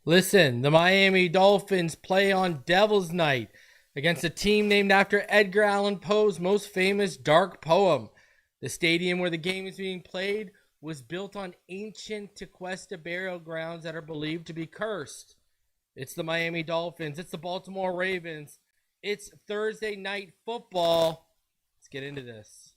Listen, the Miami Dolphins play on Devil's Night against a team named after Edgar Allan Poe's most famous dark poem. The stadium where the game is being played was built on ancient Tequesta burial grounds that are believed to be cursed. It's the Miami Dolphins. It's the Baltimore Ravens. It's Thursday night football. Let's get into this.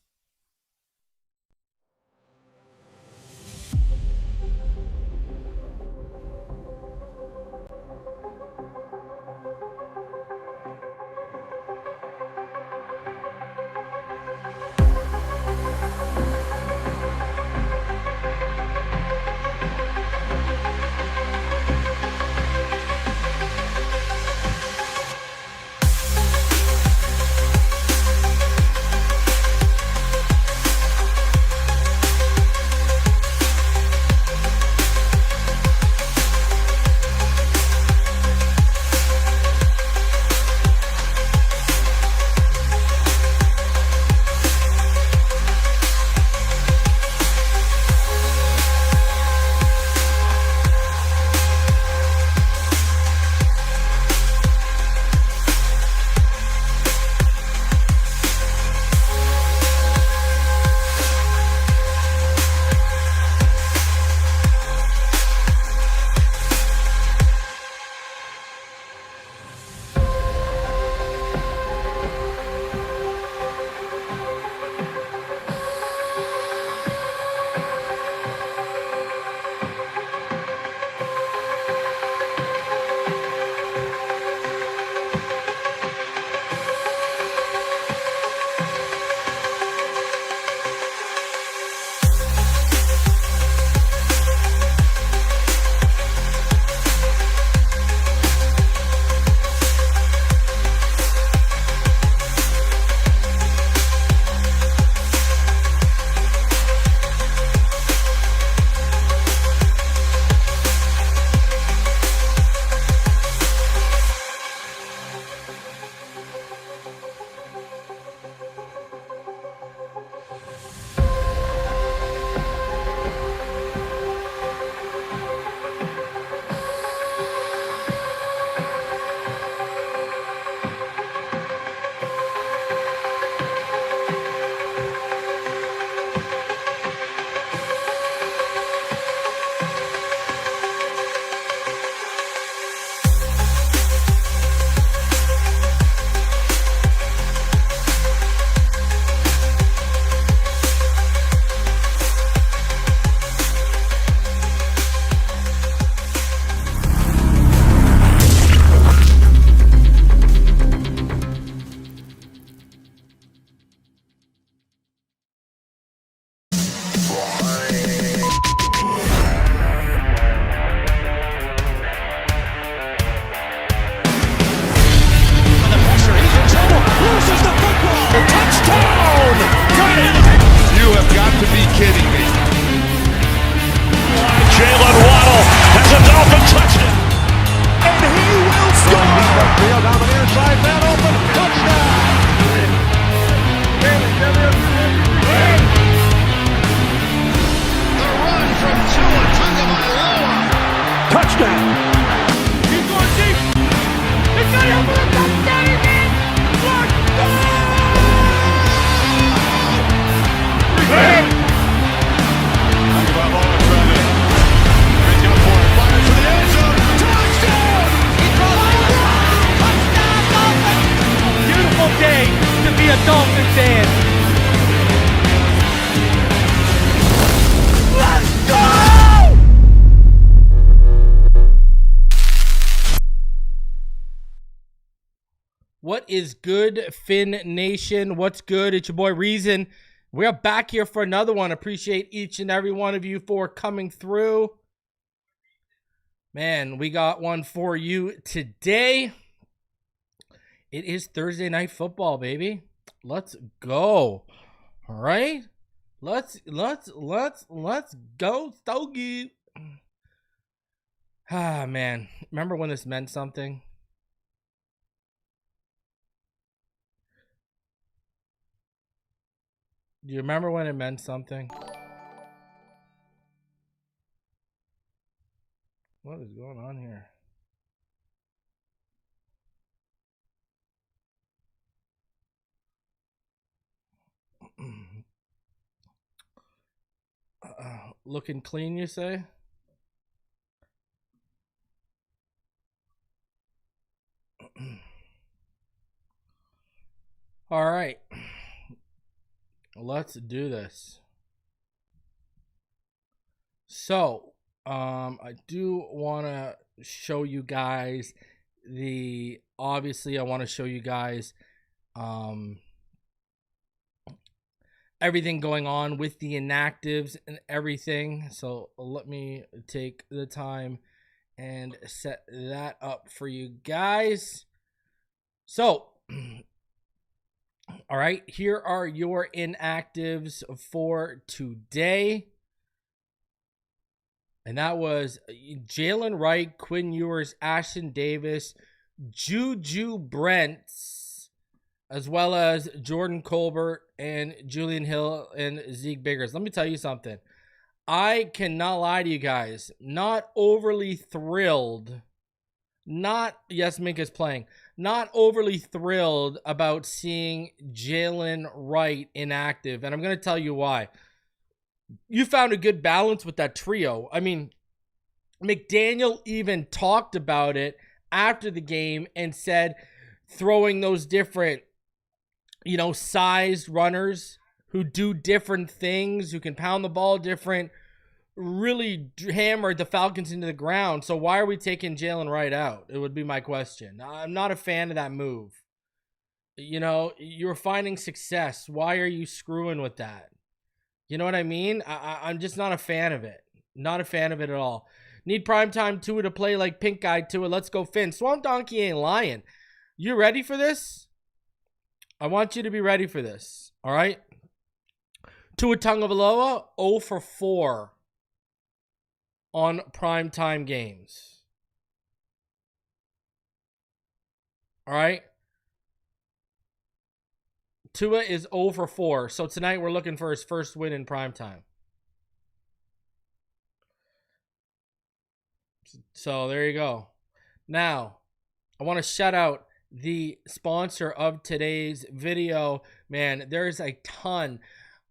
What is good, Fin Nation? What's good? It's your boy Reason. We're back here for another one. Appreciate each and every one of you for coming through. Man, we got one for you today. It is Thursday night football, baby. Let's go. All right. Let's go, Stogie. Ah, man. Remember when this meant something? Do you remember when it meant something? What is going on here? looking clean, you say? All right. Let's do this. So, I do want to show you guys obviously I want to show you guys everything going on with the inactives and everything. So let me take the time and set that up for you guys. So, all right, here are your inactives for today. And that was Jalen Wright, Quinn Ewers, Ashton Davis, Juju Brents, as well as Jordan Colbert and Julian Hill and Zeke Biggers. Let me tell you something. I cannot lie to you guys. Not overly thrilled. Yes, Minka's playing. Not overly thrilled about seeing Jalen Wright inactive. And I'm going to tell you why. You found a good balance with that trio. I mean, McDaniel even talked about it after the game and said throwing those different, sized runners who do different things, who can pound the ball different, really hammered the Falcons into the ground. So why are we taking Jalen Wright out? It would be my question. I'm not a fan of that move. You're finding success. Why are you screwing with that? You know what I mean? I'm just not a fan of it. Not a fan of it at all. Need primetime Tua to play like pink guy Tua. Let's go Finn. Swamp Donkey ain't lying. You ready for this? I want you to be ready for this. All right? Tua Tagovailoa 0 for 4 on primetime games. All right? Tua is 0 for 4. So tonight we're looking for his first win in primetime. So there you go. Now, I want to shout out the sponsor of today's video. Man, there's a ton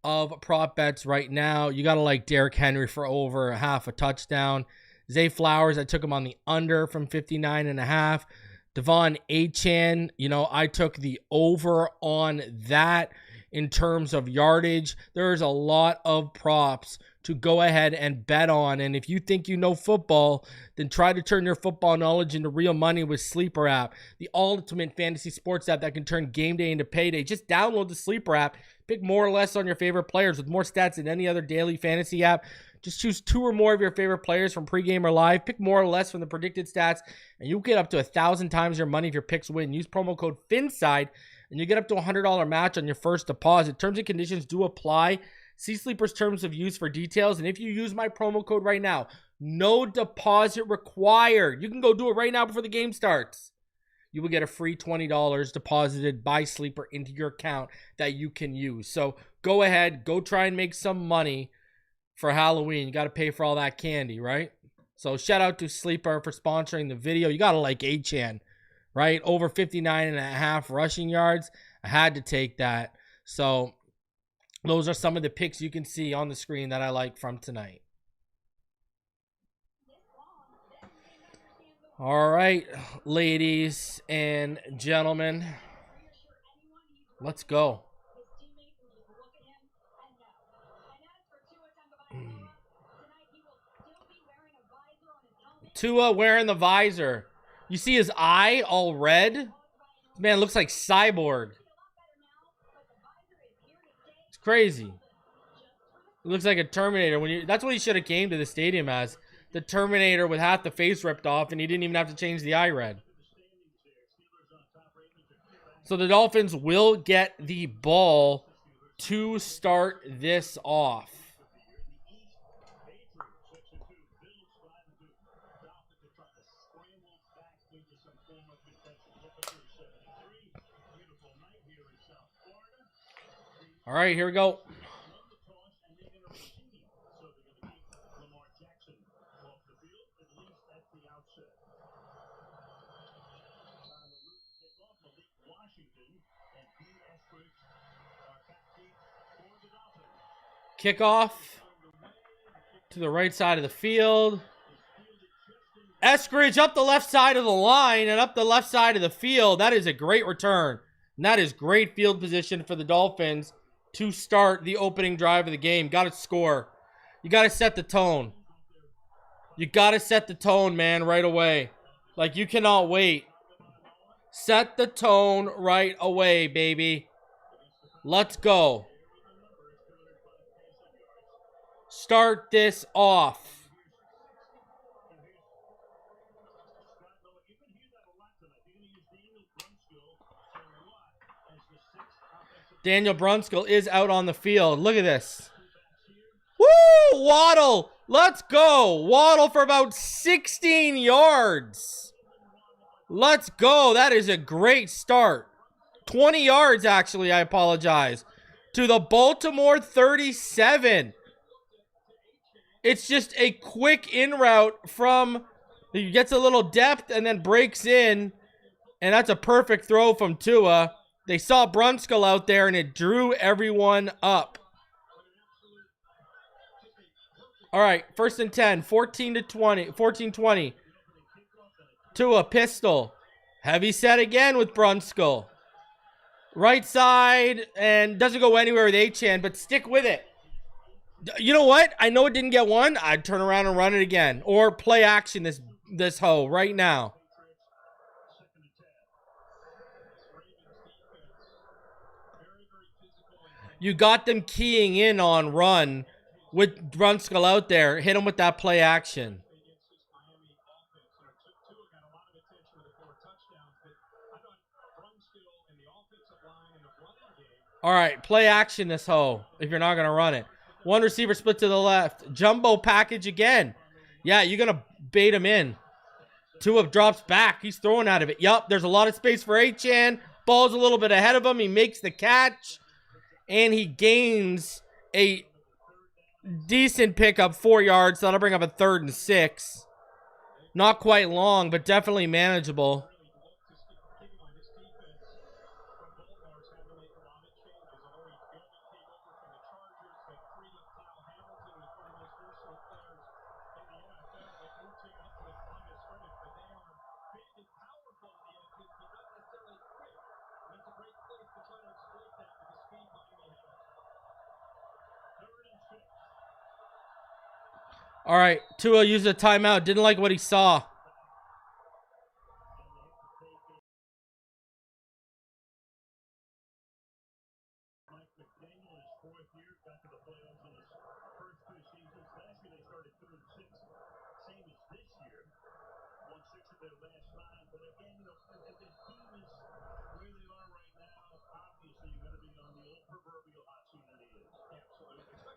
of prop bets right now. You got to like Derrick Henry for over half a touchdown. Zay Flowers, I took him on the under from 59.5. Devon Achane, I took the over on that in terms of yardage. There's a lot of props to go ahead and bet on. And if you think you know football, then try to turn your football knowledge into real money with Sleeper app, the ultimate fantasy sports app that can turn game day into payday. Just download the Sleeper app, pick more or less on your favorite players with more stats than any other daily fantasy app. Just choose 2 or more of your favorite players from pregame or live. Pick more or less from the predicted stats, and you'll get up to 1,000 times your money if your picks win. Use promo code Phinside, and you get up to a $100 match on your first deposit. Terms and conditions do apply. See Sleeper's terms of use for details. And if you use my promo code right now, no deposit required. You can go do it right now before the game starts. You will get a free $20 deposited by Sleeper into your account that you can use. So go ahead, go try and make some money for Halloween. You got to pay for all that candy, right? So shout out to Sleeper for sponsoring the video. You got to like Achane, right? Over 59.5 rushing yards. I had to take that. So those are some of the picks you can see on the screen that I like from tonight. All right, ladies and gentlemen, let's go. Tua wearing the visor. You see his eye all red? Man, looks like Cyborg. It's crazy. It looks like a Terminator. That's what he should have came to the stadium as. The Terminator with half the face ripped off, and he didn't even have to change the eye red. So the Dolphins will get the ball to start this off. All right, here we go. Kickoff to the right side of the field. Eskridge up the left side of the line and up the left side of the field. That is a great return. And that is great field position for the Dolphins to start the opening drive of the game. Got to score. You got to set the tone. You got to set the tone, man, right away. Like, you cannot wait. Set the tone right away, baby. Let's go. Start this off. Daniel Brunskill is out on the field. Look at this. Woo! Waddle. Let's go. Waddle for about 16 yards. Let's go. That is a great start. 20 yards, actually, I apologize. To the Baltimore 37. It's just a quick in route from... He gets a little depth and then breaks in. And that's a perfect throw from Tua. They saw Brunskill out there, and it drew everyone up. All right, 1st and 10, 14-20. Tua, pistol. Heavy set again with Brunskill. Right side, and doesn't go anywhere with Achane, but stick with it. You know what? I know it didn't get one. I'd turn around and run it again. Or play action this hoe right now. You got them keying in on run with Brunskill out there. Hit him with that play action. All right, play action this hoe if you're not going to run it. One receiver split to the left. Jumbo package again. Yeah, you're going to bait him in. Tua drops back. He's throwing out of it. Yup, there's a lot of space for Achane. Ball's a little bit ahead of him. He makes the catch. And he gains a decent pickup, 4 yards. That'll bring up a 3rd and 6. Not quite long, but definitely manageable. All right, Tua used a timeout. Didn't like what he saw.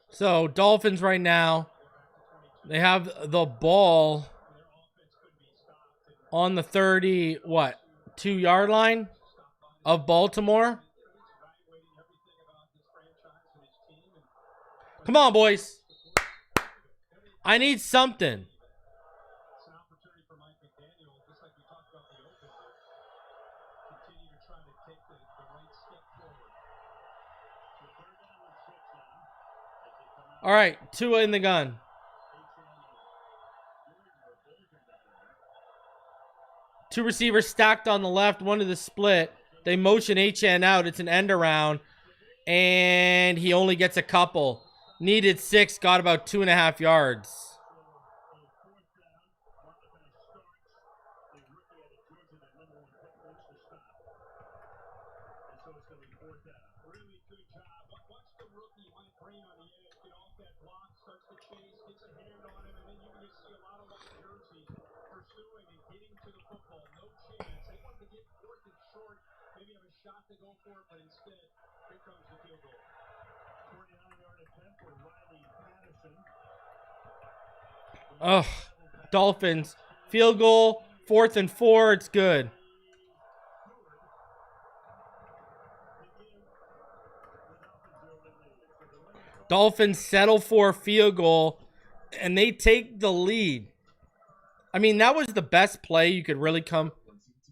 So, Dolphins right now, they have the ball on the 2-yard line of Baltimore. Come on, boys. I need something. All right, Tua in the gun. Two receivers stacked on the left, one to the split. They motion Achane out. It's an end around. And he only gets a couple. Needed 6, got about 2.5 yards. Ugh, Dolphins. Field goal, 4th and 4. It's good. Dolphins settle for a field goal, and they take the lead. I mean, that was the best play you could really come.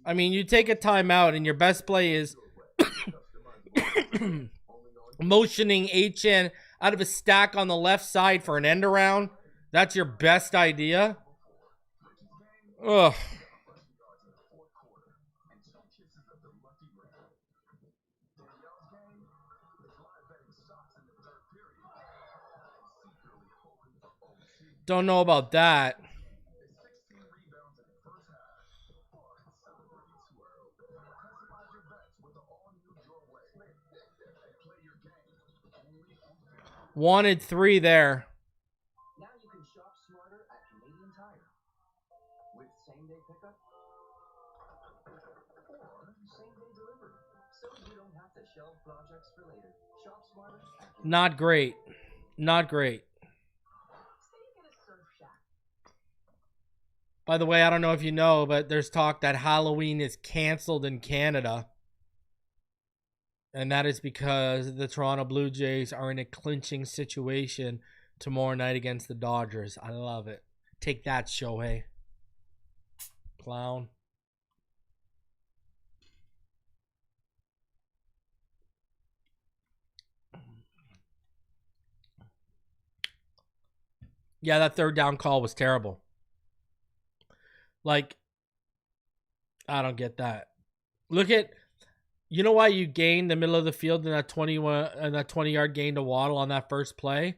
I mean, you take a timeout, and your best play is motioning Achane out of a stack on the left side for an end around. That's your best idea? Ugh. Don't know about that. Wanted 3 there. Now you can shop smarter at Canadian Tire with same-day pickup or same-day delivery, so you don't have to shelve projects for later. Shop smarter at Not great. Not great. By the way, I don't know if you know, but there's talk that Halloween is canceled in Canada. And that is because the Toronto Blue Jays are in a clinching situation tomorrow night against the Dodgers. I love it. Take that, Shohei. Clown. Yeah, that third down call was terrible. Like, I don't get that. Look at, you know why you gained the middle of the field in that 20-yard gain to Waddle on that first play?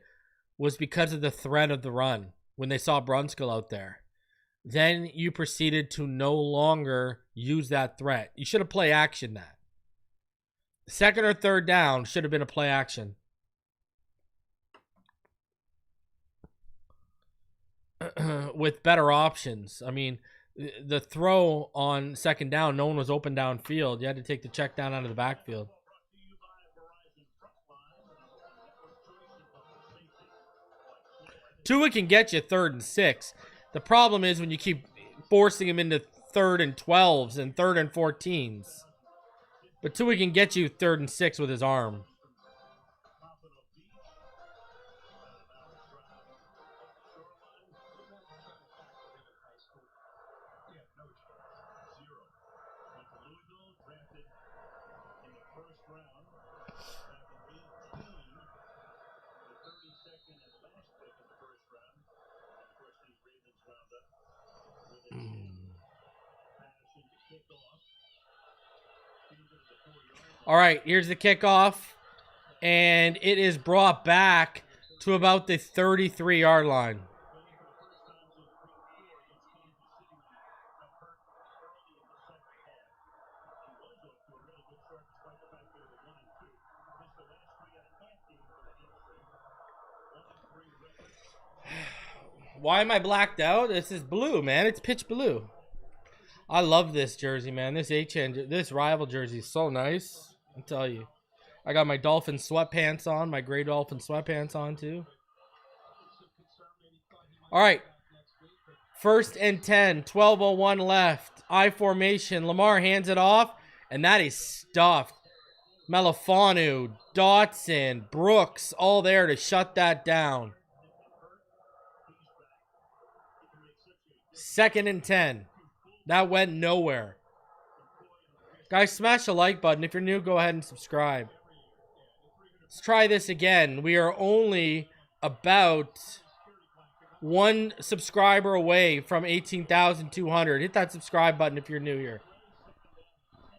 Was because of the threat of the run when they saw Brunskill out there. Then you proceeded to no longer use that threat. You should have play action that. Second or third down should have been a play action. With better options. I mean, the throw on second down, no one was open downfield. You had to take the check down out of the backfield. Tua can get you 3rd and 6. The problem is when you keep forcing him into 3rd and 12s and 3rd and 14s. But Tua can get you 3rd and 6 with his arm. All right, here's the kickoff. And it is brought back to about the 33-yard line. Why am I blacked out? This is blue, man. It's pitch blue. I love this jersey, man. This rival jersey is so nice. I'll tell you. I got my Dolphin sweatpants on, my gray Dolphin sweatpants on too. All right. 1st and 10, 12:01 left. I formation. Lamar hands it off, and that is stuffed. Melifanu, Dotson, Brooks, all there to shut that down. 2nd and 10. That went nowhere. Guys, smash the like button. If you're new, go ahead and subscribe. Let's try this again. We are only about 1 subscriber away from 18,200. Hit that subscribe button if you're new here.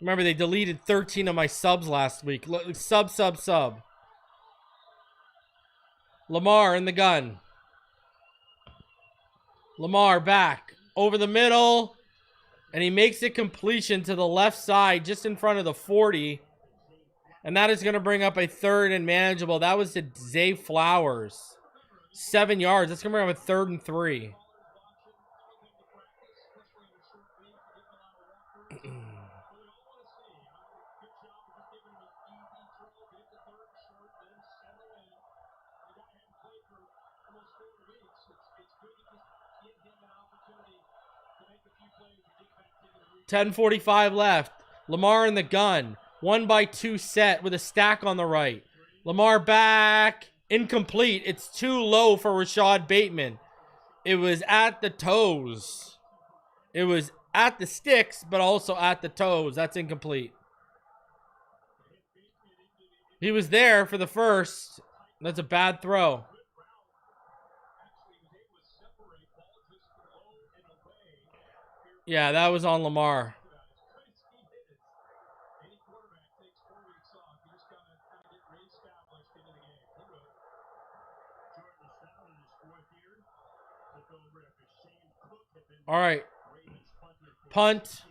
Remember, they deleted 13 of my subs last week. Sub. Lamar in the gun. Lamar back. Over the middle. And he makes a completion to the left side just in front of the 40. And that is going to bring up a 3rd and manageable. That was to Zay Flowers. 7 yards. That's going to bring up a 3rd and 3. $10:45 left. Lamar in the gun. 1-by-2 set with a stack on the right. Lamar back. Incomplete. It's too low for Rashad Bateman. It was at the toes. It was at the sticks, but also at the toes. That's incomplete. He was there for the first. That's a bad throw. Yeah, that was on Lamar. All right. Punt.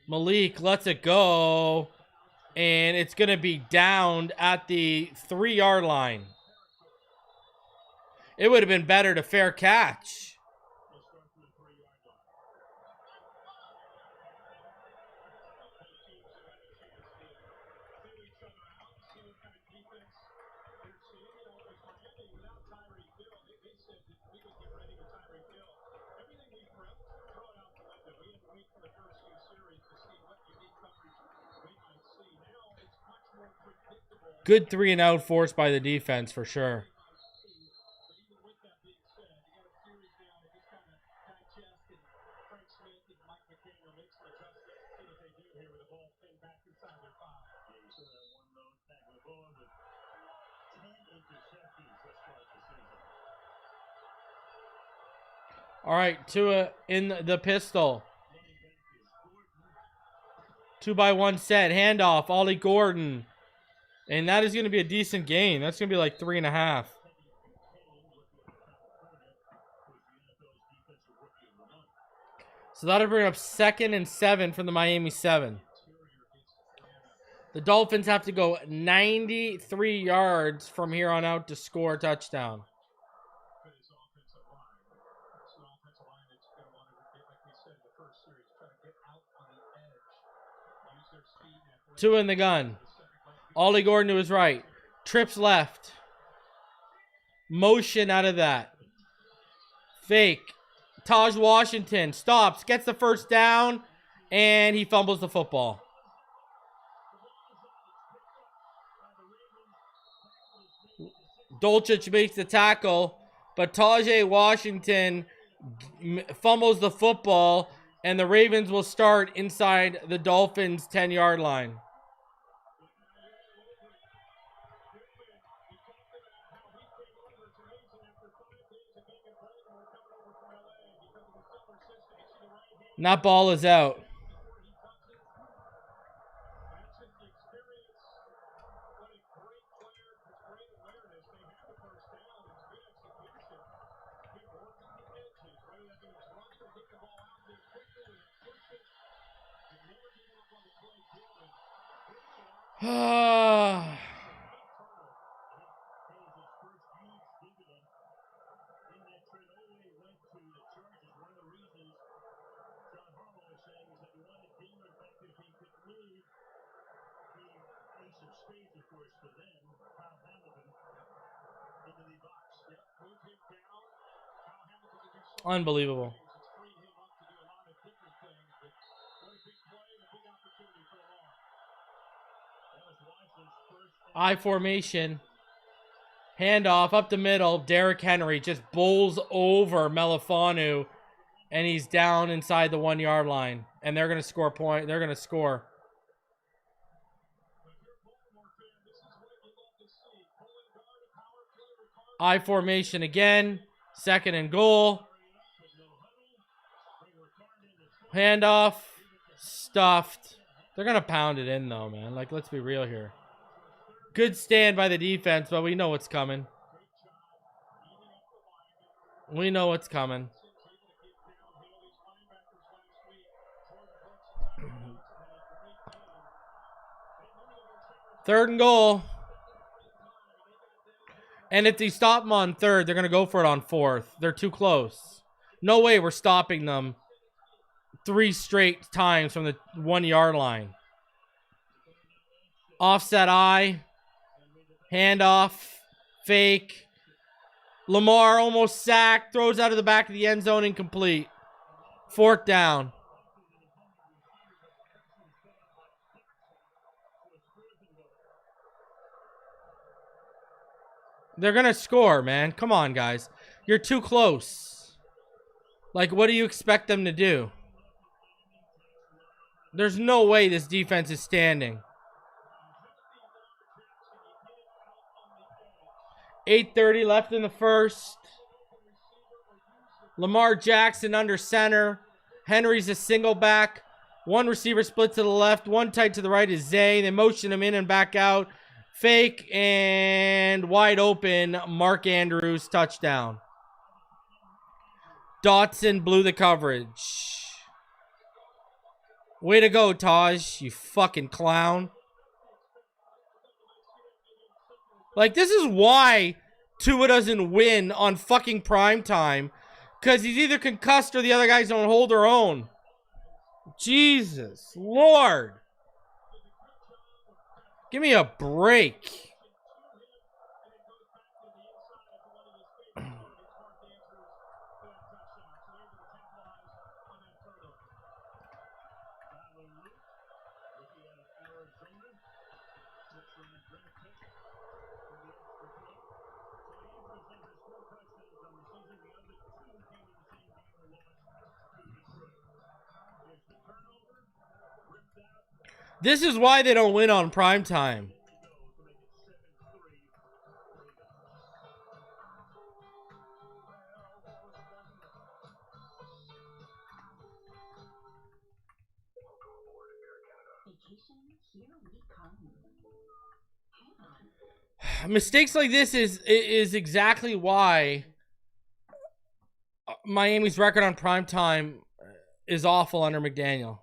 Malik lets it go. And it's going to be downed at the 3-yard line. It would have been better to fair catch. Good 3-and-out forced by the defense for sure. All right, Tua in the pistol. 2-by-1 set, handoff, Ollie Gordon. And that is going to be a decent gain. That's going to be like 3.5. So that'll bring up 2nd and 7 from the Miami 7. The Dolphins have to go 93 yards from here on out to score a touchdown. Two in the gun. Ollie Gordon to his right. Trips left. Motion out of that. Fake. Taj Washington stops, gets the first down, and he fumbles the football. Dolchich makes the tackle, but Tajay Washington fumbles the football, and the Ravens will start inside the Dolphins' 10-yard line. And that ball is out. Unbelievable. I formation. Handoff up the middle. Derrick Henry just bowls over Melifanu, and he's down inside the 1-yard line. And they're going to score a point. They're going to score. I formation again. 2nd and goal. Handoff. Stuffed. They're going to pound it in, though, man. Like, let's be real here. Good stand by the defense, but we know what's coming. We know what's coming. Third and goal. And if they stop them on 3rd, they're going to go for it on 4th. They're too close. No way we're stopping them 3 straight times from the 1-yard line. Offset I. Handoff. Fake. Lamar almost sacked. Throws out of the back of the end zone. Incomplete. 4th down. They're going to score, man. Come on, guys. You're too close. Like, what do you expect them to do? There's no way this defense is standing. 8:30 left in the first. Lamar Jackson under center. Henry's a single back. One receiver split to the left. One tight to the right is Zay. They motion him in and back out. Fake and wide open. Mark Andrews touchdown. Dotson blew the coverage. Way to go, Taj, you fucking clown. Like, this is why Tua doesn't win on fucking prime time. Because he's either concussed or the other guys don't hold their own. Jesus Lord. Give me a break. This is why they don't win on prime time. Mistakes like this is exactly why Miami's record on prime time is awful under McDaniel.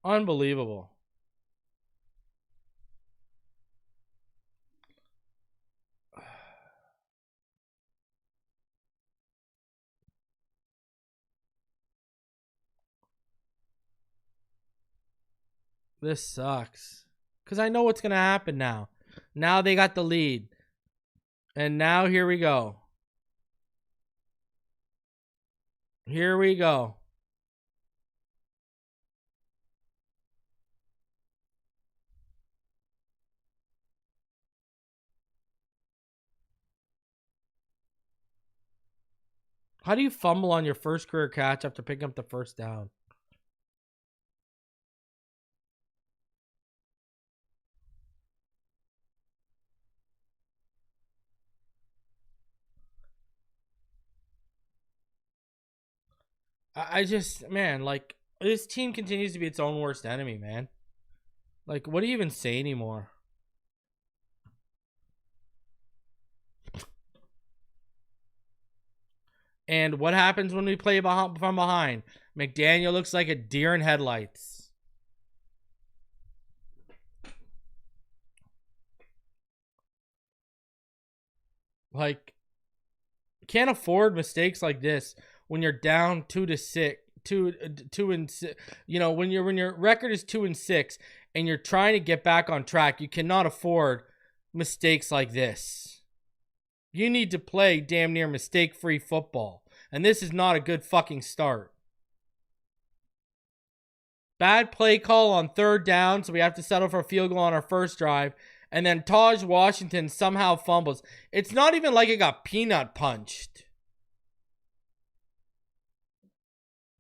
Unbelievable. This sucks. Because I know what's going to happen now. Now they got the lead. And now here we go. Here we go. How do you fumble on your first career catch after picking up the first down? I just, man, like, this team continues to be its own worst enemy, man. Like, what do you even say anymore? And what happens when we play from behind? McDaniel looks like a deer in headlights. Like, can't afford mistakes like this when you're down 2-6, you know, when your record is 2-6 and you're trying to get back on track. You cannot afford mistakes like this. You need to play damn near mistake-free football. And this is not a good fucking start. Bad play call on third down, so we have to settle for a field goal on our first drive. And then Taj Washington somehow fumbles. It's not even like it got peanut punched.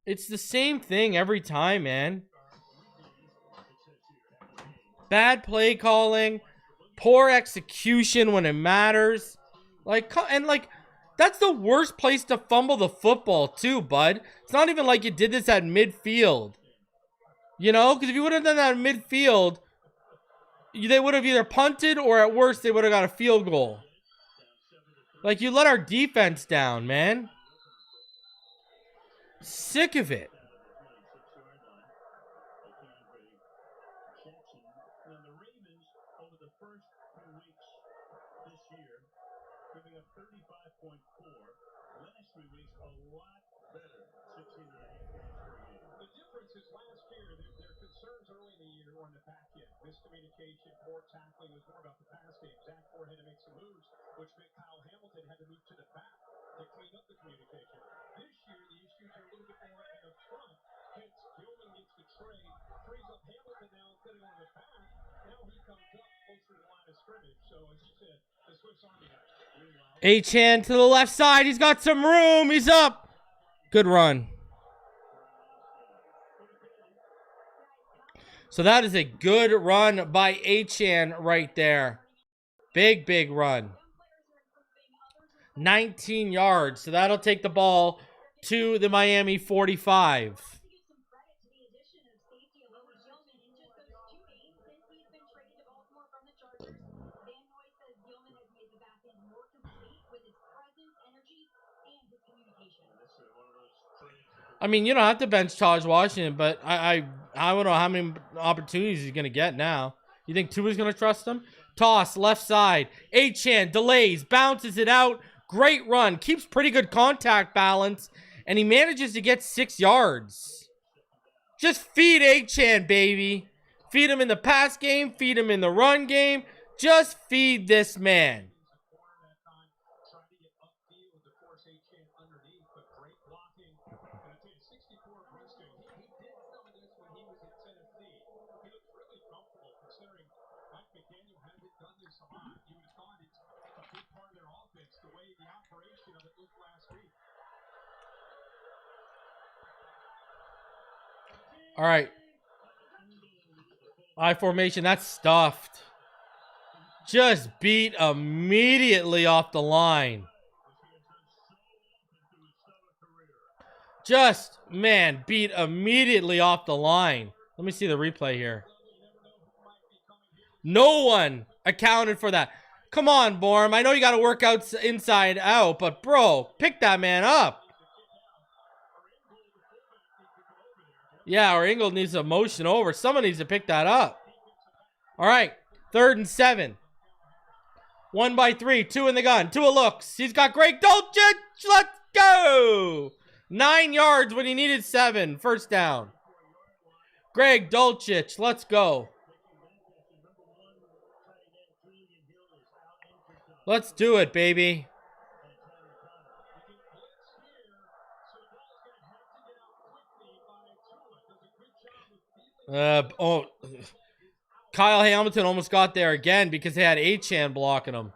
It's the same thing every time, man. Bad play calling. Poor execution when it matters. That's the worst place to fumble the football too, bud. It's not even like you did this at midfield. You know? Because if you would have done that at midfield, they would have either punted or at worst they would have got a field goal. Like, you let our defense down, man. Sick of it. Miscommunication, poor tackling was more about the pass game. Zach Ford had to make some moves, which meant Kyle Hamilton had to move to the back to clean up the communication. This year, the issues are a little bit more in the front. Hence, Gilman gets the trade, frees up Hamilton now instead of going to the back. Now he comes up closer to the line of scrimmage. So, as you said, the Swiss Army knife. Achane to the left side. He's got some room. He's up. Good run. So that is a good run by Achane right there. Big run. 19 yards. So that'll take the ball to the Miami 45. I mean, you don't have to bench Taj Washington, but I don't know how many opportunities he's going to get now. You think Tua's going to trust him? Toss, left side. Achane delays, bounces it out. Great run. Keeps pretty good contact balance. And he manages to get 6 yards. Just feed Achane, baby. Feed him in the pass game. Feed him in the run game. Just feed this man. All right. I formation, that's stuffed. Just beat immediately off the line. Just, man, beat immediately off the line. Let me see the replay here. No one accounted for that. Come on, Borm. I know you got to work out inside out, but bro, pick that man up. Yeah, or Ingold needs to motion over. Someone needs to pick that up. All right, 3rd and 7. 1 by 3, 2 in the gun. Tua looks. He's got Greg Dulcich. Let's go. 9 yards when he needed 7. First down. Greg Dulcich. Let's go. Let's do it, baby. Kyle Hamilton almost got there again because they had Achane blocking him.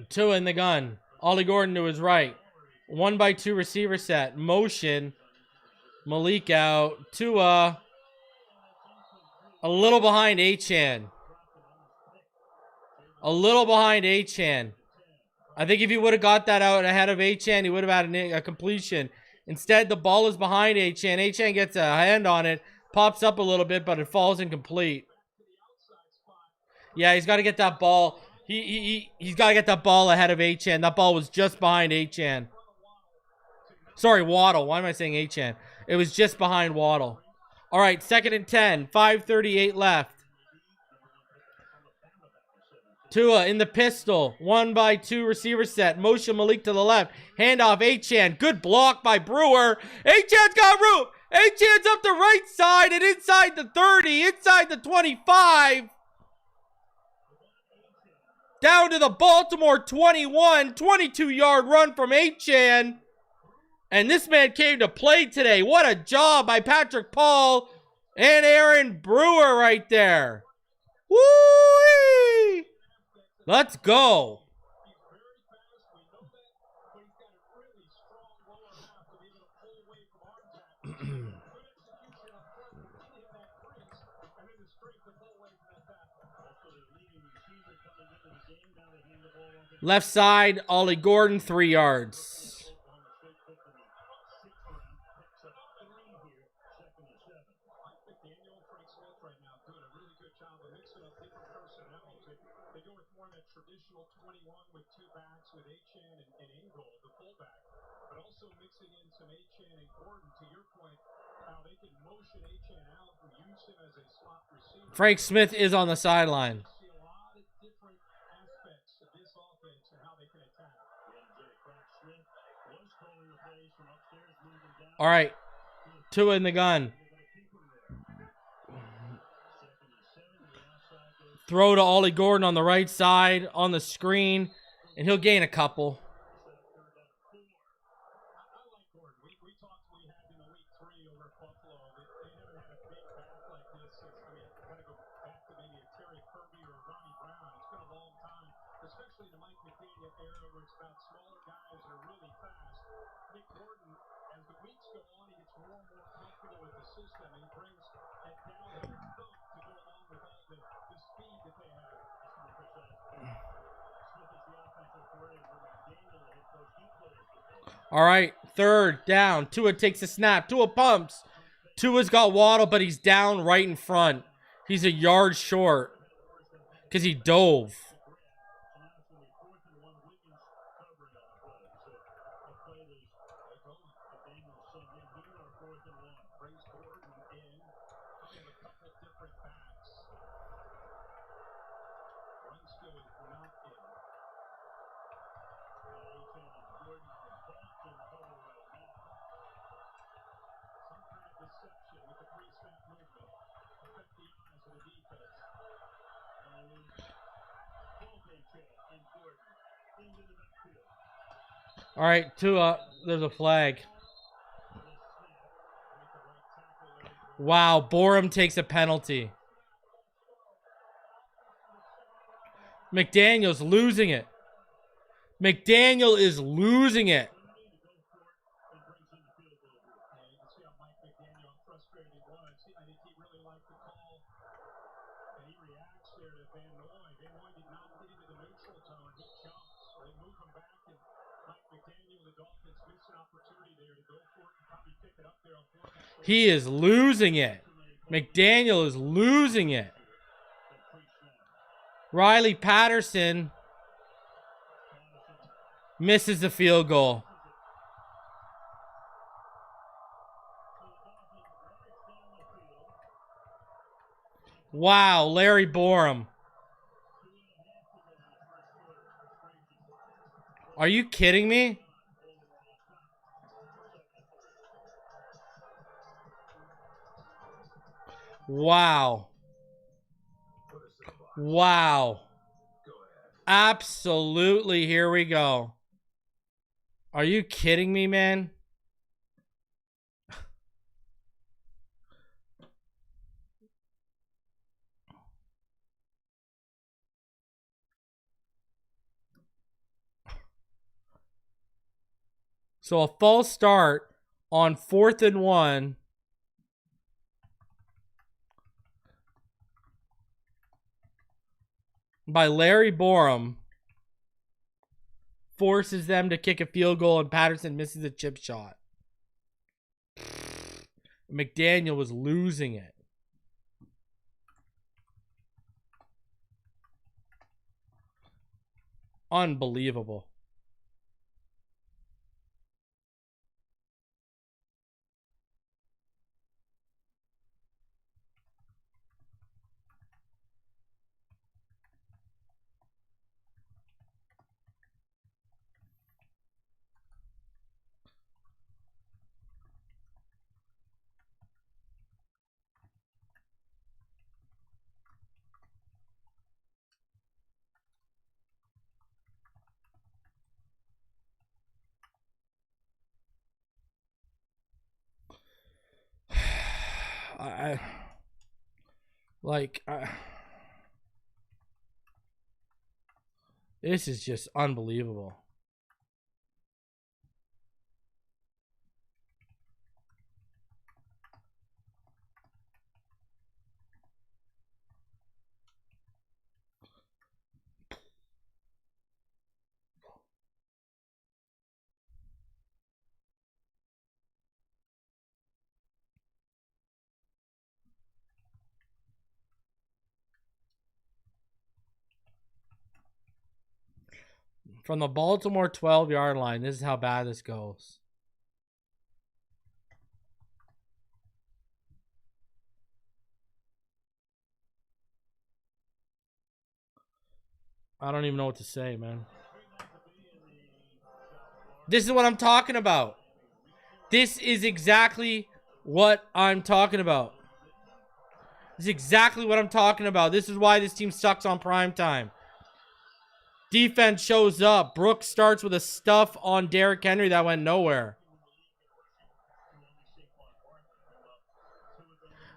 Tua in the gun. Ollie Gordon to his right. 1 by 2 receiver set. Motion. Malik out. Tua. A little behind Achane. A little behind Achane. I think if he would have got that out ahead of Achane, he would have had a completion. Instead, the ball is behind Achane. Achane gets a hand on it, pops up a little bit, but it falls incomplete. Yeah, he's got to get that ball. He's got to get that ball ahead of Achane. That ball was just behind Achane. Sorry, Waddle. Why am I saying Achane? It was just behind Waddle. All right, 2nd and 10. 5:38 left. Tua in the pistol. 1 by 2 receiver set. Motion Malik to the left. Handoff Achane. Good block by Brewer. Achane's got room. Achane's up the right side and inside the 30. Inside the 25. Down to the Baltimore 21. 22-yard run from Achane. And this man came to play today. What a job by Patrick Paul and Aaron Brewer right there. Woo-wee! Let's go. Left side, Ollie Gordon, 3 yards. Frank Smith is on the sideline. All right, Tua in the gun. Throw to Ollie Gordon on the right side on the screen, and he'll gain a couple. All right, third down. Tua takes a snap. Tua pumps. Tua's got Waddle, but he's down right in front. He's a yard short because he dove. All right, Tua, there's a flag. Wow, Borum takes a penalty. McDaniel's losing it. McDaniel is losing it. He is losing it. McDaniel is losing it. Riley Patterson misses the field goal. Wow, Larry Borum. Are you kidding me? Wow. Wow. Absolutely, here we go. Are you kidding me, man? So a false start on 4th and 1. By Larry Borum forces them to kick a field goal, and Patterson misses a chip shot. McDaniel was losing it. Unbelievable. This is just unbelievable. From the Baltimore 12-yard line, this is how bad this goes. I don't even know what to say, man. This is what I'm talking about. This is exactly what I'm talking about. This is exactly what I'm talking about. This is why this team sucks on primetime. Defense shows up. Brooks starts with a stuff on Derrick Henry that went nowhere.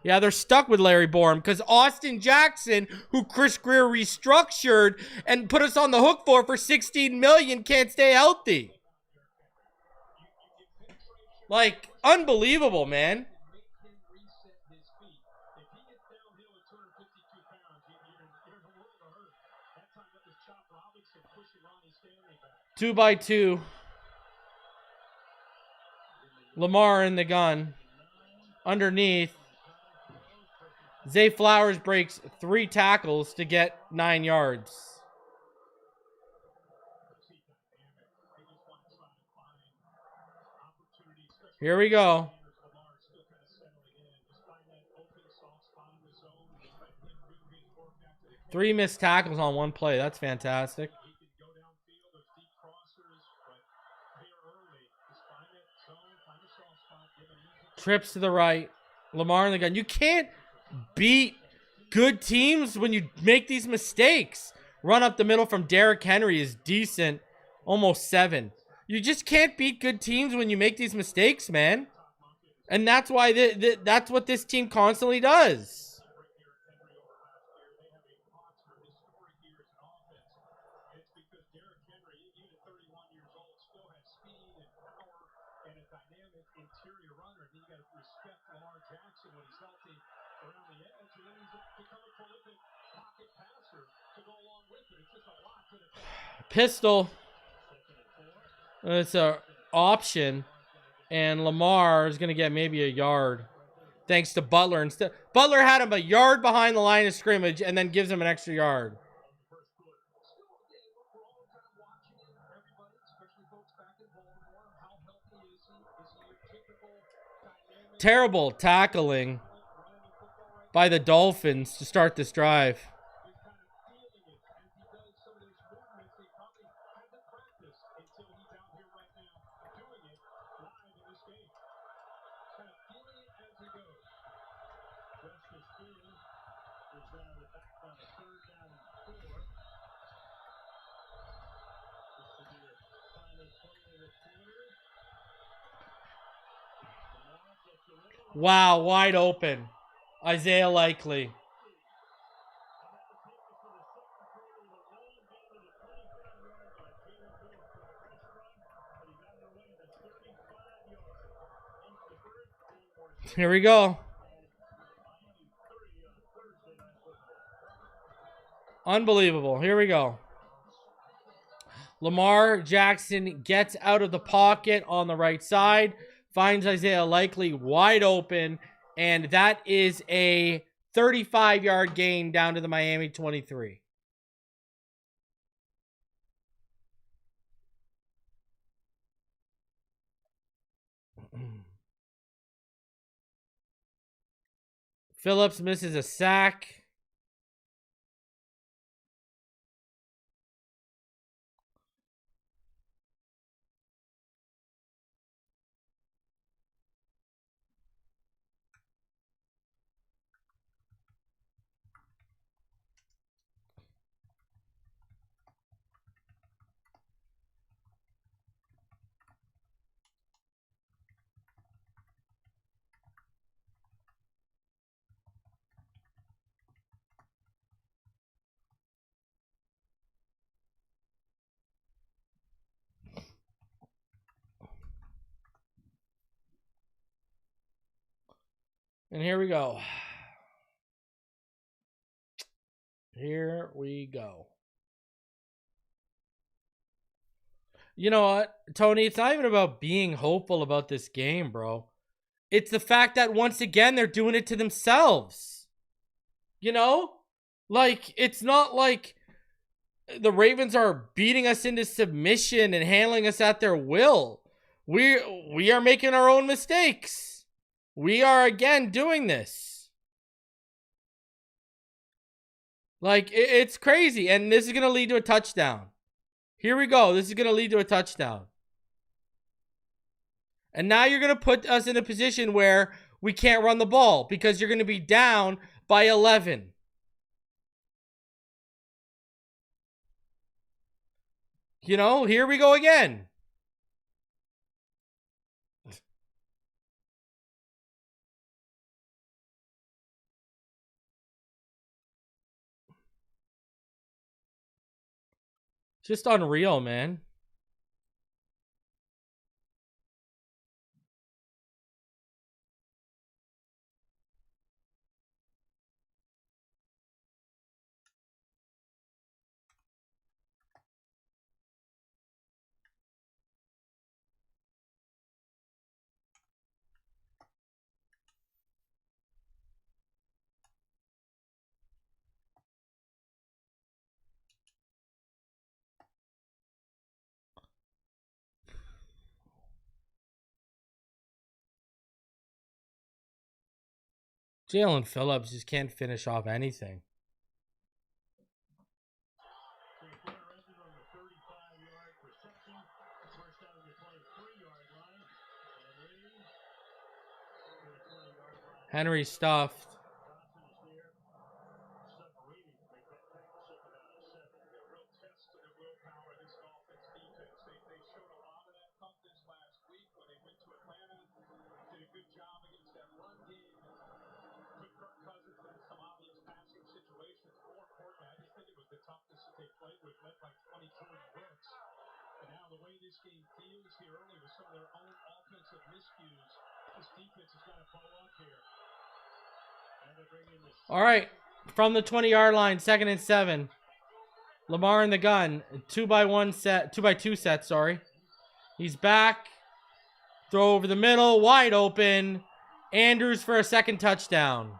Yeah, they're stuck with Larry Borum because Austin Jackson, who Chris Greer restructured and put us on the hook for $16 million, can't stay healthy. Like, unbelievable, man. Two by two. Lamar in the gun. Underneath. Zay Flowers breaks 3 tackles to get 9 yards. Here we go. 3 missed tackles on 1 play. That's fantastic. Trips to the right. Lamar in the gun. You can't beat good teams when you make these mistakes. Run up the middle from Derrick Henry is decent. Almost 7. You just can't beat good teams when you make these mistakes, man. And that's why that's what this team constantly does. Interior runner, and you got to respect Lamar Jackson when he's healthy around the edge, and then he's become a prolific pocket passer to go along with it. It's just a lot to defend. Pistol. It's a option, and Lamar is going to get maybe a yard, thanks to Butler. Instead, Butler had him a yard behind the line of scrimmage, and then gives him an extra yard. Terrible tackling by the Dolphins to start this drive. Wow, wide open. Isaiah Likely. Here we go. Unbelievable. Here we go. Lamar Jackson gets out of the pocket on the right side, finds Isaiah Likely wide open, and that is a 35-yard gain down to the Miami 23. Phillips misses a sack. And here we go. Here we go. You know what, Tony? It's not even about being hopeful about this game, bro. It's the fact that once again, they're doing it to themselves. You know? Like, it's not like the Ravens are beating us into submission and handling us at their will. We are making our own mistakes. We are again doing this. Like, it's crazy. And this is going to lead to a touchdown. Here we go. This is going to lead to a touchdown. And now you're going to put us in a position where we can't run the ball because you're going to be down by 11. You know, here we go again. Just unreal, man. Jalen Phillips just can't finish off anything. Henry stuffed. They showed a lot of that toughness last week when they went to Atlanta. Did a good job against that run game. Put Kirk Cousins in some obvious passing situations. More importantly, I just think it was the toughness that they played with, led by 24 rooks. And now the way this game feels here early with some of their own offensive miscues, this defense has got to bow up here. All right, from the 20-yard line, 2nd and 7. Lamar in the gun, 2x2 set, sorry. He's back. Throw over the middle, wide open. Andrews for a second touchdown.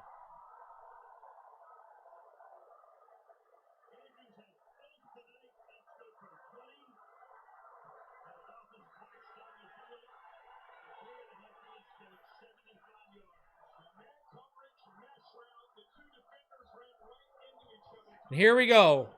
And here we go.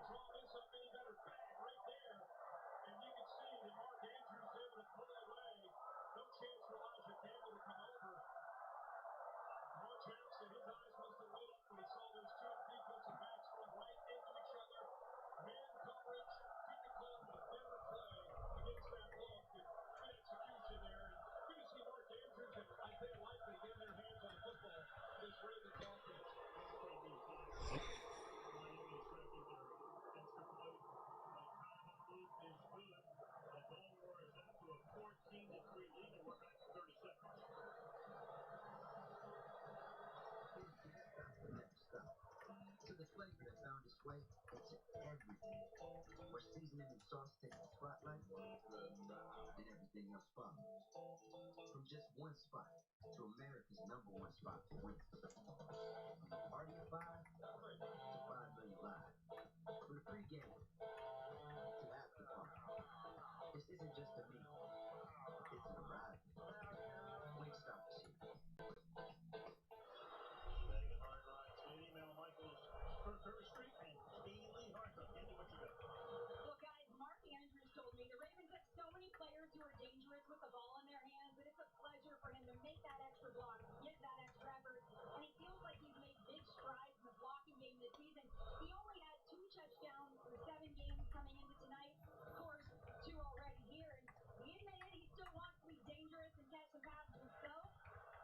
Where seasoning and sauce take the spotlight, and everything else follows. From just one spot to America's #1 spot for wings. From the party of 5 to 5 million live. From the pregame to the after party. This isn't just a meal, it's an arrival. Wingstop is here. Well, guys, Mark Andrews told me the Ravens have so many players who are dangerous with the ball in their hands that it's a pleasure for him to make that extra block, get that extra effort, and he feels like he's made big strides in the blocking game this season. He only had 2 touchdowns through 7 games coming into tonight. Of course, 2 already here, and he admitted he still wants to be dangerous and catch some passes himself.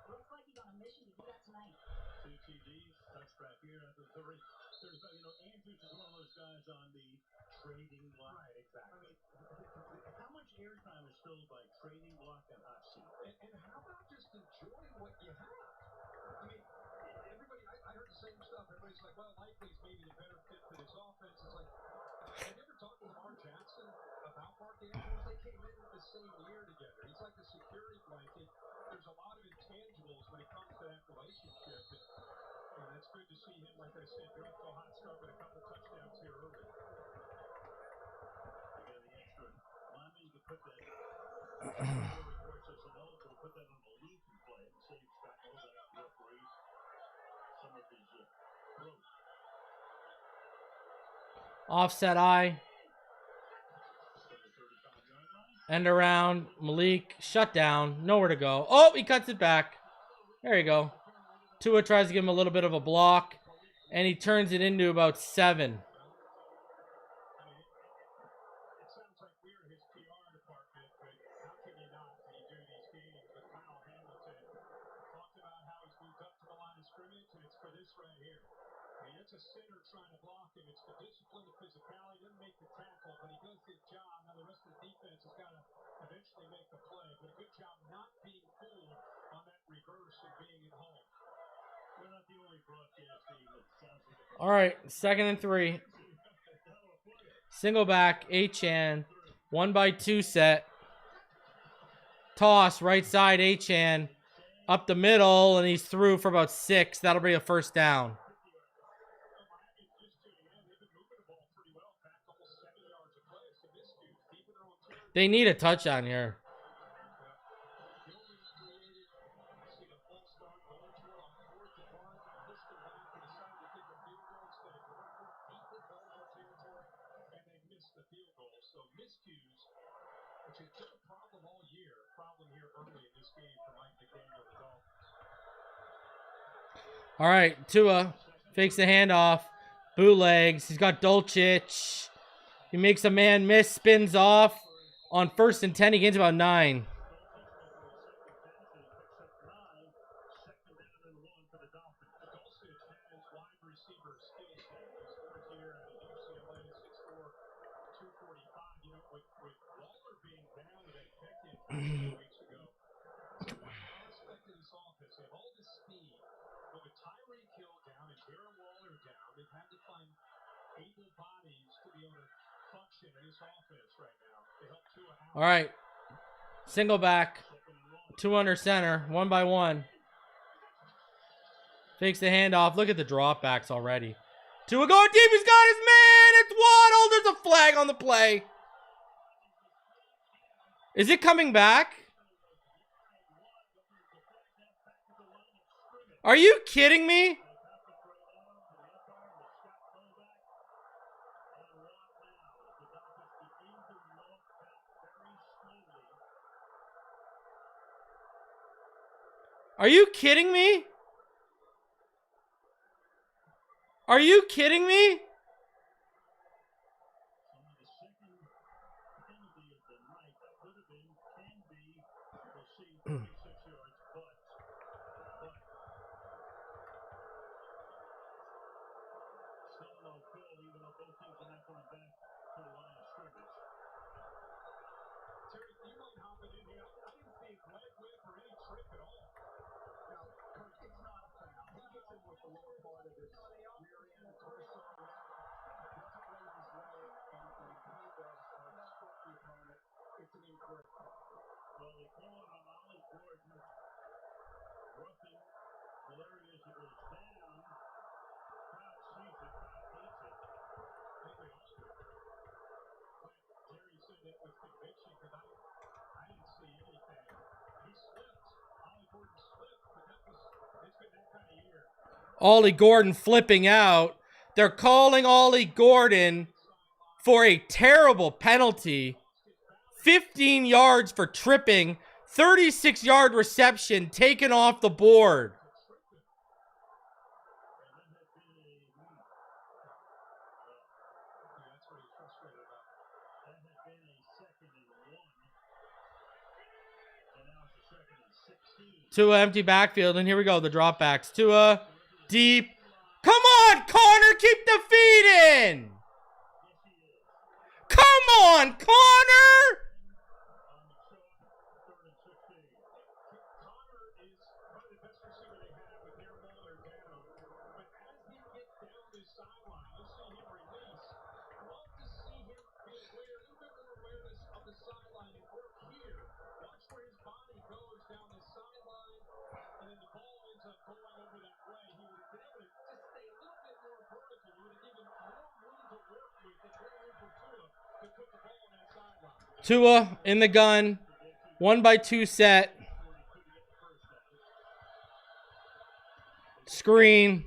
Looks like he's on a mission to do that tonight. 2 TDs, touchback here after the 3. There's, Andrews is one of those guys on the trading block. Right, exactly. I mean, how much airtime is filled by trading block and hot seat? And how about just enjoying what you have? I mean, everybody, I heard the same stuff. Everybody's like, well, Likely's maybe the better fit for this offense. It's like, have you ever talked to Lamar Jackson about Mark Andrews? They came in the same year together. He's like a security blanket. There's a lot of intangibles when it comes to that relationship. And that's good to see him, like I said, get off to a hot start with a couple touchdowns here early. Again, the extra lineman, you can put that. Report says eligible, put that on the lead play and save Scott Novak, referees, some of his throws. Offset eye. End around. Malik shut down. Nowhere to go. Oh, he cuts it back. There you go. Tua tries to give him a little bit of a block, and he turns it into about 7. It sounds like we're his PR department, but how can you not when you do these games? But Kyle Hamilton talked about how he's moved up to the line of scrimmage, and it's for this right here. I mean, it's a center trying to block him. It's the discipline, the physicality. Doesn't make the tackle, but he does his job. Now the rest of the defense has got to eventually make the play. But a good job not being fooled on that reverse and being at home. We're not the only broadcast team that sounds like All right, 2nd and 3. Single back, Achan. 1x2 set. Toss, right side, Achan. Up the middle, and he's through for about 6. That'll be a first down. They need a touchdown here. which has been a problem all year. A problem here early in this game for Mike McDaniel, the Dolphins. All right, Tua fakes the handoff. Bootlegs. He's got Dulcich. He makes a man miss, spins off. On 1st and 10, he gains about 9. All right. Single back. 2 under center. 1 by 1. Fakes the handoff. Look at the dropbacks already. Tua going deep. He's got his man. It's Waddle. There's a flag on the play. Is it coming back? Are you kidding me? Are you kidding me? Are you kidding me? Ollie Gordon flipping out. They're calling Ollie Gordon for a terrible penalty. 15 yards for tripping. 36-yard reception taken off the board. Tua empty backfield, and here we go, the dropbacks. Tua deep. Come on, Connor, keep the feet in. Come on, Connor. Tua in the gun. 1 by 2 set. Screen.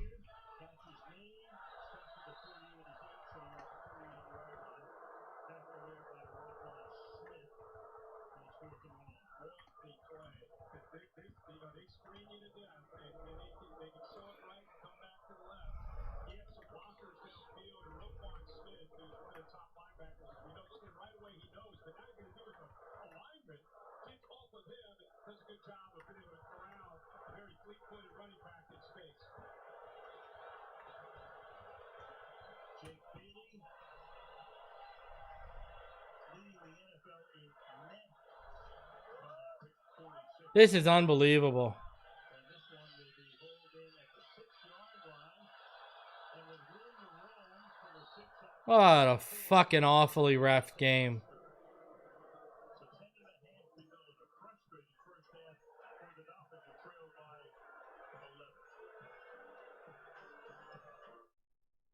This is unbelievable. What a fucking awfully ref game.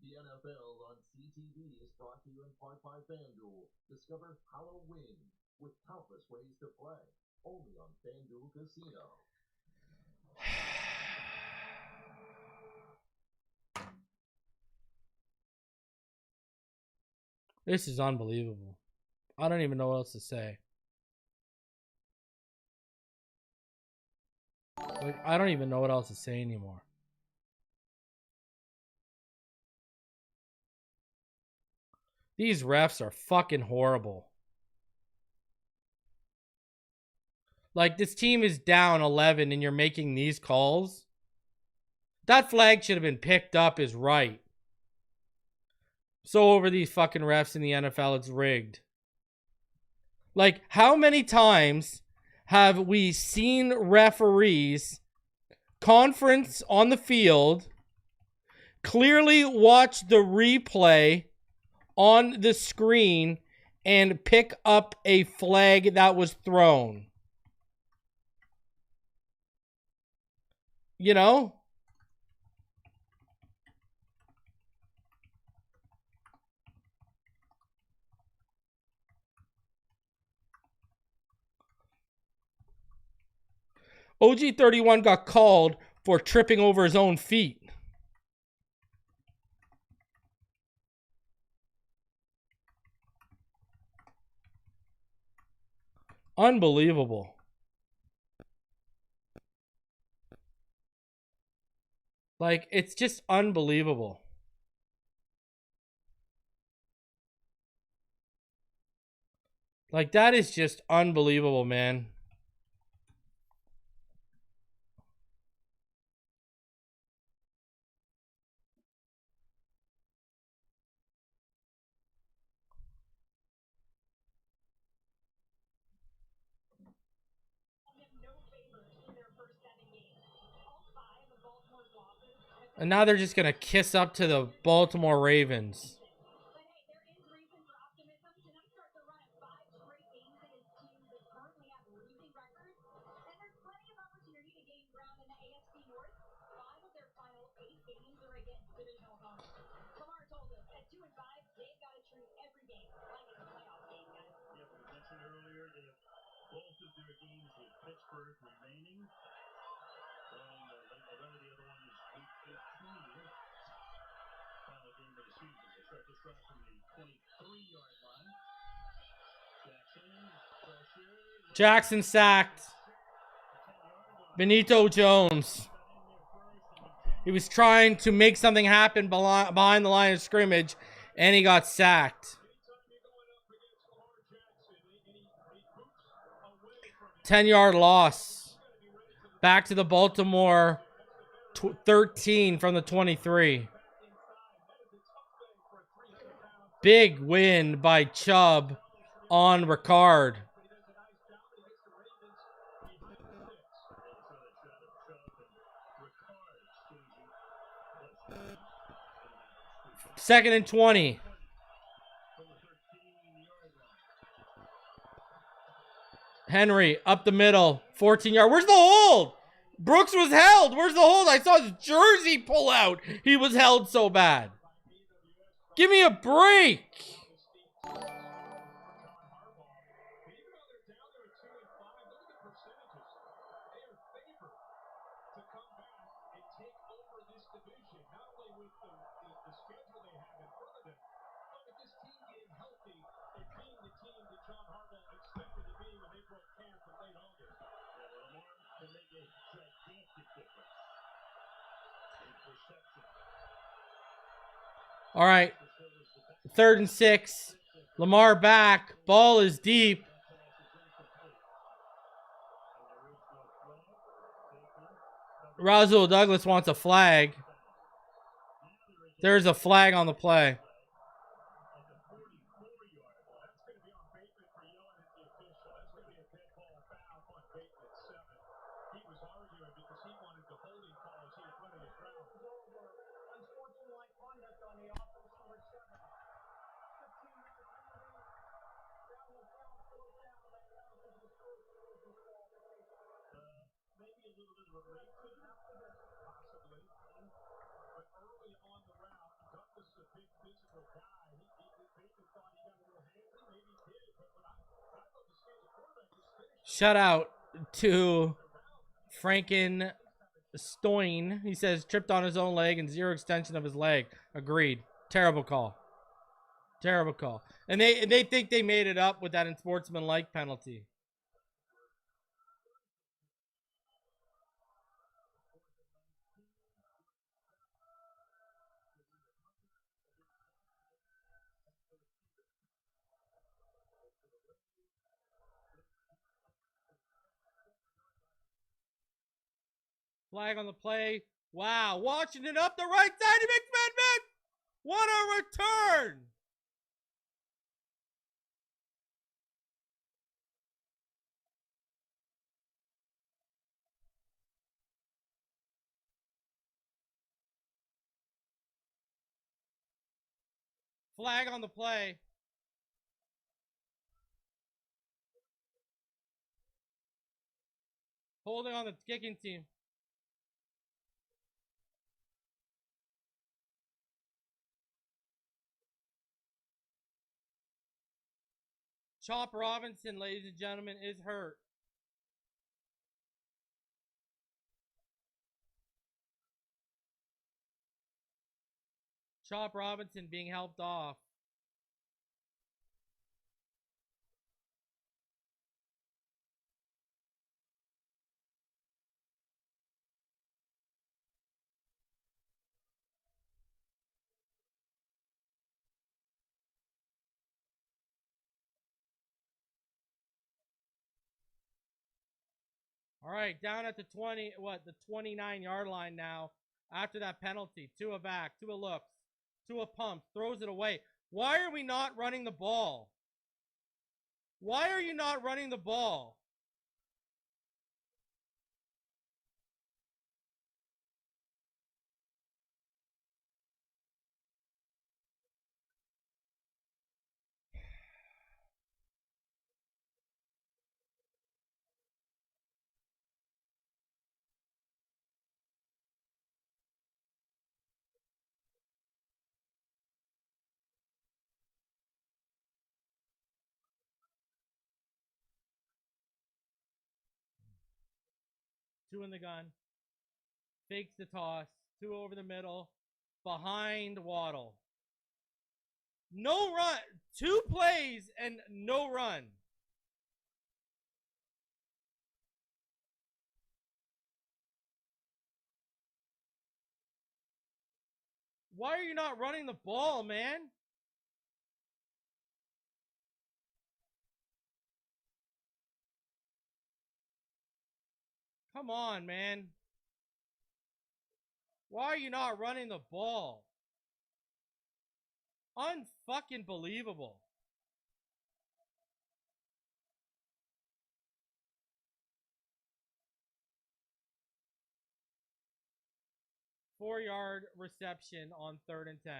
The NFL on CTV is brought to you in part by FanDuel. Discover Halloween with countless ways to play. Only on FanDuel Casino. This is unbelievable. I don't even know what else to say. Like, I don't even know what else to say anymore. These refs are fucking horrible. Like, this team is down 11 and you're making these calls. That flag should have been picked up as right. So over these fucking refs in the NFL, it's rigged. Like, how many times have we seen referees conference on the field, clearly watch the replay on the screen, and pick up a flag that was thrown? You know? OG31 got called for tripping over his own feet. Unbelievable. Like, it's just unbelievable. Like, that is just unbelievable, man. And now they're just going to kiss up to the Baltimore Ravens. But hey, there is reason for optimism. Tonight starts a run of 5 straight games against teams that currently have losing records. And there's plenty of opportunity to gain ground in the AFC North. 5 of their final 8 games are against divisional opponents. Lamar told us at 2-5, they've got to treat every game like it's a playoff game, guys. Yeah, we mentioned earlier they have both of their games with Pittsburgh remaining. Playing late November, the other one is week 18. Final game of the season. They start this drive from the 23-yard line. Jackson, pressure. Jackson sacked. Benito Jones. He was trying to make something happen behind the line of scrimmage, and he got sacked. 10-yard loss. Back to the Baltimore 13 from the 23. Big win by Chubb on Ricard. Second and 20. Henry up the middle, 14-yard. Where's the hold? Brooks was held. Where's the hold? I saw his jersey pull out. He was held so bad. Give me a break. All right. 3rd and 6. Lamar back. Ball is deep. Rasul Douglas wants a flag. There's a flag on the play. Shout out to Franken Stoin. He says tripped on his own leg and 0 extension of his leg. Agreed. Terrible call. Terrible call. And they think they made it up with that unsportsmanlike penalty. Flag on the play. Wow, Washington up the right side. He makes man miss. What a return! Flag on the play. Holding on the kicking team. Chop Robinson, ladies and gentlemen, is hurt. Chop Robinson being helped off. All right, down at the 29-yard line now after that penalty. Tua back, Tua looks, Tua pumps, throws it away. Why are we not running the ball? Why are you not running the ball? Two in the gun. Fakes the toss. Two over the middle. Behind Waddle. No run. 2 plays and no run. Why are you not running the ball, man? Come on, man. Why are you not running the ball? Unfucking believable. Four-yard reception on 3rd and 10.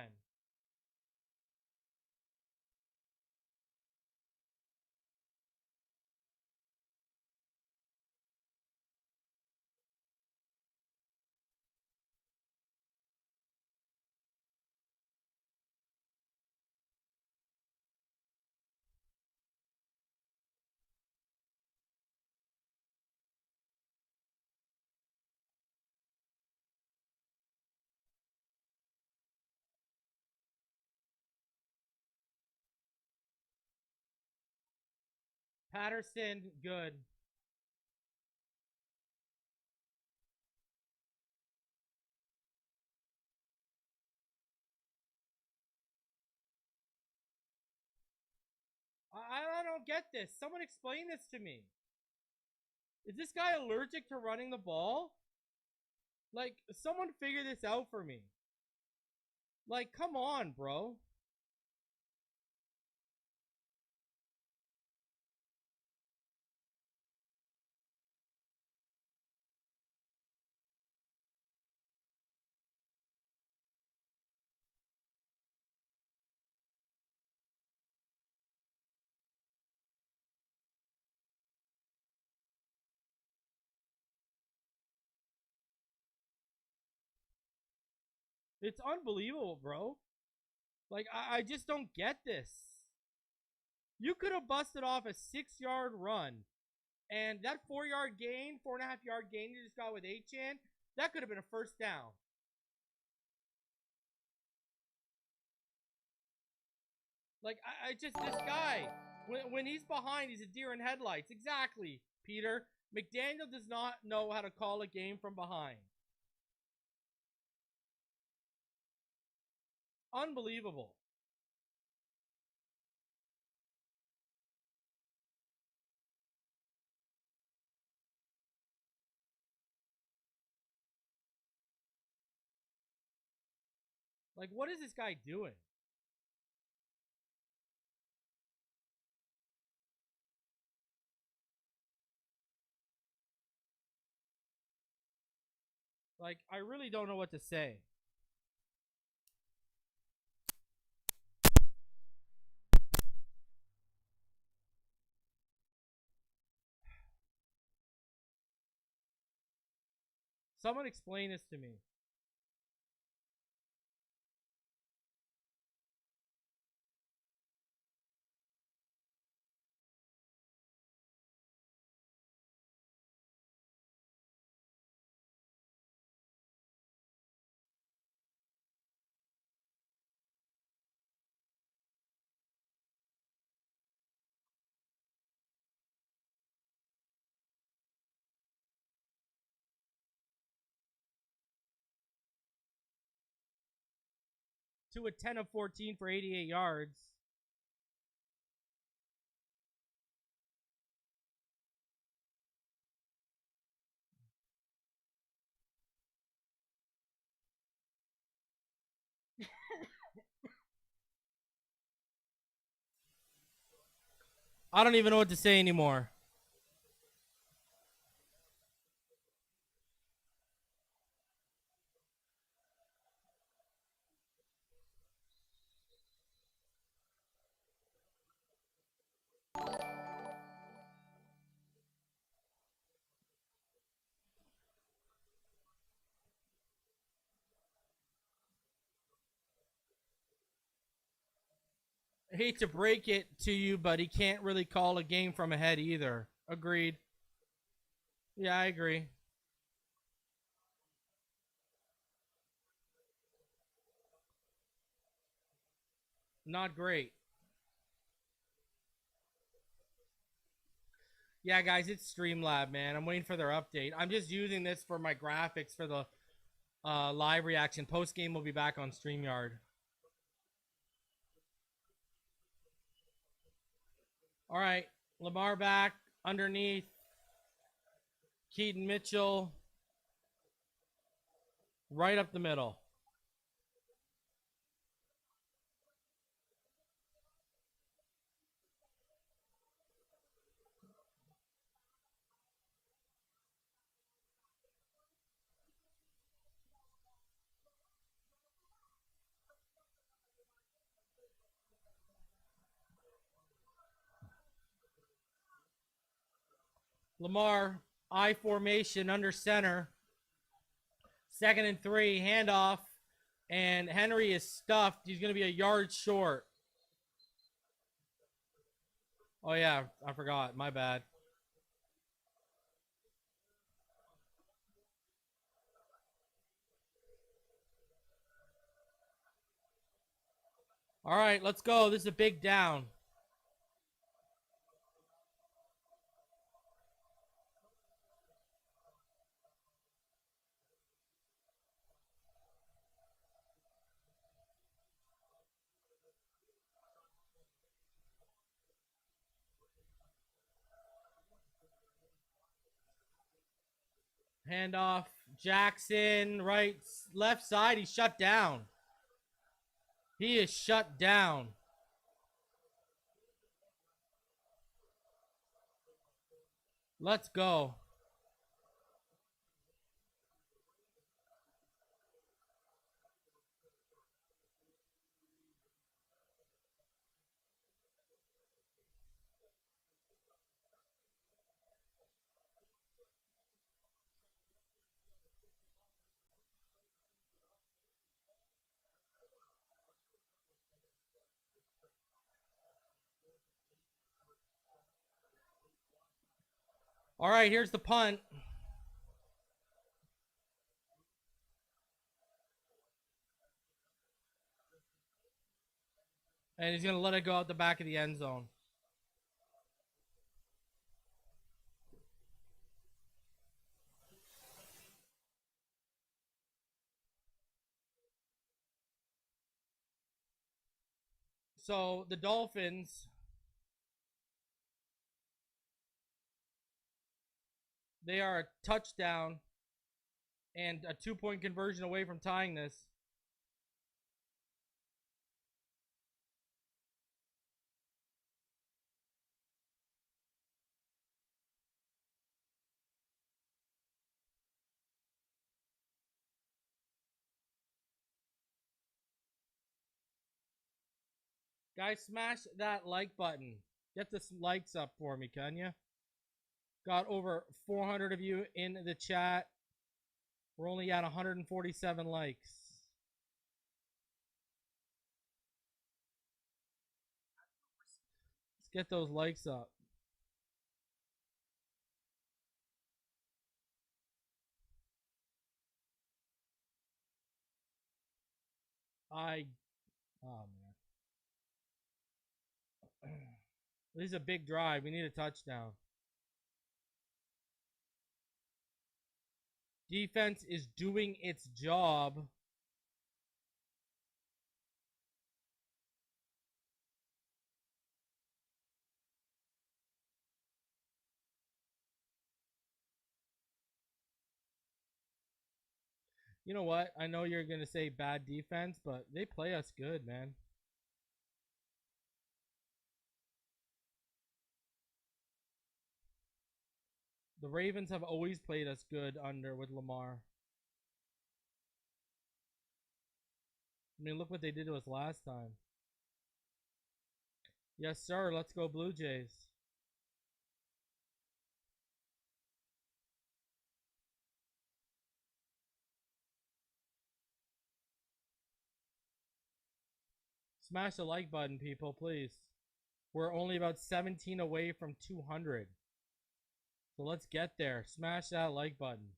Patterson, good. I don't get this. Someone explain this to me. Is this guy allergic to running the ball? Like, someone figure this out for me. Like, come on, bro. It's unbelievable, bro. Like, I just don't get this. You could have busted off a 6-yard run. And that 4-yard gain, 4.5-yard gain you just got with Achane, that could have been a first down. Like, this guy, when he's behind, he's a deer in headlights. Exactly, Peter. McDaniel does not know how to call a game from behind. Unbelievable. Like, what is this guy doing? Like, I really don't know what to say. Someone explain this to me. To a 10 of 14 for 88 yards. I don't even know what to say anymore. I hate to break it to you, but he can't really call a game from ahead either. Agreed. Yeah, I agree. Not great. Yeah, guys, it's Streamlab, man. I'm waiting for their update. I'm just using this for my graphics for the live reaction. Post game will be back on StreamYard. All right, Lamar back underneath. Keaton Mitchell right up the middle. Lamar, I formation under center. 2nd and 3, handoff. And Henry is stuffed. He's going to be a yard short. Oh, yeah, I forgot. My bad. All right, let's go. This is a big down. Handoff. Jackson, right, left side. He's shut down. He is shut down. Let's go. All right, here's the punt. And he's going to let it go out the back of the end zone. So the Dolphins, they are a touchdown and a 2-point conversion away from tying this. Guys, smash that like button. Get the likes up for me, can you? Got over 400 of you in the chat. We're only at 147 likes. Let's get those likes up. Oh man. This is a big drive. We need a touchdown. Defense is doing its job. You know what? I know you're going to say bad defense, but they play us good, man. The Ravens have always played us good with Lamar. I mean, look what they did to us last time. Yes, sir. Let's go Blue Jays. Smash the like button, people, please. We're only about 17 away from 200. So let's get there. Smash that like button.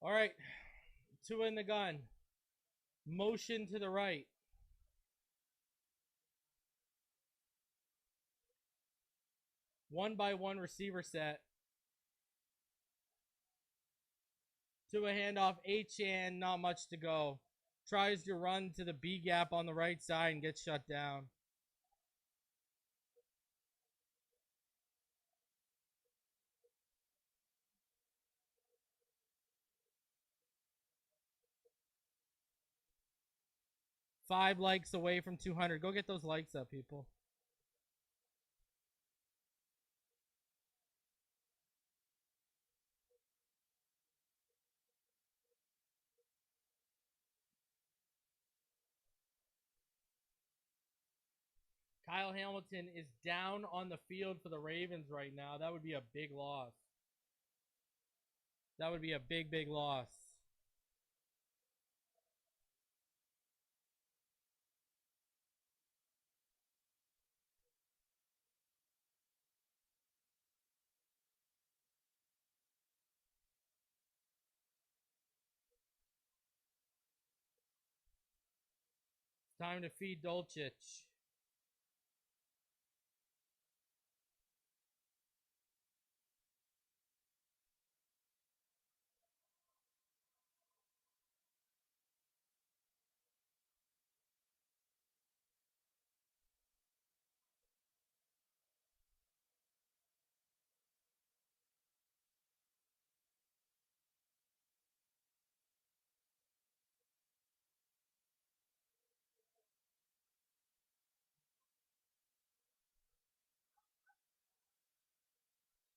All right. Two in the gun. Motion to the right. One by one receiver set. To a handoff. H-Chan, not much to go. Tries to run to the B gap on the right side and gets shut down. Five likes away from 200. Go get those likes up, people. Kyle Hamilton is down on the field for the Ravens right now. That would be a big loss. That would be a big, big loss. It's time to feed Dolchich.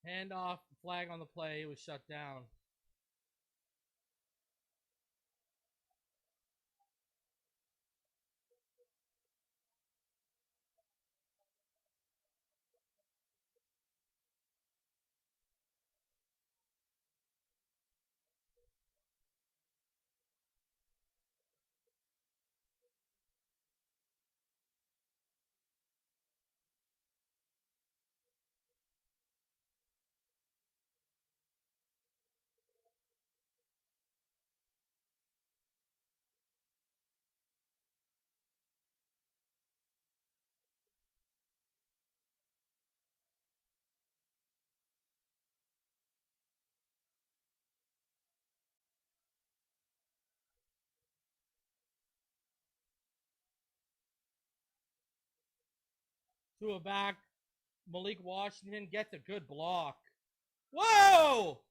Handoff, flag on the play. It was shut down. Tua back. Malik Washington gets a good block. Whoa!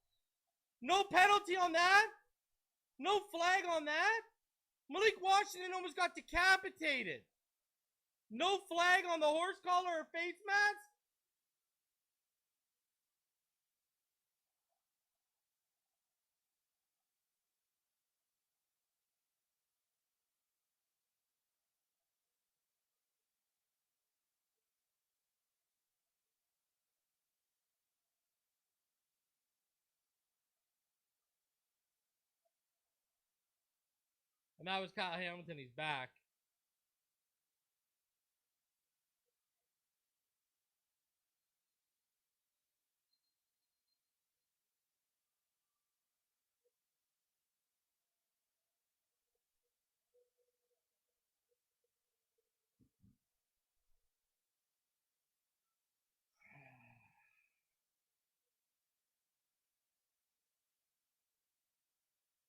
No penalty on that? No flag on that? Malik Washington almost got decapitated. No flag on the horse collar or face mask? And that was Kyle Hamilton. He's back.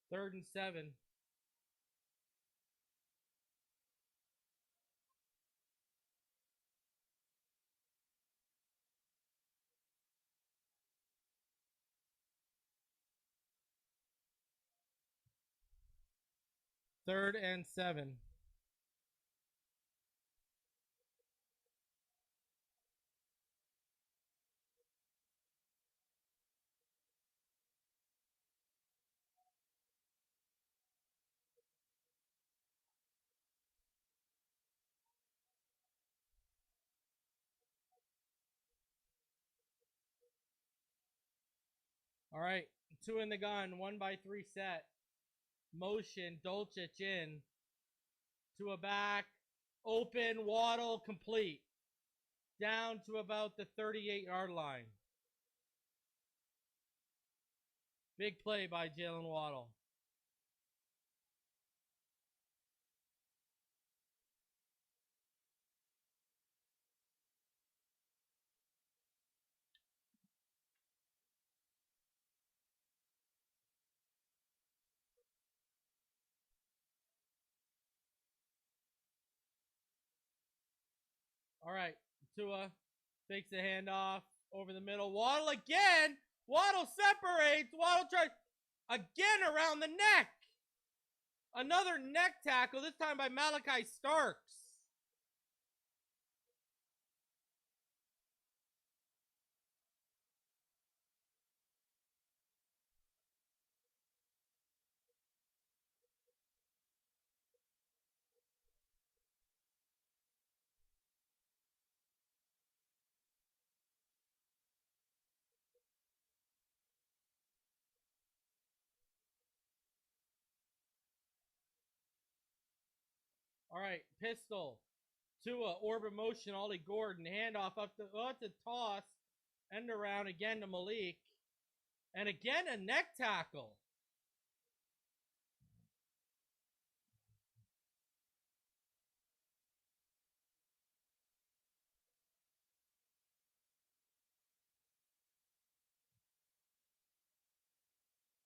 Third and 7. Third and 7. All right. 2 in the gun. 1-by-3 set. Motion. Dolchich in. To a back. Open. Waddle. Complete. Down to about the 38-yard line. Big play by Jalen Waddle. All right. Tua fakes the handoff over the middle. Waddle again. Waddle separates. Waddle tries again around the neck. Another neck tackle, this time by Malachi Starks. All right, pistol. Tua, orbit motion, Ollie Gordon, handoff up to toss, end around again to Malik. And again, a neck tackle.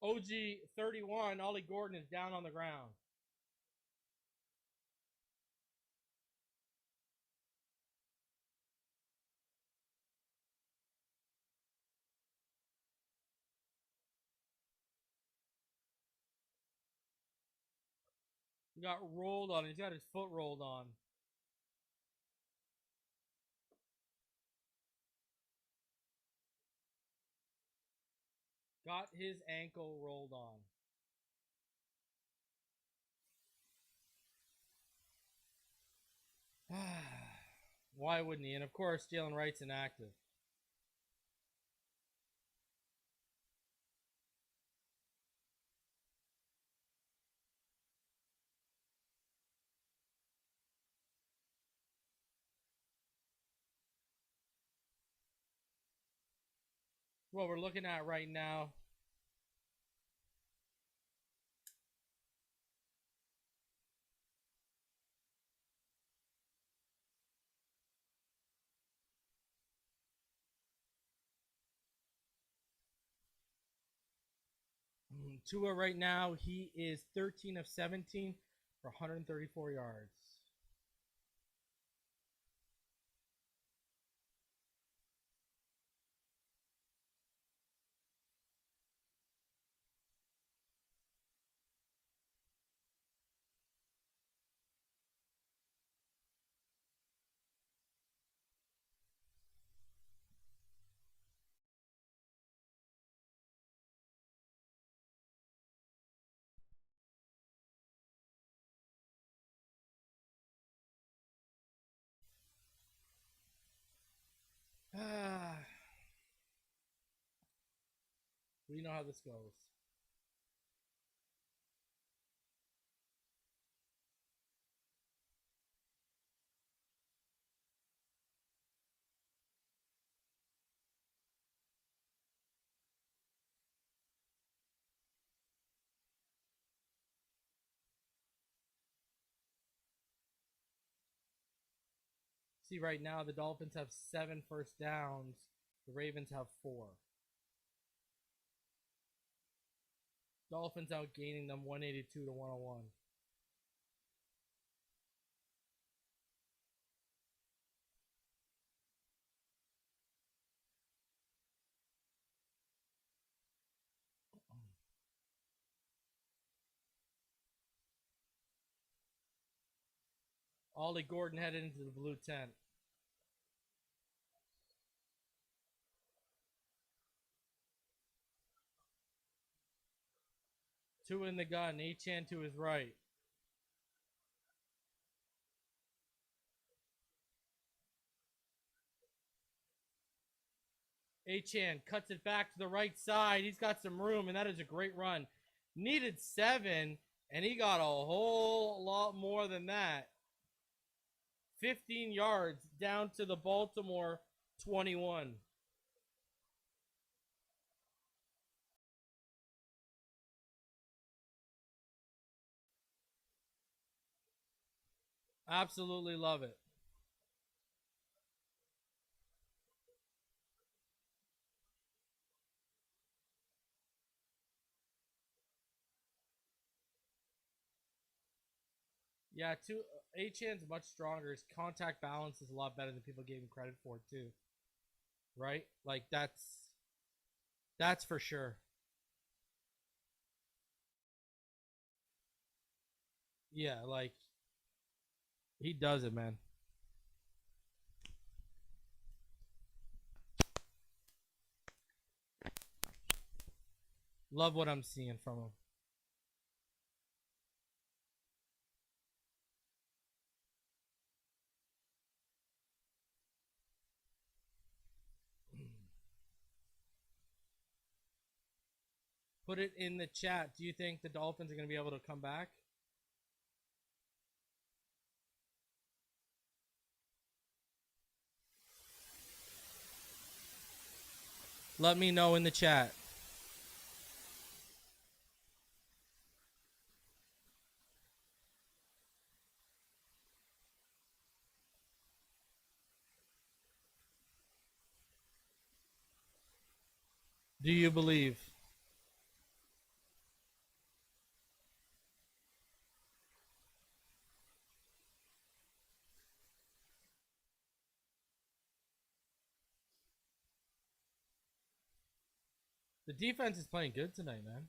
OG 31, Ollie Gordon is down on the ground. He got rolled on. He's got his foot rolled on. Got his ankle rolled on. Why wouldn't he? And of course, Jalen Wright's inactive. What we're looking at right now. Tua right now, he is 13 of 17 for 134 yards. We know how this goes. See, right now the Dolphins have 7 first downs. The Ravens have 4. Dolphins outgaining them 182 to 101. Ollie Gordon headed into the blue tent. Two in the gun. Achane to his right. Achane cuts it back to the right side. He's got some room, and that is a great run. Needed 7, and he got a whole lot more than that. 15 yards down to the Baltimore 21. Absolutely love it. Yeah, Achane's much stronger. His contact balance is a lot better than people gave him credit for too. Right? Like that's for sure. Yeah, like he does it, man. Love what I'm seeing from him. Put it in the chat. Do you think the Dolphins are going to be able to come back? Let me know in the chat. Do you believe? The defense is playing good tonight, man.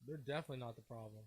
They're definitely not the problem.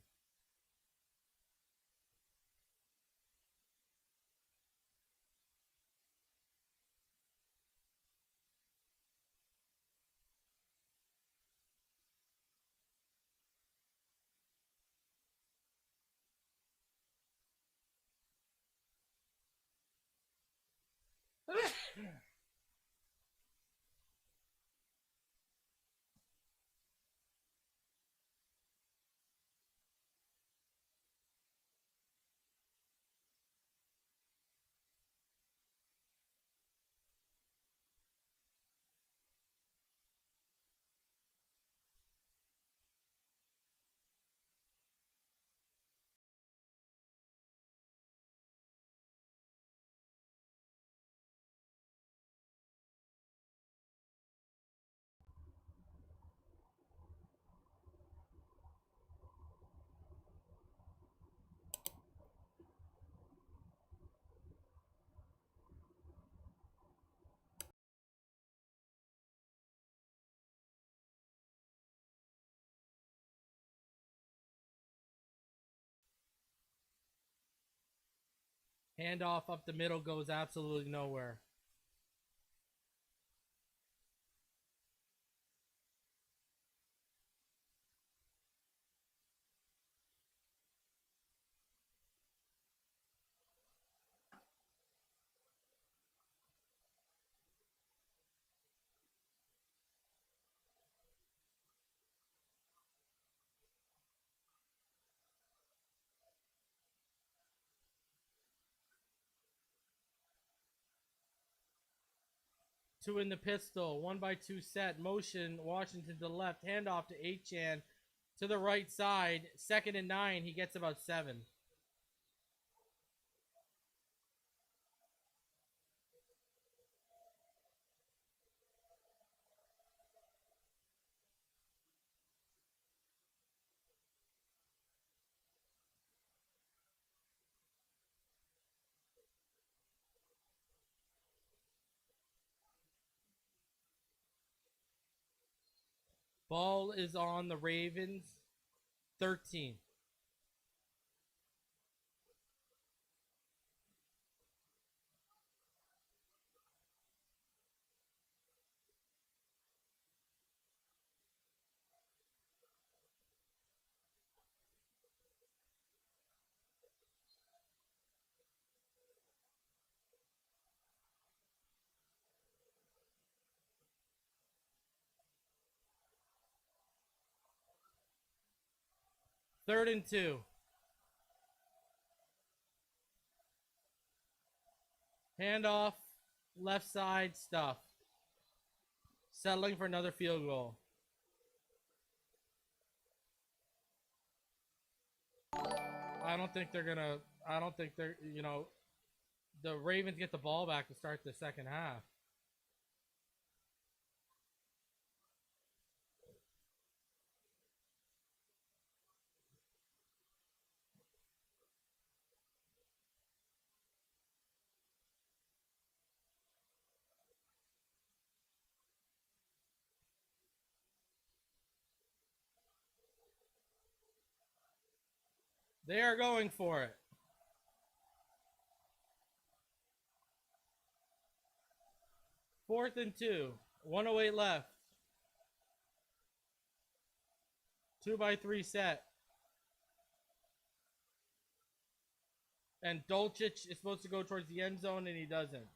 Handoff up the middle goes absolutely nowhere. Two in the pistol. 1x2 set. Motion. Washington to the left. Handoff to Achan to the right side. 2nd and 9. He gets about 7. Ball is on the Ravens. 13. Third and 2. Handoff. Left side stuff. Settling for another field goal. I don't think they're, the Ravens get the ball back to start the second half. They are going for it. Fourth and 2. 1:08 left. 2x3 set. And Dolchich is supposed to go towards the end zone, and he doesn't.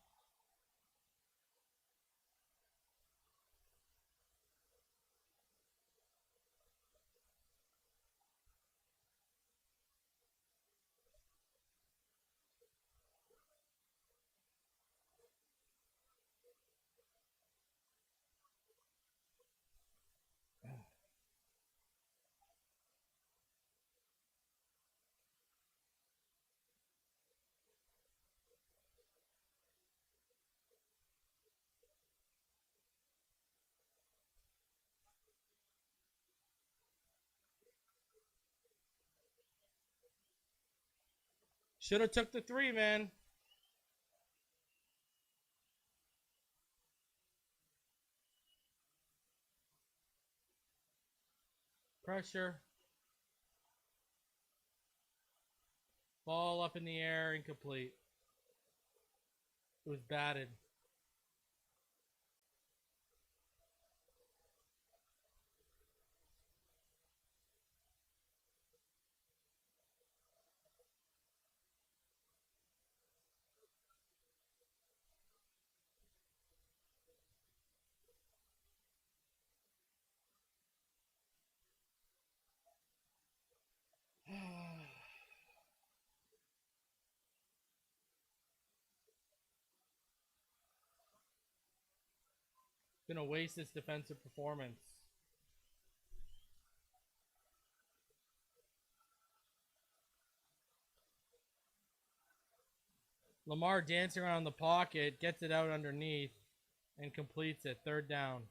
Should have took the 3, man. Pressure. Ball up in the air, incomplete. It was batted. Gonna waste this defensive performance. Lamar dancing around the pocket, gets it out underneath, and completes it. 3rd down.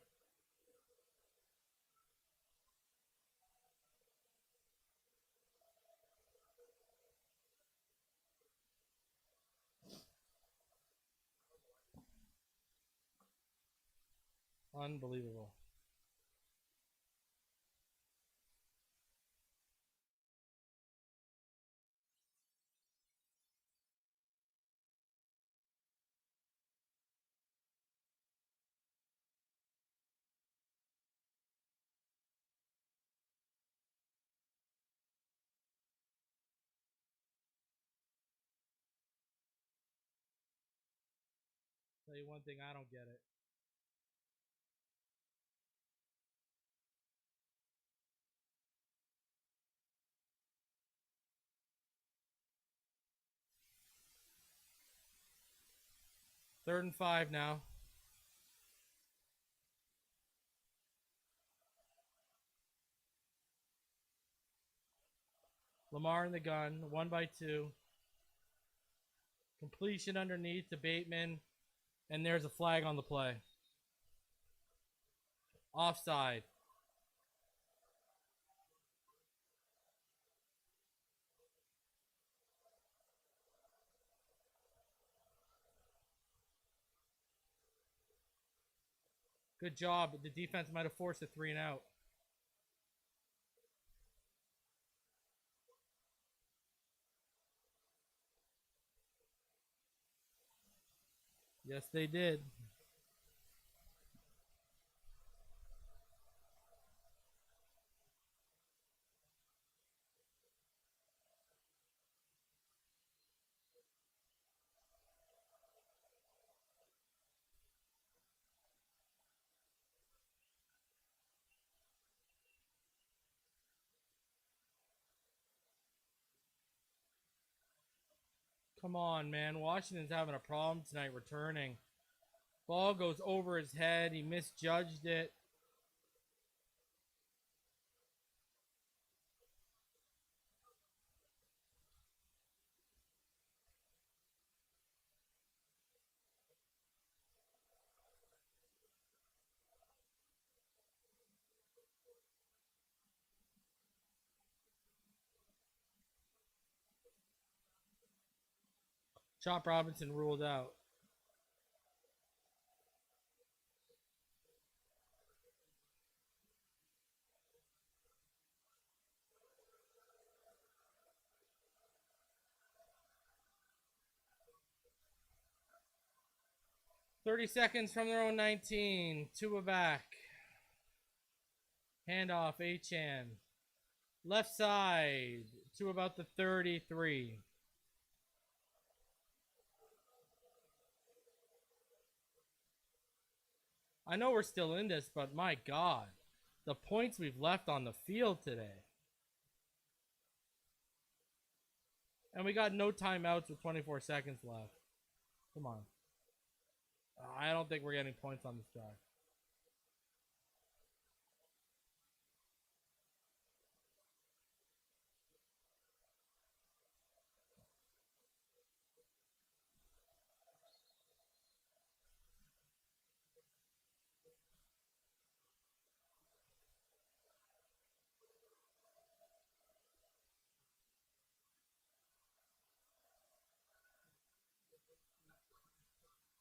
Unbelievable. Tell you one thing, I don't get it. Third and 5 now. Lamar in the gun, 1-2. Completion underneath to Bateman, and there's a flag on the play. Offside. Good job. The defense might have forced a 3-and-out. Yes, they did. Come on, man. Washington's having a problem tonight returning. Ball goes over his head. He misjudged it. Chop Robinson ruled out. .30 seconds from their own 19. Tua back. Handoff, Achane. Left side to about the 33. I know we're still in this, but my God, the points we've left on the field today. And we got no timeouts with 24 seconds left. Come on. I don't think we're getting points on this drive.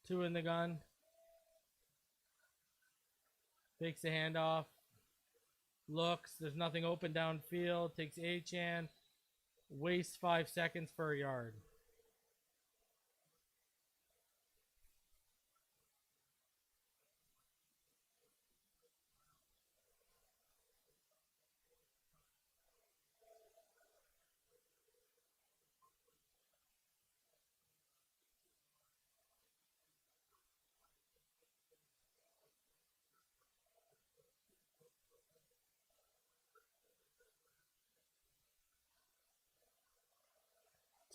Two in the gun. Takes the handoff. Looks. There's nothing open downfield. Takes Achane. Wastes 5 seconds for a yard.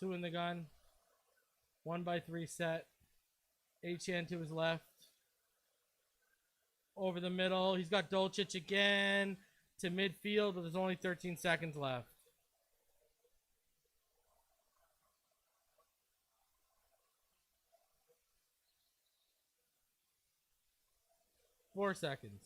Two in the gun. 1-3 set. Achane to his left. Over the middle. He's got Dulcich again to midfield, but there's only 13 seconds left. Four seconds.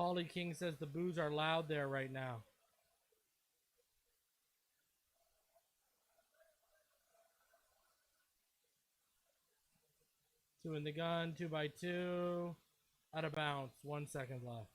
Paulie King says the boos are loud there right now. Two in the gun, 2-2. Out of bounds, 1 second left.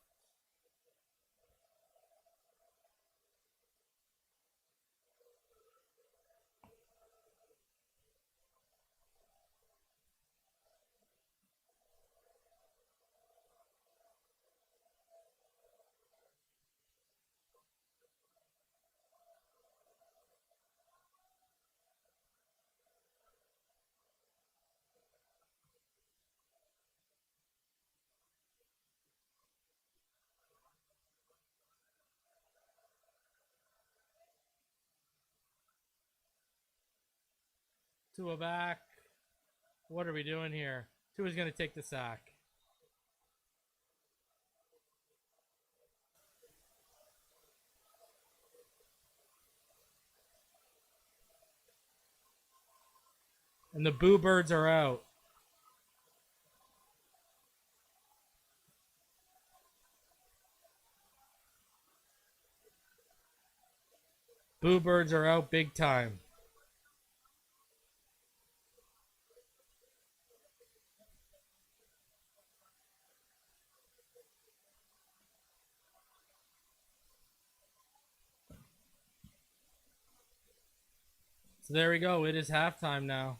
Tua back. What are we doing here? Tua's going to take the sack. And the Boo Birds are out. Boo Birds are out big time. So there we go. It is halftime now.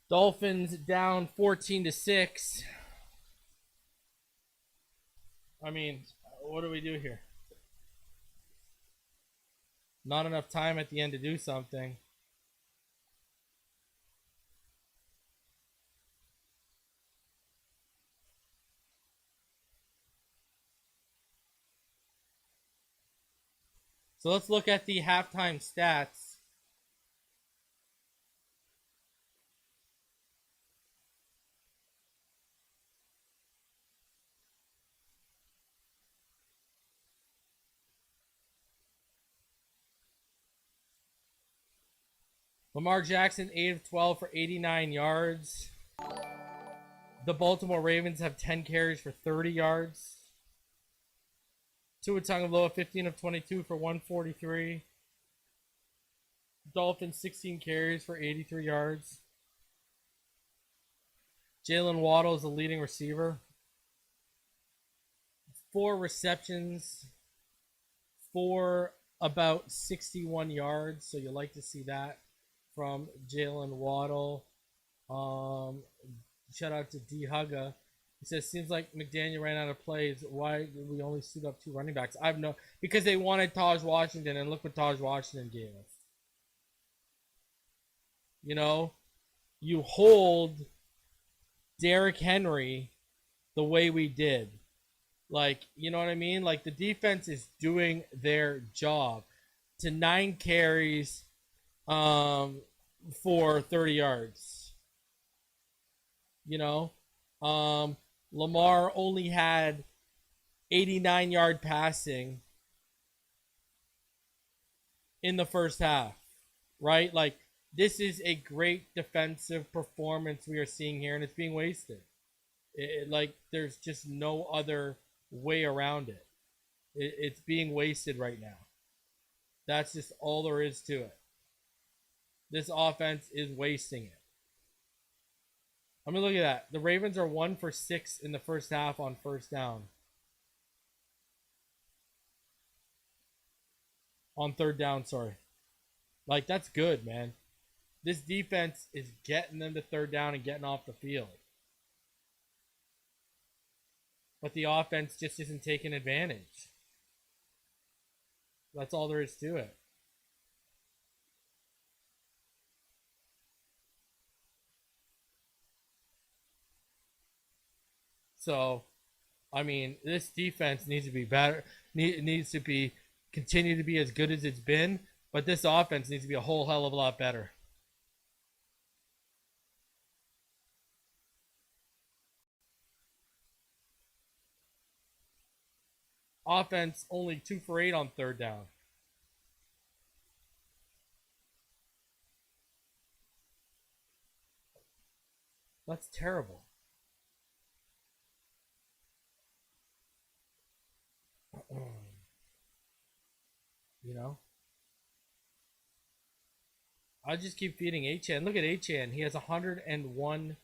Dolphins down 14-6. I mean, what do we do here? Not enough time at the end to do something. So let's look at the halftime stats. Lamar Jackson, 8 of 12 for 89 yards. The Baltimore Ravens have 10 carries for 30 yards. Tua Tagovailoa, 15 of 22 for 143. Dolphins, 16 carries for 83 yards. Jalen Waddle is the leading receiver. 4 receptions for about 61 yards. So you like to see that from Jalen Waddle. Shout out to D Hugga. He says, seems like McDaniel ran out of plays. Why did we only suit up 2 running backs? I have no, because they wanted Taj Washington, and look what Taj Washington gave us. You know, you hold Derrick Henry the way we did. Like, you know what I mean? Like, the defense is doing their job. To 9 carries for 30 yards. You know? Lamar only had 89-yard passing in the first half, right? Like, this is a great defensive performance we are seeing here, and it's being wasted. Like, there's just no other way around it. It's being wasted right now. That's just all there is to it. This offense is wasting it. I mean, look at that. The Ravens are 1 for 6 in the first half on first down. On third down, sorry. Like, that's good, man. This defense is getting them to third down and getting off the field. But the offense just isn't taking advantage. That's all there is to it. So, I mean, this defense needs to be better. Needs to be continue to be as good as it's been, but this offense needs to be a whole hell of a lot better. Offense only 2 for 8 on third down. That's terrible. You know? I just keep feeding Achan. Look at Achan. He has 101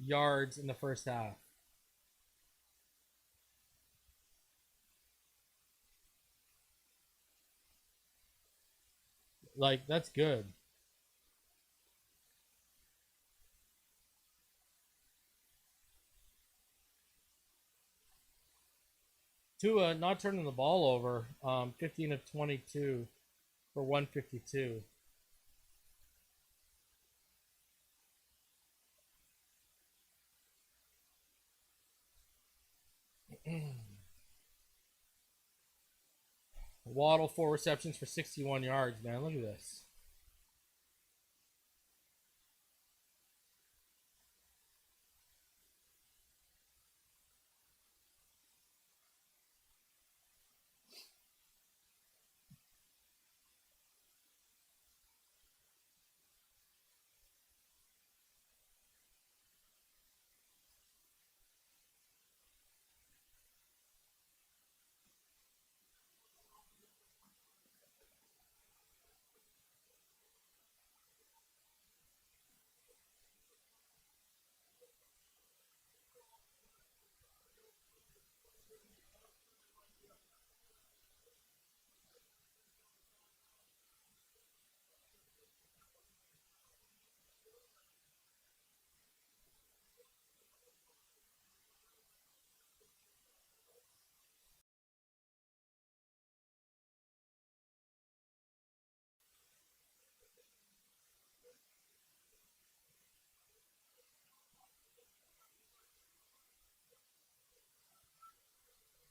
yards in the first half. Like, that's good. Tua not turning the ball over, 15 of 22 for 152. Waddle 4 receptions for 61 yards, man. Look at this.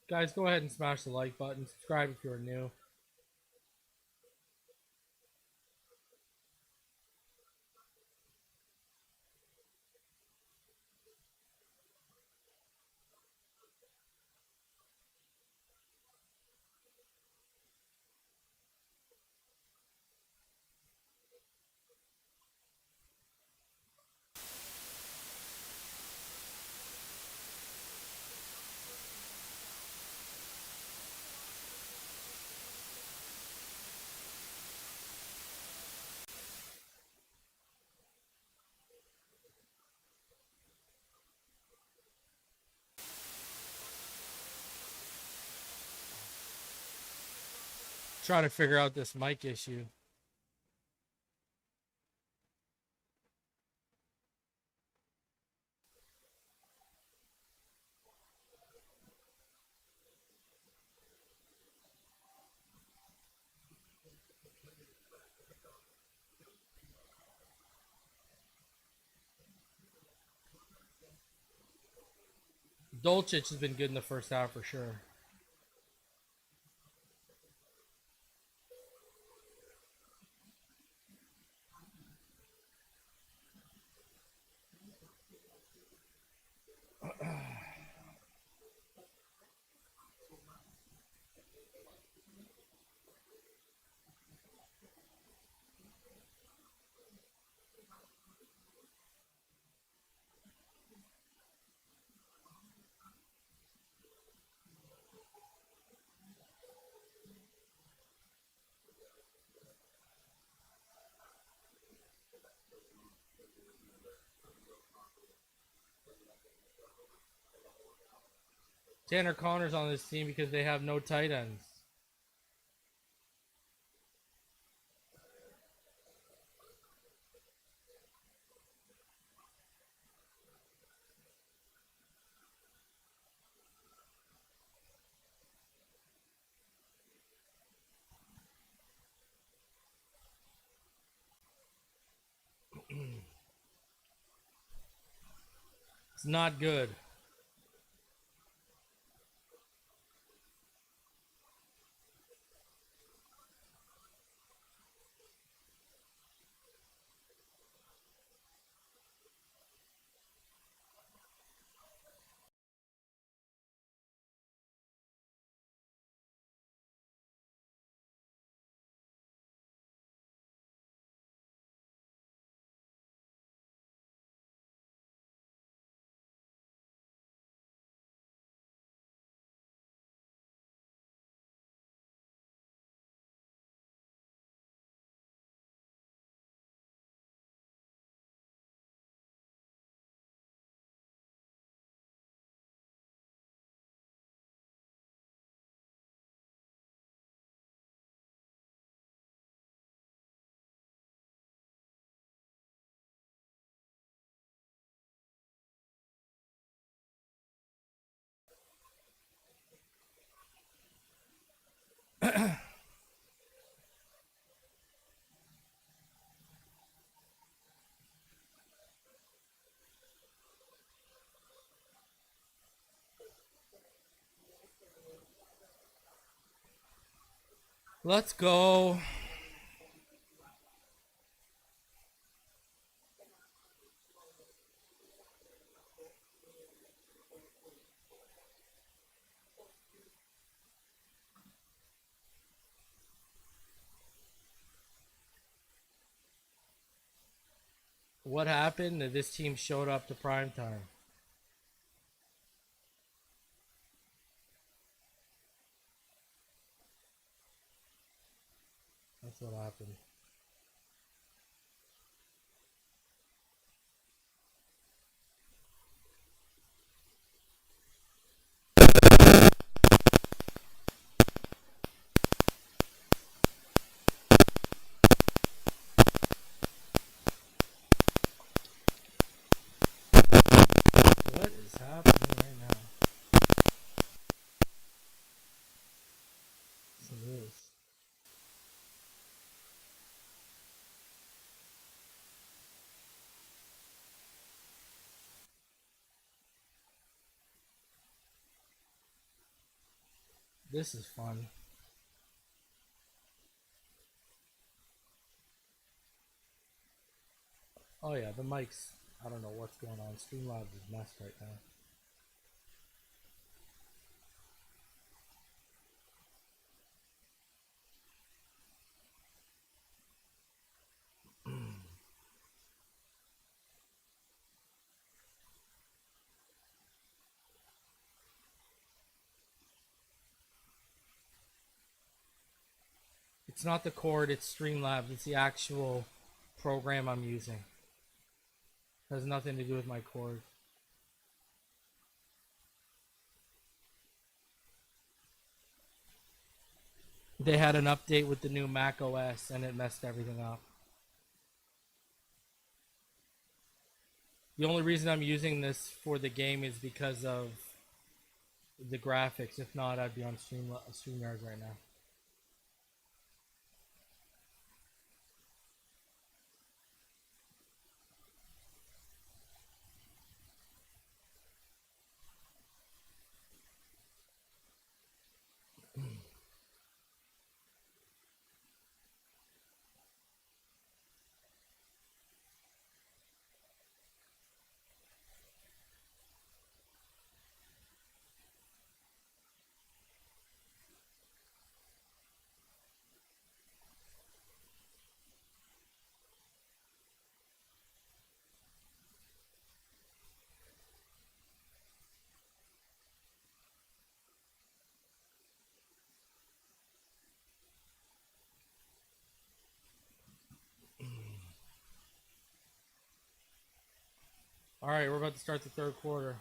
Guys, go ahead and smash the like button. Subscribe if you're new. Trying to figure out this mic issue. Dolchich has been good in the first half for sure. Tanner Connor's on this team because they have no tight ends. It's not good. Let's go. What happened? This team showed up to prime time. That's what happened. What is happening right now? Listen to this. This is fun. Oh yeah, the mics. I don't know what's going on. Streamlabs is messed right now. It's not the cord, it's Streamlabs. It's the actual program I'm using. It has nothing to do with my cord. They had an update with the new Mac OS and it messed everything up. The only reason I'm using this for the game is because of the graphics. If not, I'd be on StreamYard right now. All right, we're about to start the third quarter.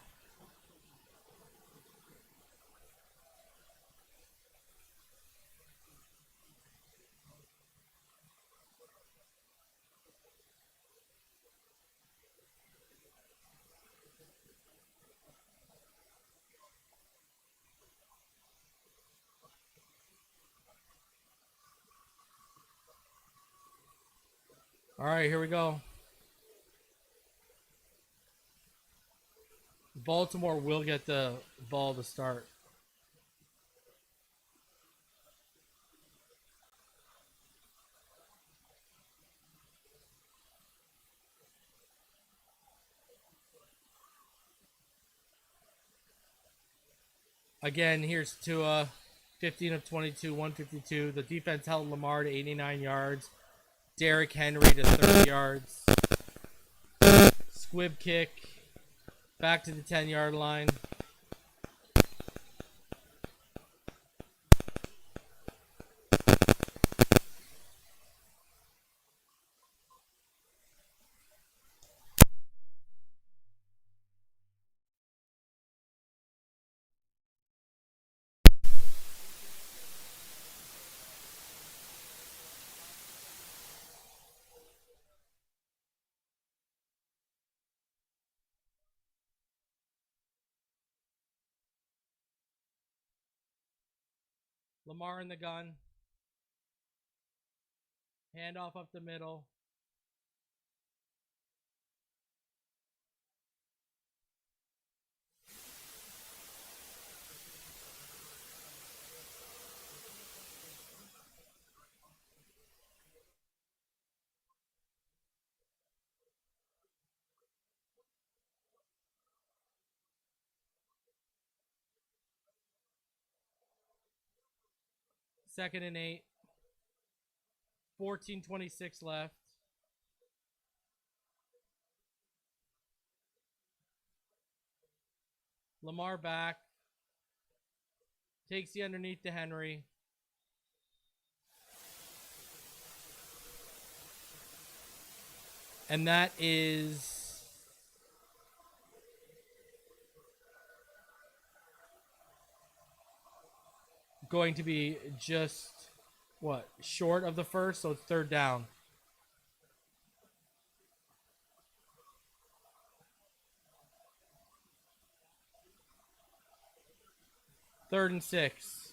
All right, here we go. Baltimore will get the ball to start. Again, here's Tua, 15 of 22, 152. The defense held Lamar to 89 yards. Derrick Henry to 30 yards. Squib kick. Back to the 10-yard line. Lamar in the gun. Handoff up the middle. 2nd and 8. 14:26 left. Lamar back. Takes the underneath to Henry. And that is going to be just, short of the first, so it's 3rd down. Third and 6.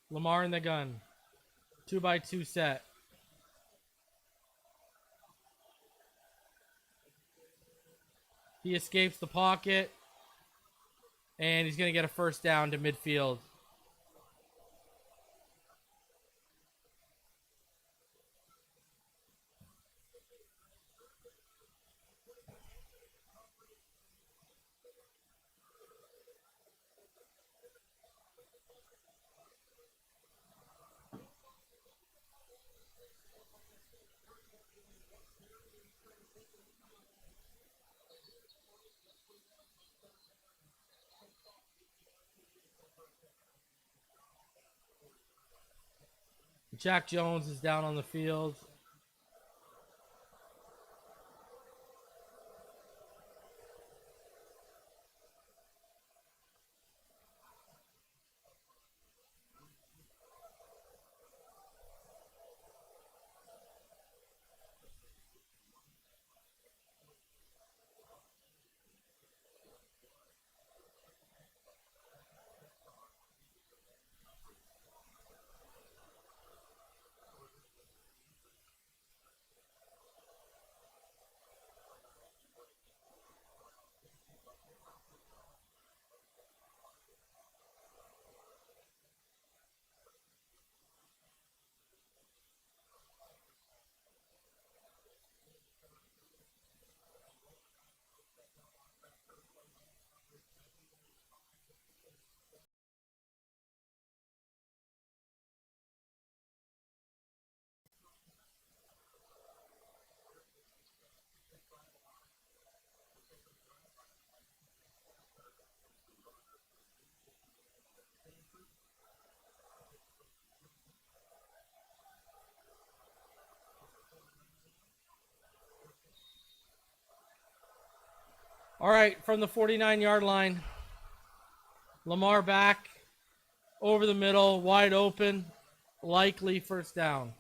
Lamar in the gun. 2x2 set. He escapes the pocket. And he's going to get a 1st down to midfield. Jack Jones is down on the field. All right, from the 49-yard line, Lamar back over the middle, wide open, likely 1st down.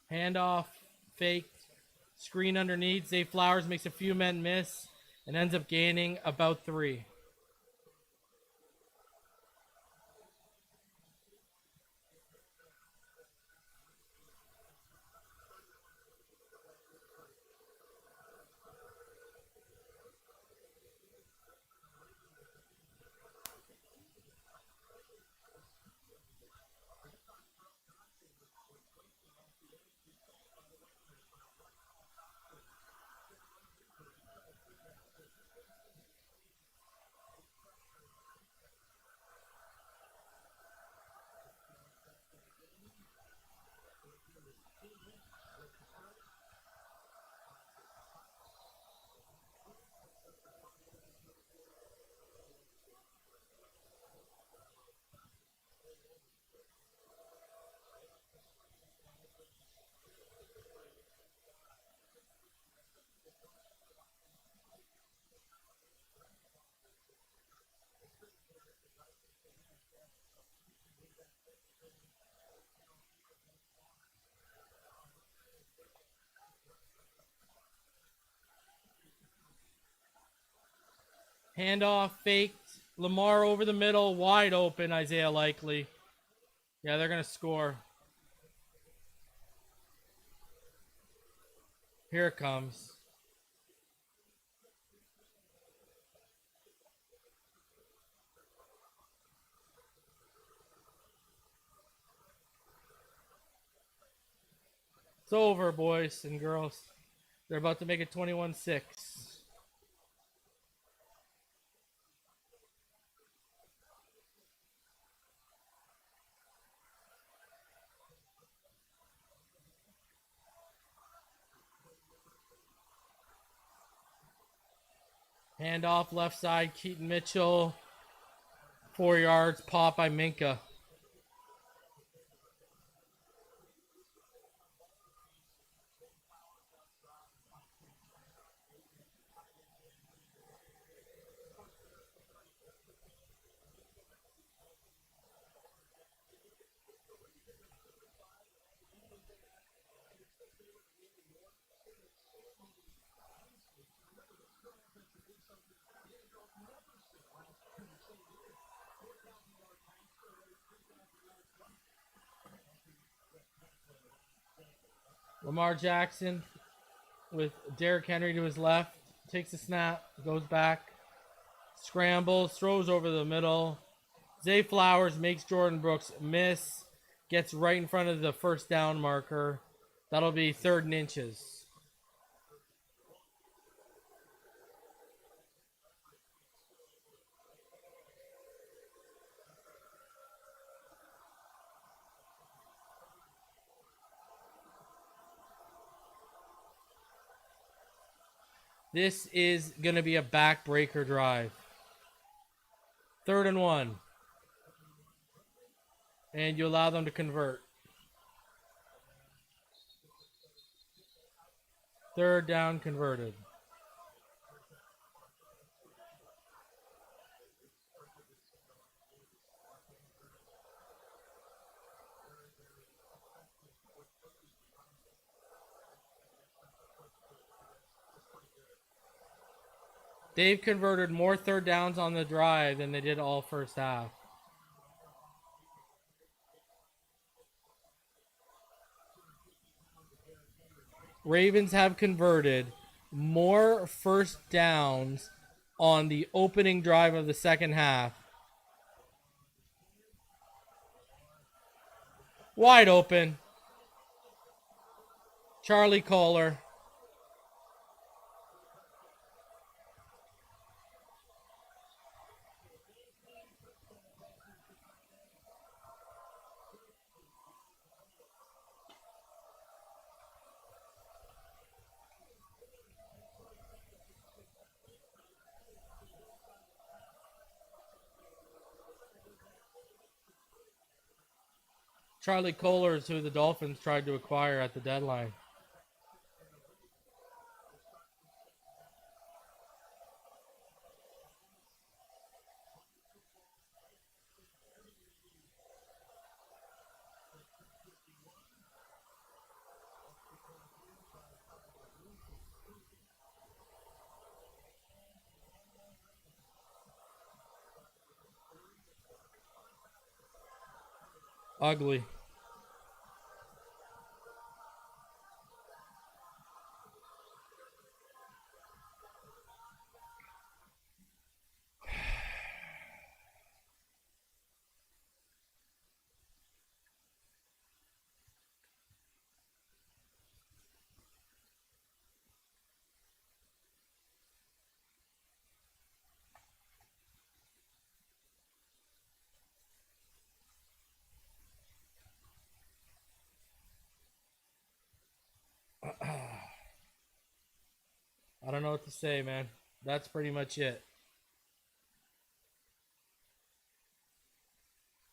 Handoff, faked, screen underneath. Zay Flowers makes a few men miss and ends up gaining about 3. Handoff, faked, Lamar over the middle, wide open, Isaiah Likely. Yeah, they're going to score. Here it comes. It's over, boys and girls. They're about to make it 21-6. Handoff left side, Keaton Mitchell. 4 yards, pop by Minka. Lamar Jackson with Derrick Henry to his left. Takes a snap, goes back, scrambles, throws over the middle. Zay Flowers makes Jordan Brooks miss. Gets right in front of the first down marker. That'll be 3rd and inches. This is going to be a backbreaker drive. 3rd and 1. And you allow them to convert. 3rd down converted. They've converted more 3rd downs on the drive than they did all first half. Ravens have converted more first downs on the opening drive of the second half. Wide open. Charlie Kohler. Charlie Kohler is who the Dolphins tried to acquire at the deadline. Ugly. I don't know what to say, man. That's pretty much it.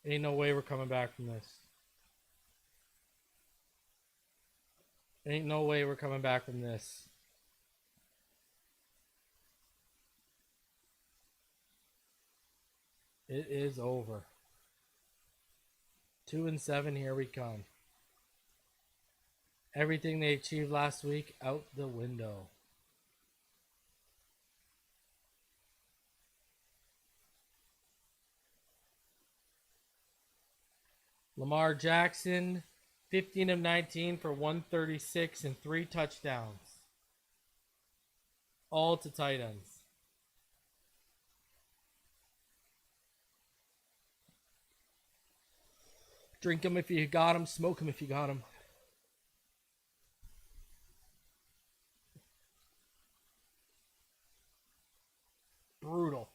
Ain't no way we're coming back from this. Ain't no way we're coming back from this. It is over. 2-7, here we come. Everything they achieved last week out the window. Lamar Jackson, 15 of 19 for 136 and 3 touchdowns. All to tight ends. Drink them if you got them. Smoke them if you got them. Brutal.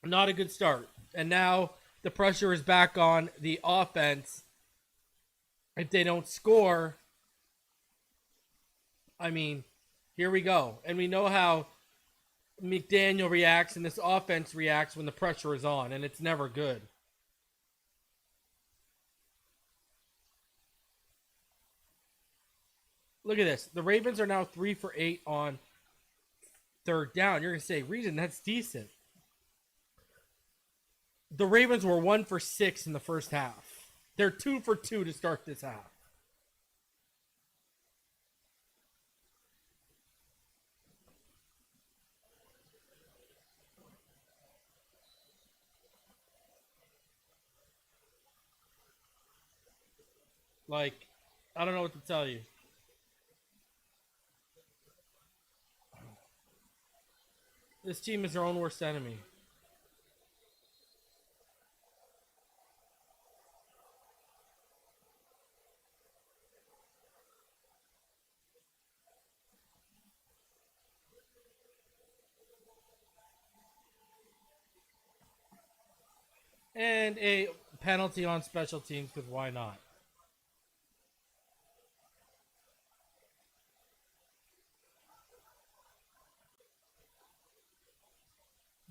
Not a good start. And now the pressure is back on the offense. If they don't score, I mean, here we go. And we know how McDaniel reacts and this offense reacts when the pressure is on, and it's never good. Look at this. The Ravens are now 3 for 8 on third down. You're going to say, Reason, that's decent. The Ravens were 1 for 6 in the first half. They're 2 for 2 to start this half. Like, I don't know what to tell you. This team is their own worst enemy. And a penalty on special teams, because why not?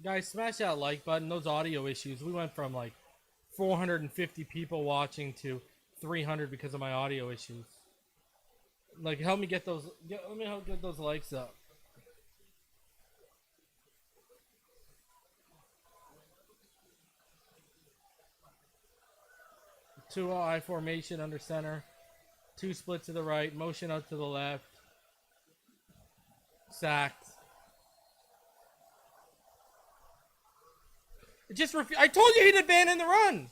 Guys, smash that like button. Those audio issues. We went from like 450 people watching to 300 because of my audio issues. Like, help me get those. Let me help get those likes up. Two I formation under center. 2 split to the right. Motion out to the left. Sacked. It just I told you he'd abandon the run.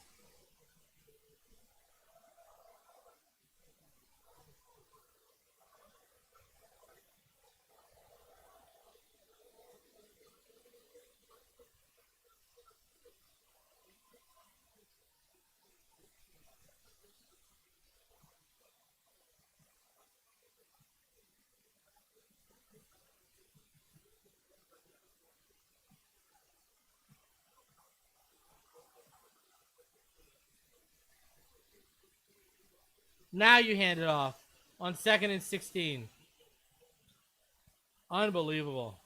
Now you hand it off on 2nd and 16. Unbelievable.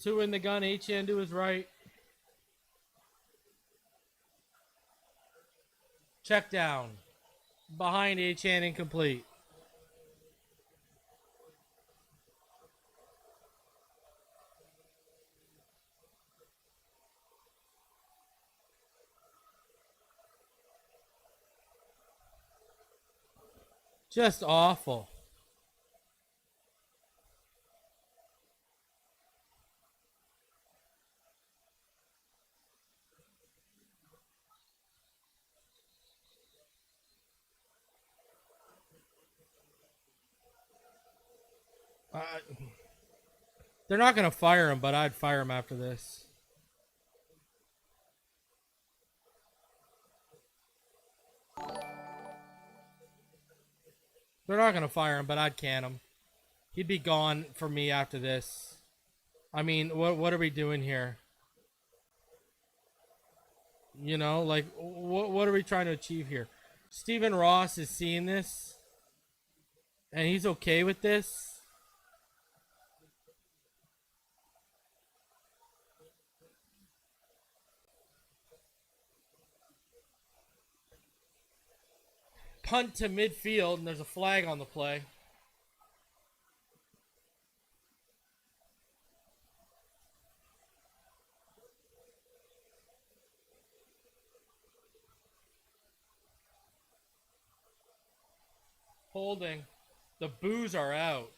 Two in the gun, HN to his right. Check down. Behind HN, incomplete. Just awful. They're not going to fire him, but I'd fire him after this. They're not going to fire him, but I'd can him. He'd be gone for me after this. I mean, what are we doing here? You know, like, what are we trying to achieve here? Stephen Ross is seeing this, and he's okay with this. Punt to midfield, and there's a flag on the play. Holding. The boos are out.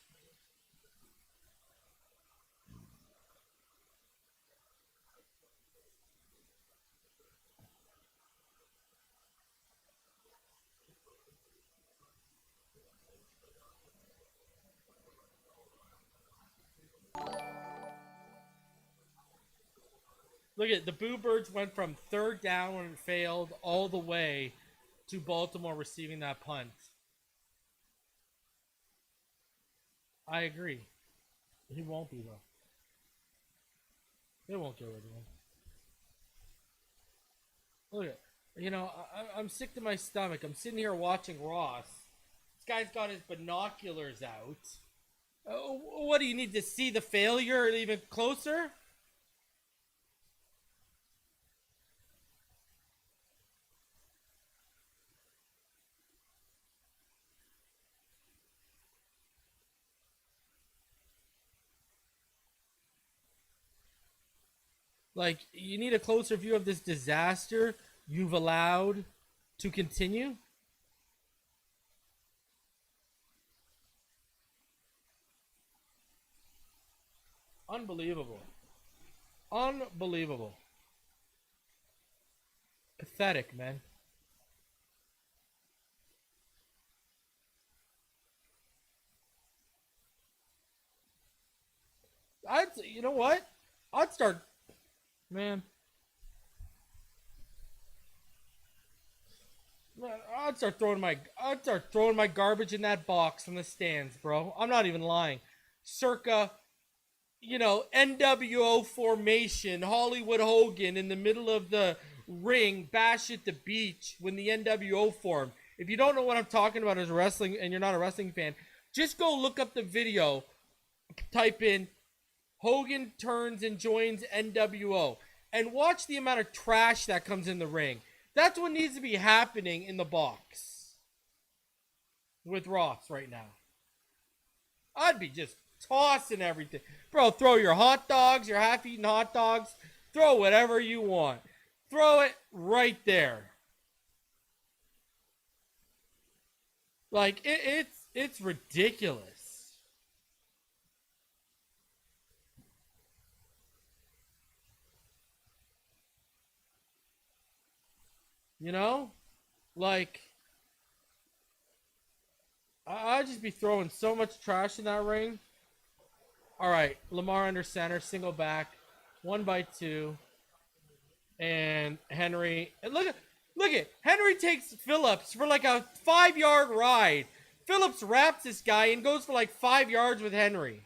Look at the Boo Birds went from third down when it failed all the way to Baltimore receiving that punt. I agree. He won't be though. They won't get rid of him. Look at, I'm sick to my stomach. I'm sitting here watching Ross. This guy's got his binoculars out. What do you need to see the failure even closer? Like, you need a closer view of this disaster you've allowed to continue? Unbelievable. Unbelievable. Pathetic, man. You know what? I'd start, man. I'd start throwing my garbage in that box from the stands, bro. I'm not even lying. Circa, NWO formation, Hollywood Hogan in the middle of the ring, Bash at the Beach when the NWO formed. If you don't know what I'm talking about as wrestling and you're not a wrestling fan, just go look up the video. Type in Hogan turns and joins NWO and watch the amount of trash that comes in the ring. That's what needs to be happening in the box with Ross right now. I'd be just tossing everything. Bro, throw your hot dogs, your half-eaten hot dogs. Throw whatever you want. Throw it right there. Like, it's ridiculous. Like, I'd just be throwing so much trash in that ring. All right, Lamar under center, single back, 1x2, and Henry. And look at Henry takes Phillips for like a 5-yard ride. Phillips wraps this guy and goes for like 5 yards with Henry.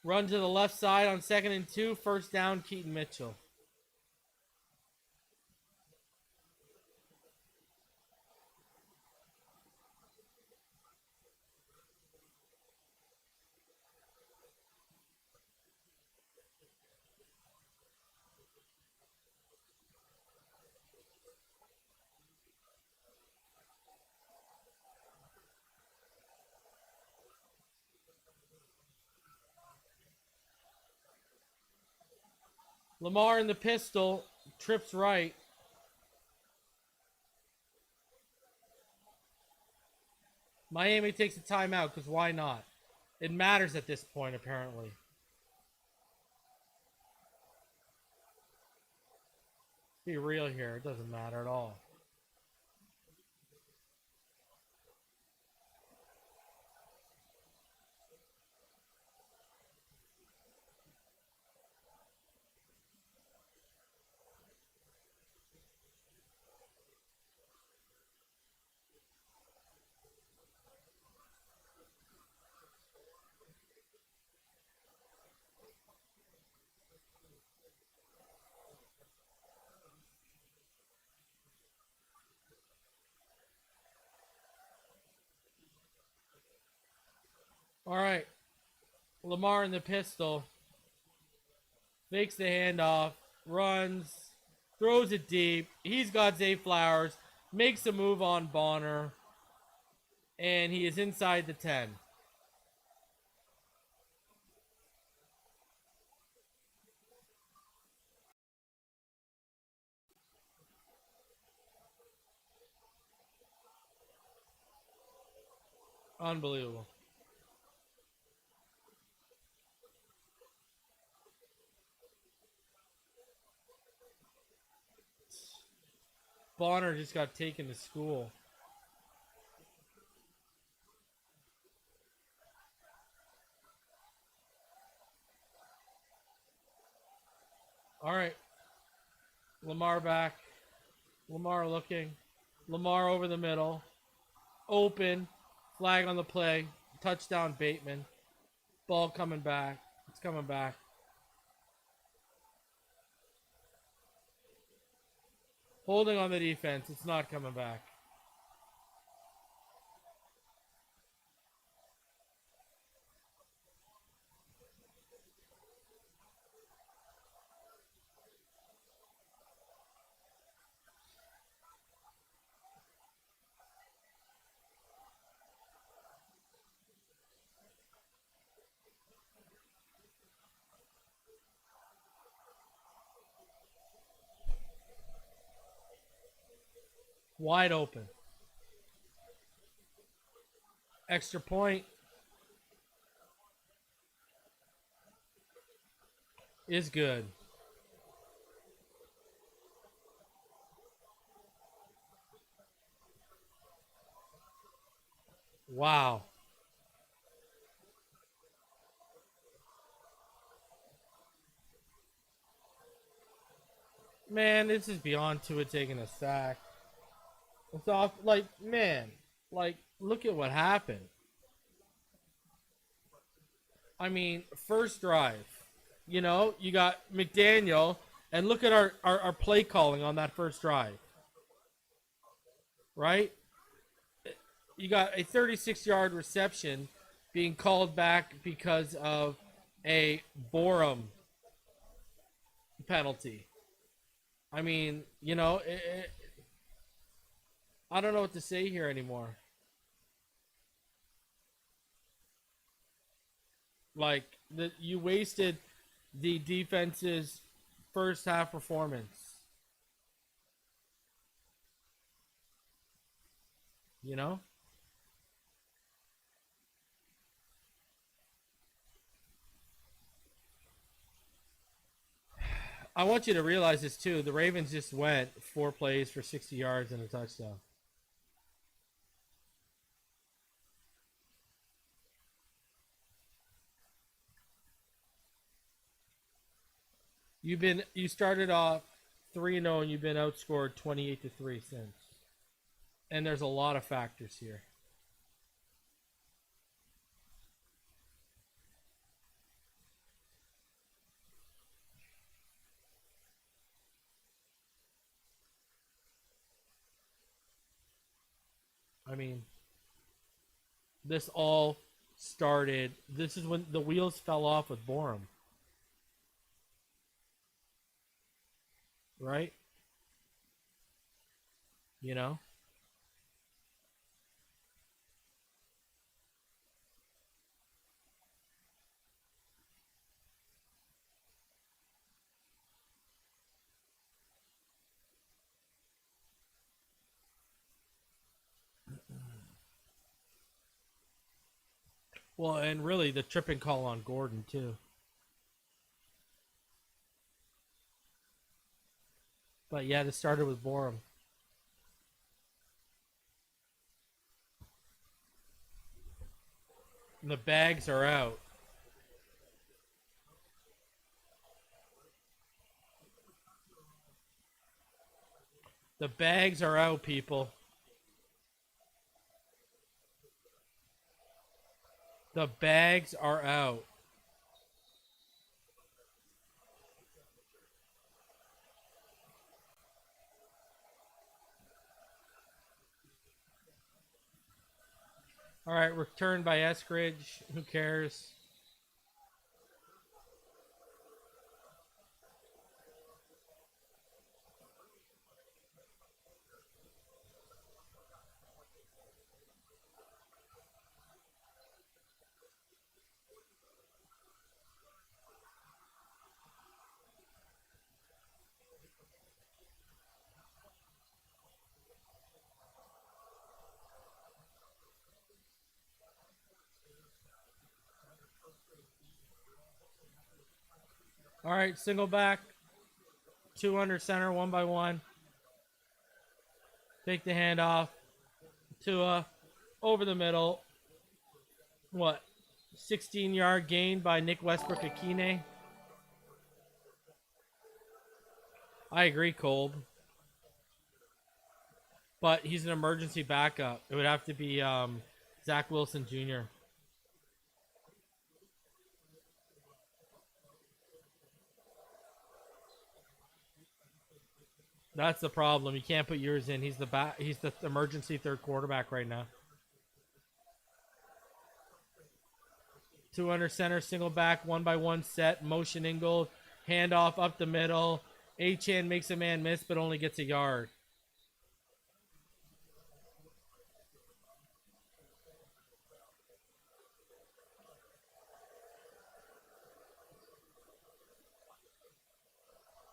Run to the left side on 2nd and 2. First down, Keaton Mitchell. Lamar in the pistol, trips right. Miami takes a timeout because why not? It matters at this point, apparently. Be real here. It doesn't matter at all. All right. Lamar in the pistol. Fakes the handoff. Runs. Throws it deep. He's got Zay Flowers. Makes a move on Bonner. And he is inside the 10. Unbelievable. Bonner just got taken to school. All right. Lamar back. Lamar looking. Lamar over the middle. Open. Flag on the play. Touchdown Bateman. Ball coming back. It's coming back. Holding on the defense. It's not coming back. Wide open. Extra point is good. Wow. Man, this is beyond Tua taking a sack. It's off. Like, man. Like, look at what happened. I mean, first drive. You know, you got McDaniel, and look at our play calling on that first drive. Right? You got a 36-yard reception being called back because of a Borum penalty. I mean, you know, I don't know what to say here anymore. Like, you wasted the defense's first half performance. You know? I want you to realize this too. The Ravens just went 4 plays for 60 yards and a touchdown. You started off 3-0 and you've been outscored 28-3 since. And there's a lot of factors here. I mean, this all started. This is when the wheels fell off with Borum. Right? You know? Well, and really the tripping call on Gordon, too. But yeah, this started with Borum. And the bags are out. The bags are out, people. The bags are out. All right, returned by Eskridge. Who cares? All right, single back. 2 under center, 1 by 1. Take the handoff. Tua over the middle. What? 16-yard gain by Nick Westbrook-Akine. I agree, Kolb. But he's an emergency backup. It would have to be Zach Wilson Jr. That's the problem. You can't put yours in. He's the emergency third quarterback right now. 2 under center, single back, 1 by 1 set, motion angle, handoff up the middle. Achane makes a man miss, but only gets a yard.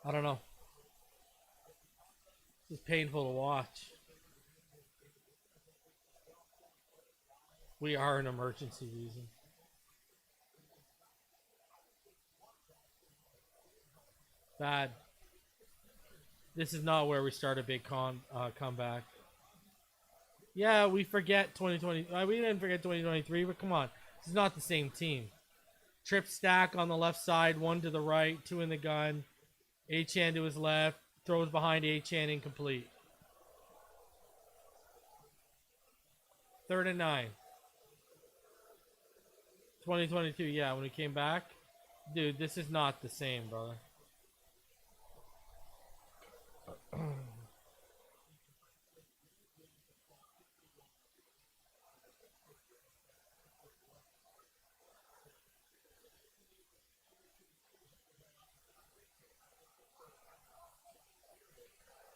I don't know. This is painful to watch. We are an emergency reason. Bad. This is not where we start a big comeback. Yeah, we forget 2020. We didn't forget 2023, but come on. This is not the same team. Trip stack on the left side, 1 to the right, 2 in the gun. Achane to his left, throws behind Achane, incomplete. 3rd and 9. 2022, yeah, when we came back. Dude, this is not the same, brother.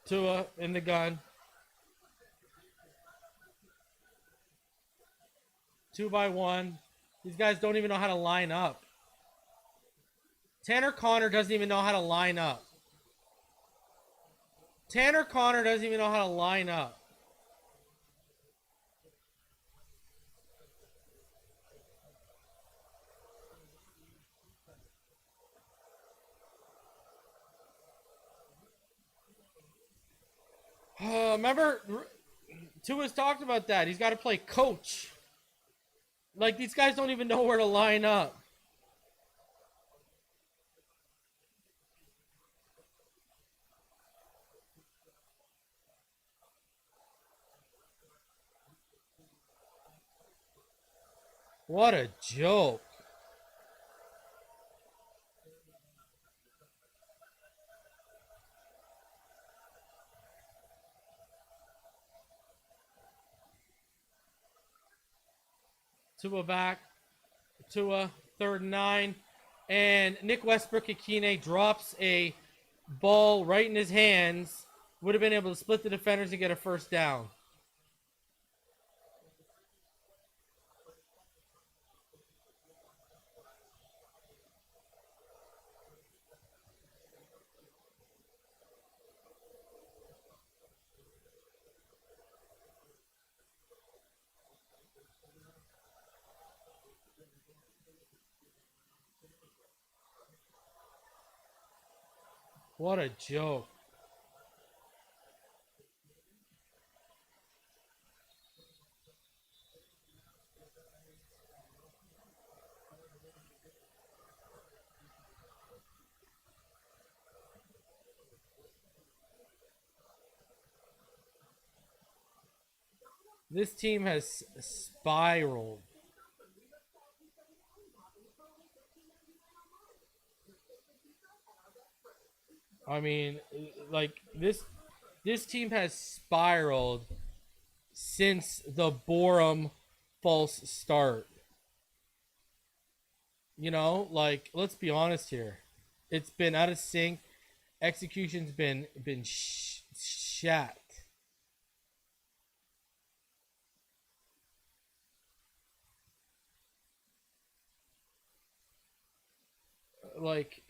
Tua in the gun. 2 by 1. These guys don't even know how to line up. Tanner Connor doesn't even know how to line up. Tanner Connor doesn't even know how to line up. Remember, Tua's talked about that. He's got to play coach. Like, these guys don't even know where to line up. What a joke. Tua back. Tua, 3rd and 9. And Nick Westbrook-Akine drops a ball right in his hands. Would have been able to split the defenders and get a 1st down. What a joke. This team has spiraled. I mean, like, this team has spiraled since the Borum false start. You know, like, let's be honest here. It's been out of sync. Execution's been shat. Like,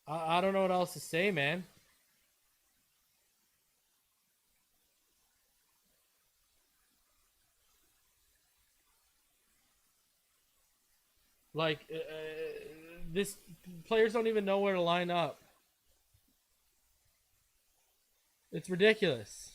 I don't know what else to say, man. Like, this players don't even know where to line up. It's ridiculous.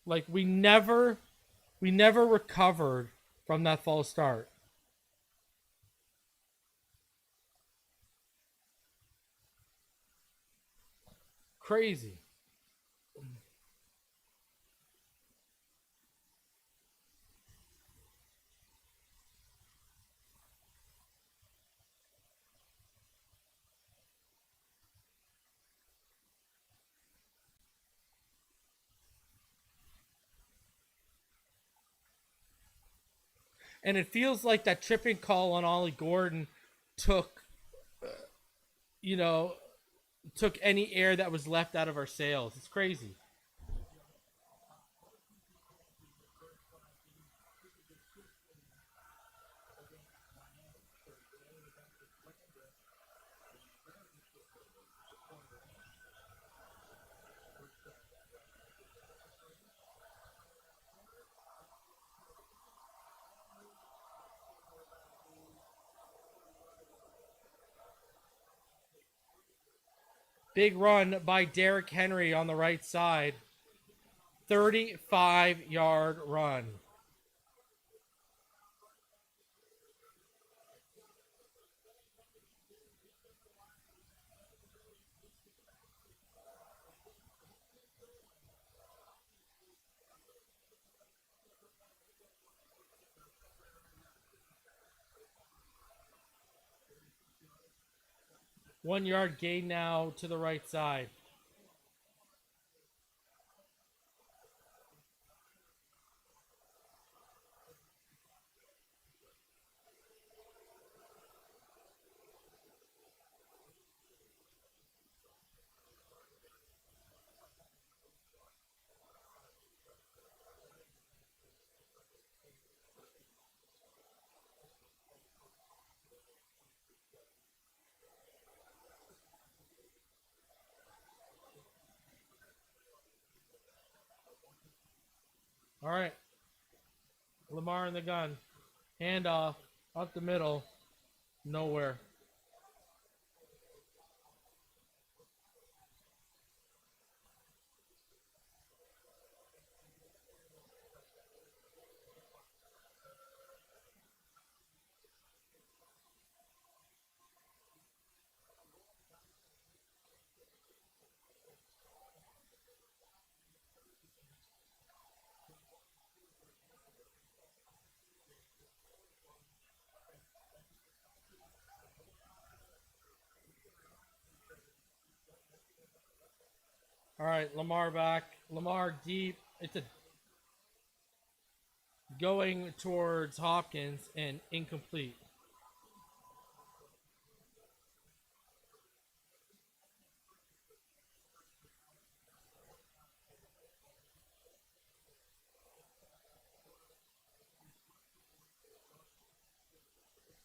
Like, we never recovered from that false start. Crazy. And it feels like that tripping call on Ollie Gordon took, you know, took any air that was left out of our sails. It's crazy. Big run by Derrick Henry on the right side. 35-yard run. One-yard gain now to the right side. All right. Lamar in the gun. Handoff. Up the middle. Nowhere. All right, Lamar back. Lamar deep. It's a going towards Hopkins and incomplete.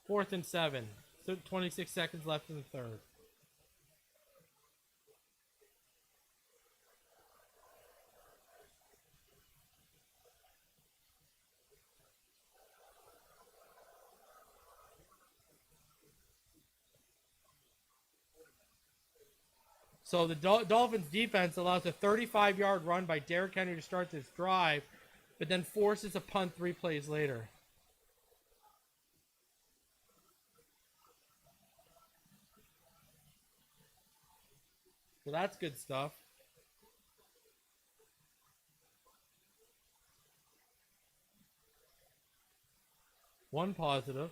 Fourth and 7. 26 seconds left in the third. So the Dolphins defense allows a 35-yard run by Derrick Henry to start this drive, but then forces a punt 3 plays later. So that's good stuff. One positive.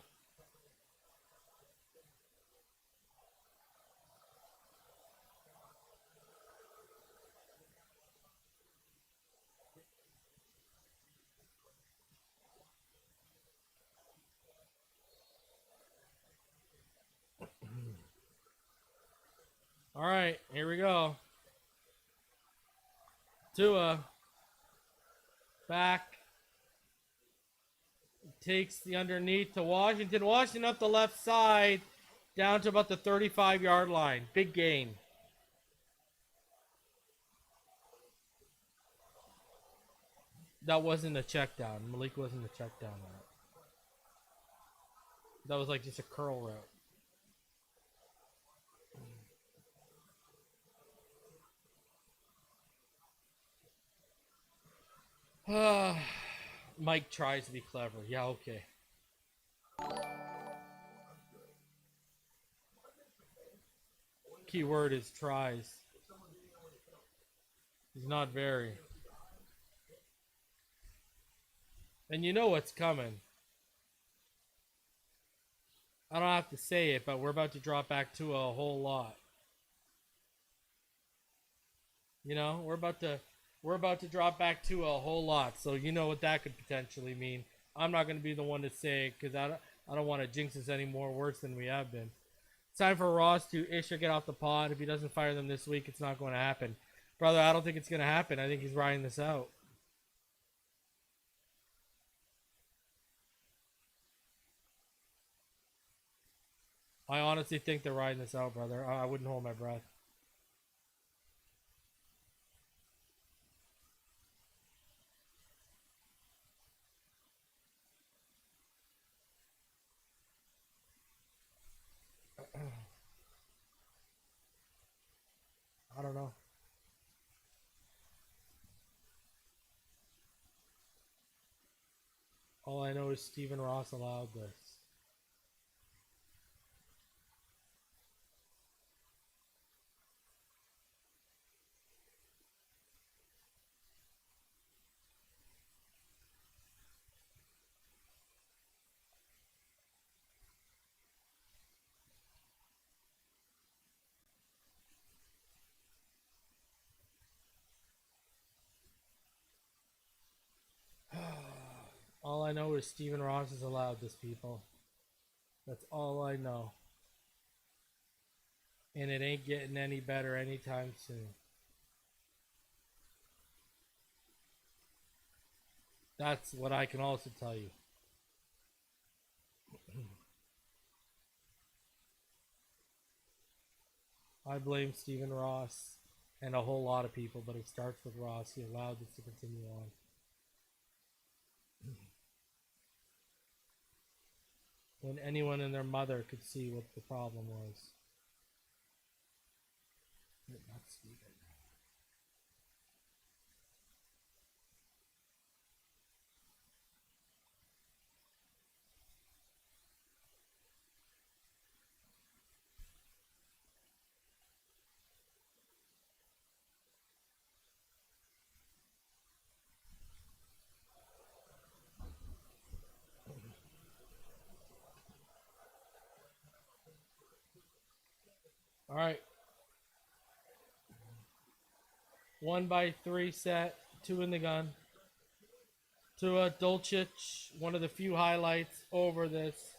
All right, here we go. Tua back, takes the underneath to Washington. Washington up the left side, down to about the 35-yard line. Big gain. That wasn't a check down. Malik wasn't a check down. That was like just a curl route. Mike tries to be clever. Yeah, okay. Key word is tries. He's not very. And you know what's coming. I don't have to say it, but we're about to drop back to a whole lot. You know, we're about to drop back to a whole lot. So you know what that could potentially mean. I'm not going to be the one to say it because I don't want to jinx us any more worse than we have been. It's time for Ross to ish or get off the pod. If he doesn't fire them this week, it's not going to happen. Brother, I don't think it's going to happen. I think he's riding this out. I honestly think they're riding this out, brother. I wouldn't hold my breath. I don't know. All I know is Stephen Ross allowed this. All I know is Stephen Ross has allowed this, people. That's all I know. And it ain't getting any better anytime soon. That's what I can also tell you. I blame Stephen Ross and a whole lot of people, but it starts with Ross. He allowed this to continue on. When anyone and their mother could see what the problem was. Not Stephen. All right. 1-by-3 set, 2 in the gun. Tua Dolcic, one of the few highlights over this.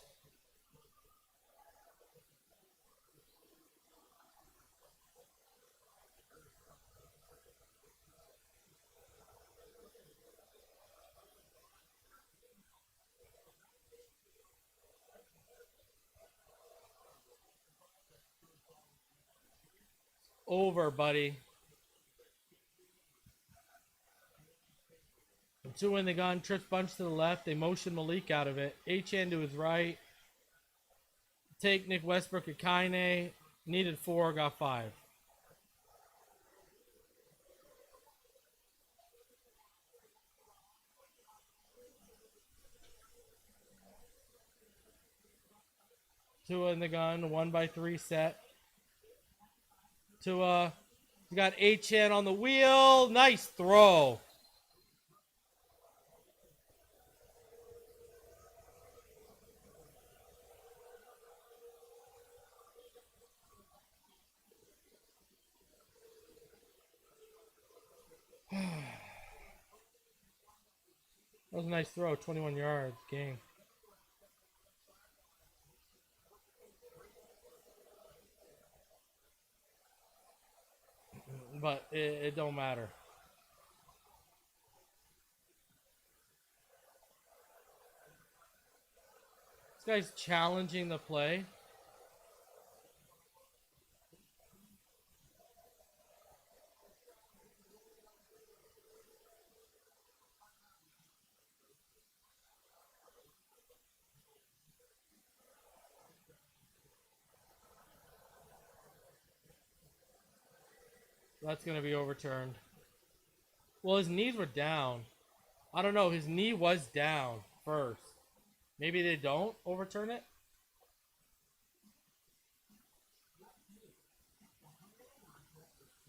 Over, buddy. 2 in the gun. Trips bunch to the left. They motion Malik out of it. H-N to his right. Take Nick Westbrook at Kaine. Needed 4, got 5. Tua in the gun, 1x3 set. Tua, we got Achan on the wheel. Nice throw. That was a nice throw, 21 yards, game. But it don't matter. This guy's challenging the play. That's going to be overturned. Well, his knees were down. I don't know. His knee was down first. Maybe they don't overturn it?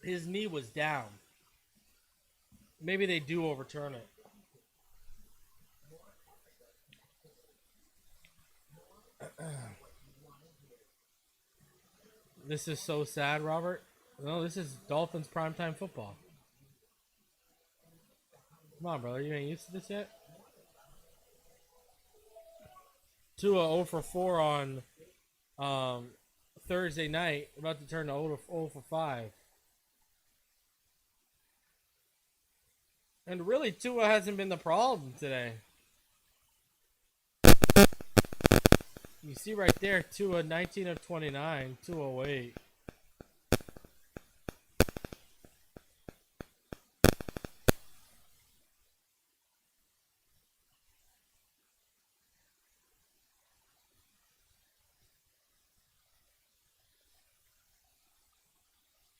His knee was down. Maybe they do overturn it. This is so sad, Robert. No, this is Dolphins primetime football. Come on, brother. You ain't used to this yet? Tua 0 for 4 on Thursday night. About to turn to 0 for 5. And really, Tua hasn't been the problem today. You see right there, Tua 19 of 29, 208.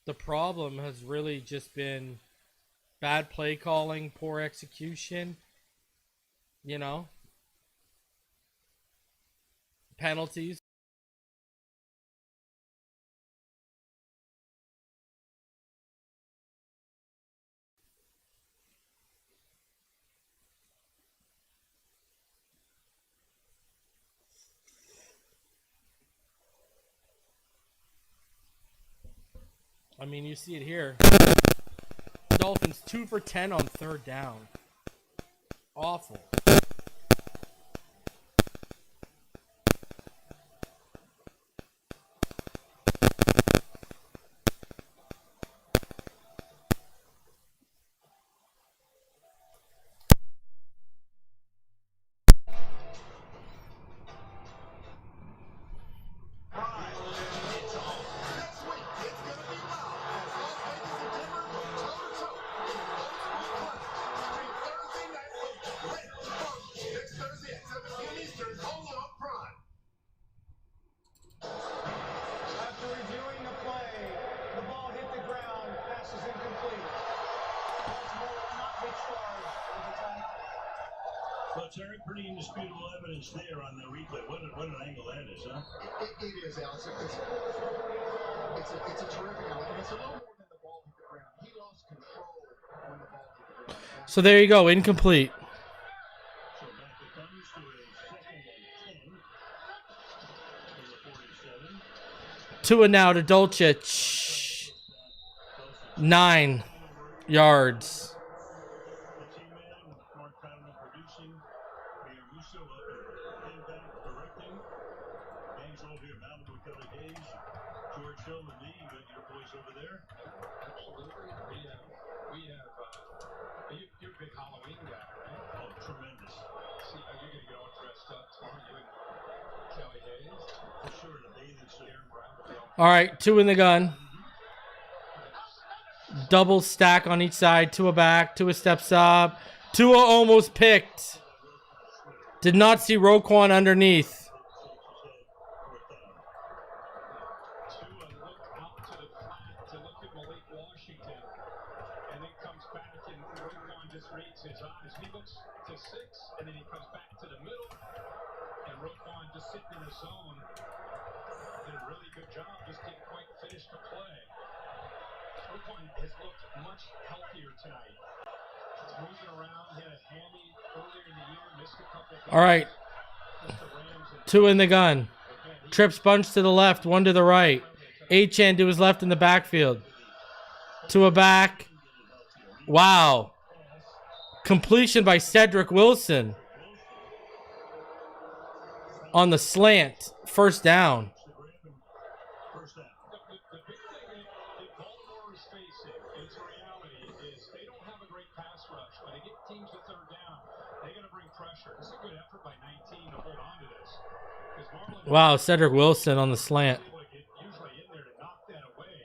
The problem has really just been bad play calling, poor execution, you know, penalties. I mean, you see it here. Dolphins 2 for 10 on third down. Awful. Terry, pretty indisputable evidence there on the replay. What an angle that is, huh? It is, Alex. It's a terrific angle. And it's a little more than the ball hit the ground. He lost control when the ball hit the ground. So there you go, incomplete. So back it comes to a second and 10 from the 47. Tua now to Dolchich. 9 yards. You're a big Halloween guy, right? Oh, tremendous. See, are you going to get all dressed up tomorrow? You and Kelly Hayes? For sure, the bathing suit. All right, 2 in the gun. Double stack on each side. Tua back. Tua steps up. Tua almost picked. Did not see Roquan underneath. His eyes. He looks to 6, and then he comes back to the middle, and Roquan just sitting in the zone. did a really good job, just didn't quite finish the play. Brooklyn has looked much healthier tonight. It's moving around, hit a hammy earlier in the year, missed a couple of All right. Two in the gun. Trips bunch to the left, one to the right. Achane to his left in the backfield. To a back. Wow. Completion by Cedric Wilson. On the slant. First down. The big thing that Baltimore is facing, and it's a reality, is they don't have a great pass rush. When they get teams to third down, they got to bring pressure. It's a good effort by 19 to hold on to this. Wow, Cedric Wilson on the slant. Usually in there to knock that away,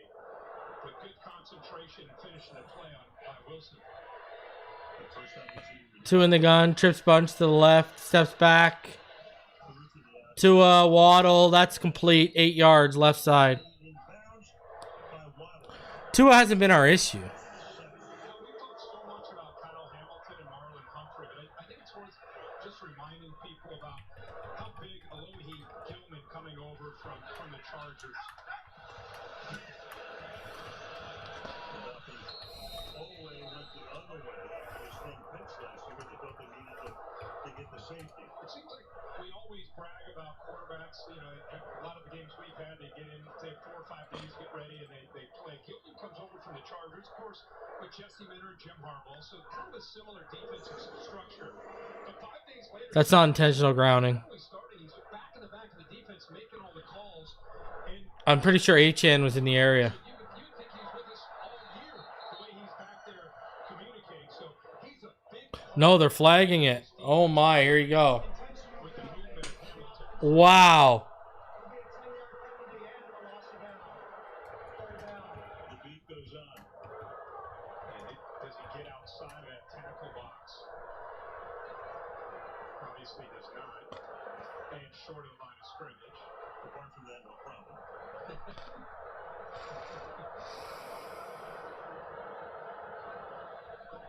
but good concentration and finishing the play by Wilson. Two in the gun. Trips bunch to the left. Steps back. To Waddle. That's complete. 8 yards left side. Tua hasn't been our issue. We talk so much about Kyle Hamilton and Marlon Humphrey, but I think it's worth just reminding people about how big Alohi Gilman coming over from the Chargers. It seems like we always brag about quarterbacks. You know, a lot of the games we've had, they get in, say 4 or 5 days, get ready, and they play. Gilman comes over from the Chargers, of course, with Jesse Minter and Jim Harbaugh, so kind of a similar defensive structure. But 5 days later, That's not intentional grounding. he's back in the back of the defense, making all the calls. And I'm pretty sure Achane was in the area. you would think he's with us all year, the way he's back there communicating. So he's a big part No, they're flagging it. Oh my, here you go. with the movement of Hamilton. Wow. The beat goes on. And does he get outside of that tackle box? Obviously does not. And short of the line of scrimmage. Apart from that, no problem.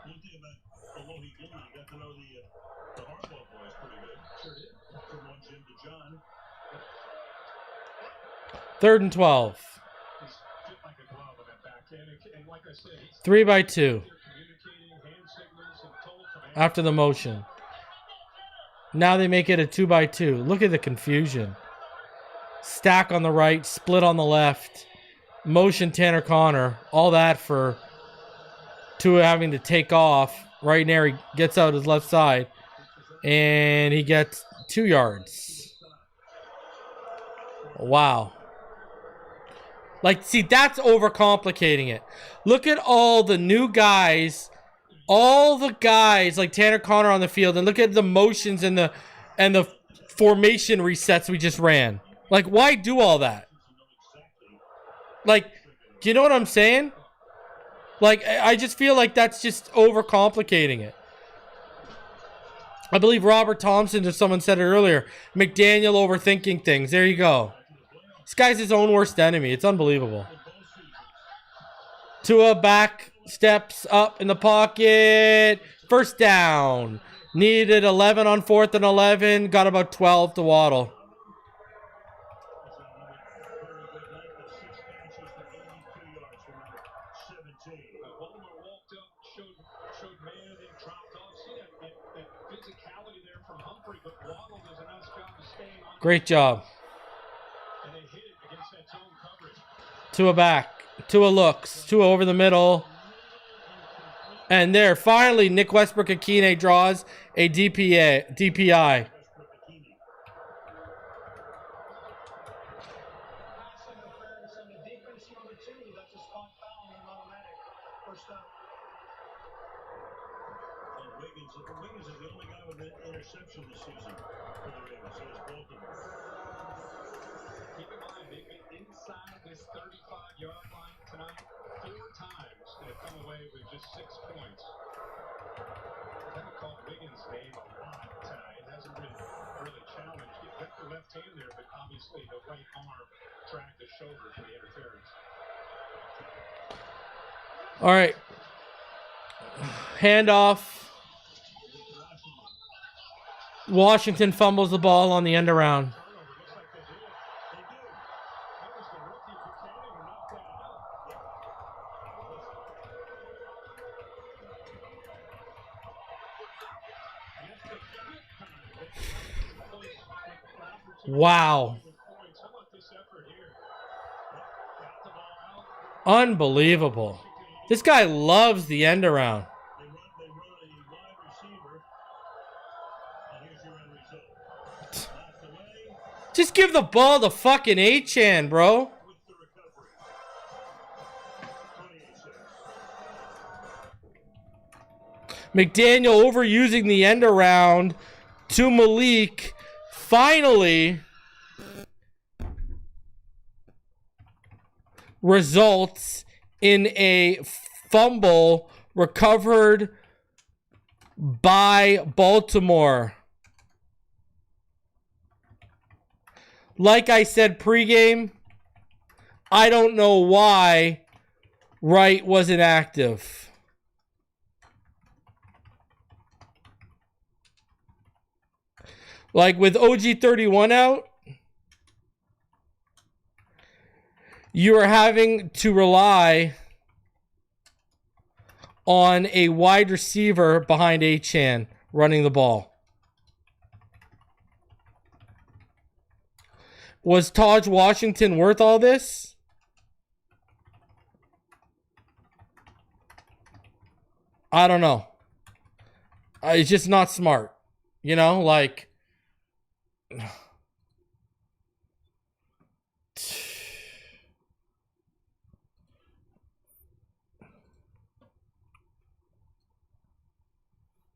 One thing about Alohi Gilman, you got to know the Harbaugh boys pretty good. Sure did. From one Jim to John. 3rd and 12. He's fit like a glove on that back end. And like I said, he's 3 by 2. communicating, hand signals, and total command. After the motion. Now they make it a 2 by 2. Look at the confusion. Stack on the right, split on the left. Motion Tanner Connor. All that for Tua having to take off. Right there, he gets out his left side. And he gets 2 yards. Wow. Like, see, that's overcomplicating it. Look at all the new guys. All the guys like Tanner Connor on the field. And look at the motions and the formation resets we just ran. Like, why do all that? Like, do you know what I'm saying? Like, I just feel like that's just overcomplicating it. I believe Robert Thompson, or someone said it earlier, McDaniel overthinking things. There you go. This guy's his own worst enemy. It's unbelievable. Tua back, steps up in the pocket. First down. Needed 11 on 4th and 11. Got about 12 to Waddle. Baltimore walked up, showed man, and dropped off. See that physicality there from Humphrey, but Waddle does a nice job of staying on. Great job. And they hit it against that zone coverage. Tua back. Tua looks. Tua over the middle. And there, finally, Nick Westbrook-Akine draws a DPI. Wiggins is the only guy with an interception this season for the Ravens. So is Baltimore. Keep in mind, they've been inside this 35-yard line tonight 4 times and have come away with just 6 points. I haven't called Wiggins' name a lot tonight. It hasn't been really challenged. He got the left hand there, but obviously the right arm dragged the shoulder for the interference. All right. Handoff. Washington fumbles the ball on the end around. Wow. How about this effort here? Got the ball out. Unbelievable. This guy loves the end around. They run a wide receiver. And here's your end result. Knocked away Just give the ball to fucking Achane, bro. with the recovery. 28 McDaniel overusing the end around to Malik. Finally results in a fumble recovered by Baltimore. Like I said pregame, I don't know why Wright wasn't active. Like with OG31 out, you are having to rely on a wide receiver behind Achane running the ball. Was Taj Washington worth all this? I don't know. It's just not smart. You know, like...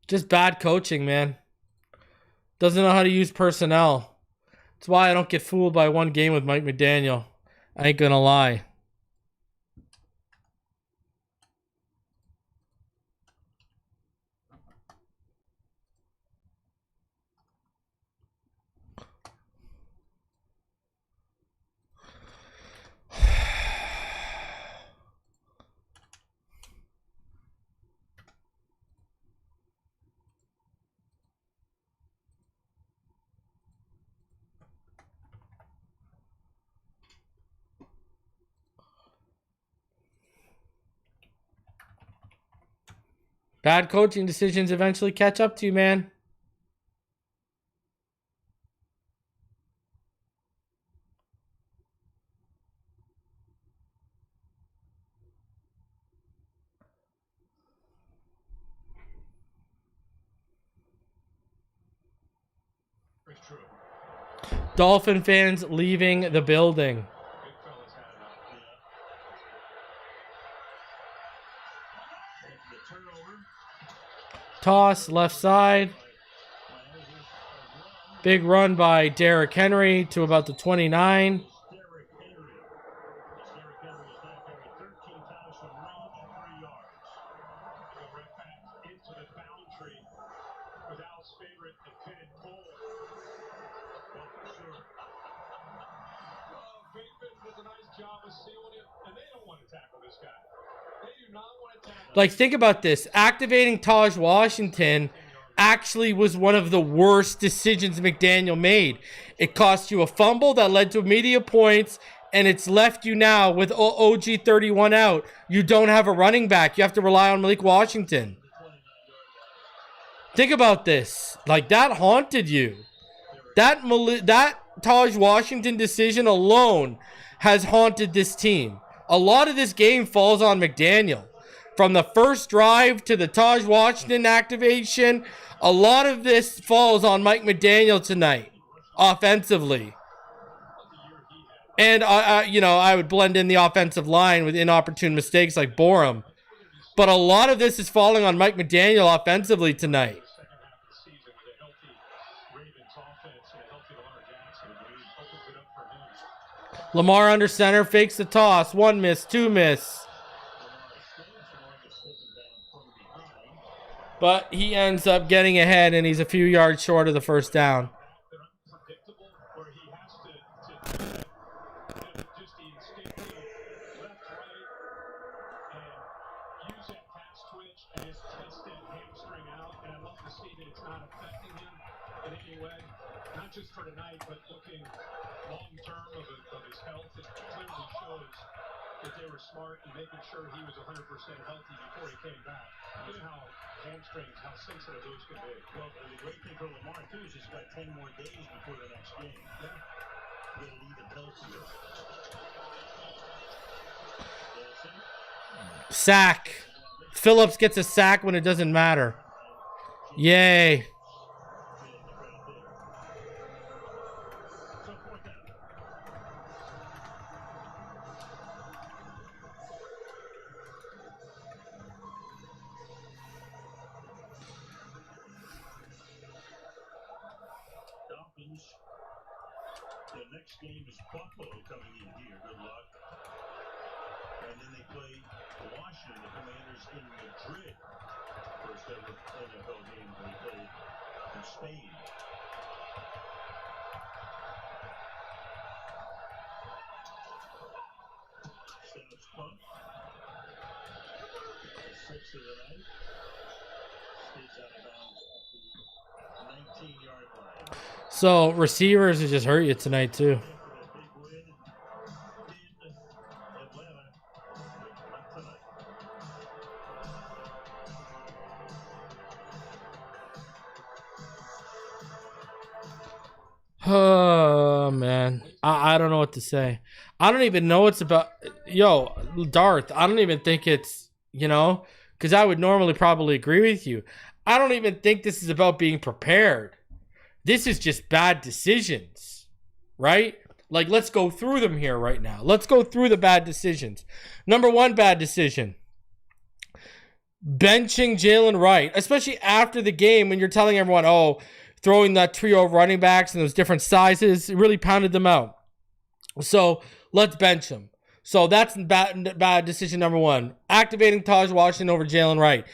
Just bad coaching, man. Doesn't know how to use personnel. That's why I don't get fooled by one game with Mike McDaniel. I ain't gonna lie. Bad coaching decisions eventually catch up to you, man. It's true. Dolphin fans leaving the building. Big fella's had enough. Yeah. The turnover. Toss left side. Big run by Derrick Henry to about the 29. Derrick Henry. Derrick Henry is now carried 13 times from range, 3 yards. Go right back into the boundary with Al's favorite, the pitted pole. Well, for sure. Bateman does a nice job of sealing it, and they don't want to tackle this guy. They do not want to tackle. Like, think about this. Activating Taj Washington actually was one of the worst decisions McDaniel made. It cost you a fumble that led to immediate points, and it's left you now with OG31 out. You don't have a running back. You have to rely on Malik Washington. Think about this. Like, that haunted you. That Taj Washington decision alone has haunted this team. A lot of this game falls on McDaniel. From the first drive to the Taj Washington activation, a lot of this falls on Mike McDaniel tonight, offensively. And, I would blend in the offensive line with inopportune mistakes like Borum. But a lot of this is falling on Mike McDaniel offensively tonight. Second half of the season with a healthy Ravens offense and a healthy Lamar Jackson. Opens it up for him. Lamar under center, fakes the toss. 1 miss, 2 miss. But he ends up getting ahead, and he's a few yards short of the first down. They're unpredictable, where he has to just the instinctive left, right, and use that pass twitch and just test that hamstring out. And I love to see that it's not affecting him in any way, not just for tonight, but looking long term of his health. It clearly shows that they were smart in making sure he was 100% healthy before he came back. You know how hamstrings, how sensitive those can be. Well, and the great thing for Lamar, too, is he's got 10 more days before the next game. Yeah. Get it even healthier. Sack. Phillips gets a sack when it doesn't matter. Yay. So, fourth down. Dolphins. The next game is Buffalo coming in here. Good luck. And then they play Washington, the Commanders in Madrid. First ever NFL game they played in Spain. Snaps punt. Sixth of the night. Skids out of bounds at the 19-yard line. So receivers will just hurt you tonight too. After a big win in Atlanta, not tonight. Oh man, I don't know what to say. I don't even know it's about. Yo, Darth, I don't even think it's, because I would normally probably agree with you. I don't even think this is about being prepared. This is just bad decisions, right? Like, let's go through them here right now. Let's go through the bad decisions. Number one bad decision: benching Jalen Wright, especially after the game when you're telling everyone, oh, throwing that trio of running backs and those different sizes, it really pounded them out. So let's bench him. So that's bad decision number one. Activating Taj Washington over Jalen Wright.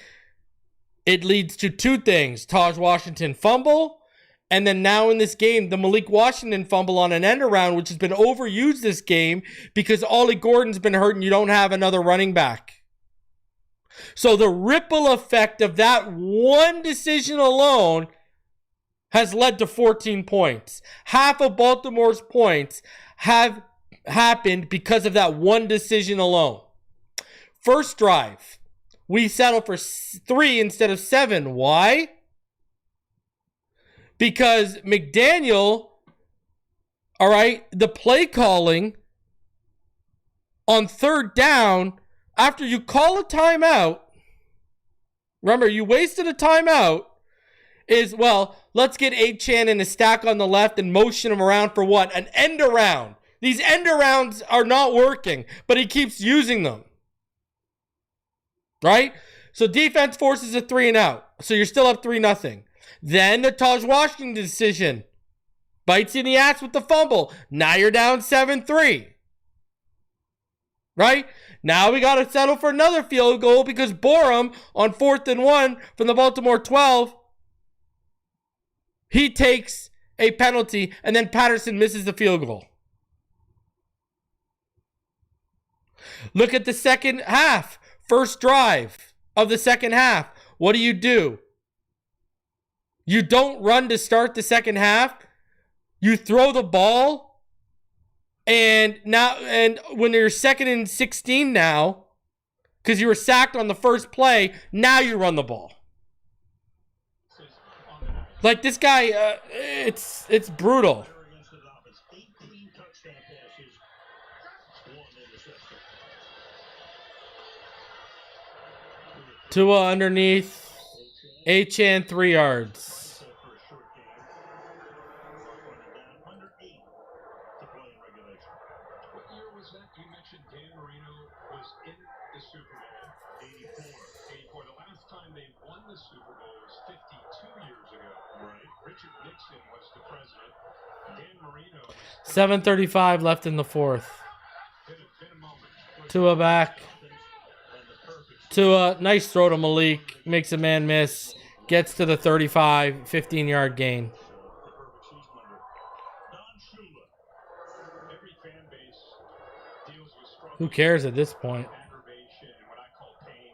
It leads to two things: Taj Washington fumble, and then now in this game, the Malik Washington fumble on an end around, which has been overused this game because Ollie Gordon's been hurt and you don't have another running back. So the ripple effect of that one decision alone has led to 14 points. Half of Baltimore's points have happened because of that one decision alone. First drive, we settle for 3 instead of 7. Why? Because McDaniel, all right, the play calling on third down, after you call a timeout, remember, you wasted a timeout, is, well, let's get Achane in a stack on the left and motion him around for what? An end around. These end arounds are not working, but he keeps using them. Right? So defense forces a 3 and out. So you're still up 3-0. Then the Taj Washington decision bites you in the ass with the fumble. Now you're down 7-3. Right? Now we got to settle for another field goal because Borum on 4th and 1 from the Baltimore 12, he takes a penalty, and then Patterson misses the field goal. Look at the second half. First drive of the second half. What do? You don't run to start the second half. You throw the ball. And when you're 2nd and 16 now, because you were sacked on the first play, now you run the ball. Like, this guy, it's brutal. Tua underneath. Achane 3 yards. What year was that? You mentioned Dan Marino was in the Super Bowl. 84. The last time they won the Super Bowl was 52 years ago. Right. Richard Nixon was the president. Dan Marino was 7:35 left in the fourth. been a moment. Tua back. Tua, nice throw to Malik. Makes a man miss. Gets to the 35, 15-yard gain. Every fan base deals with struggle, Who cares at this point? aggravation, and what I call pain.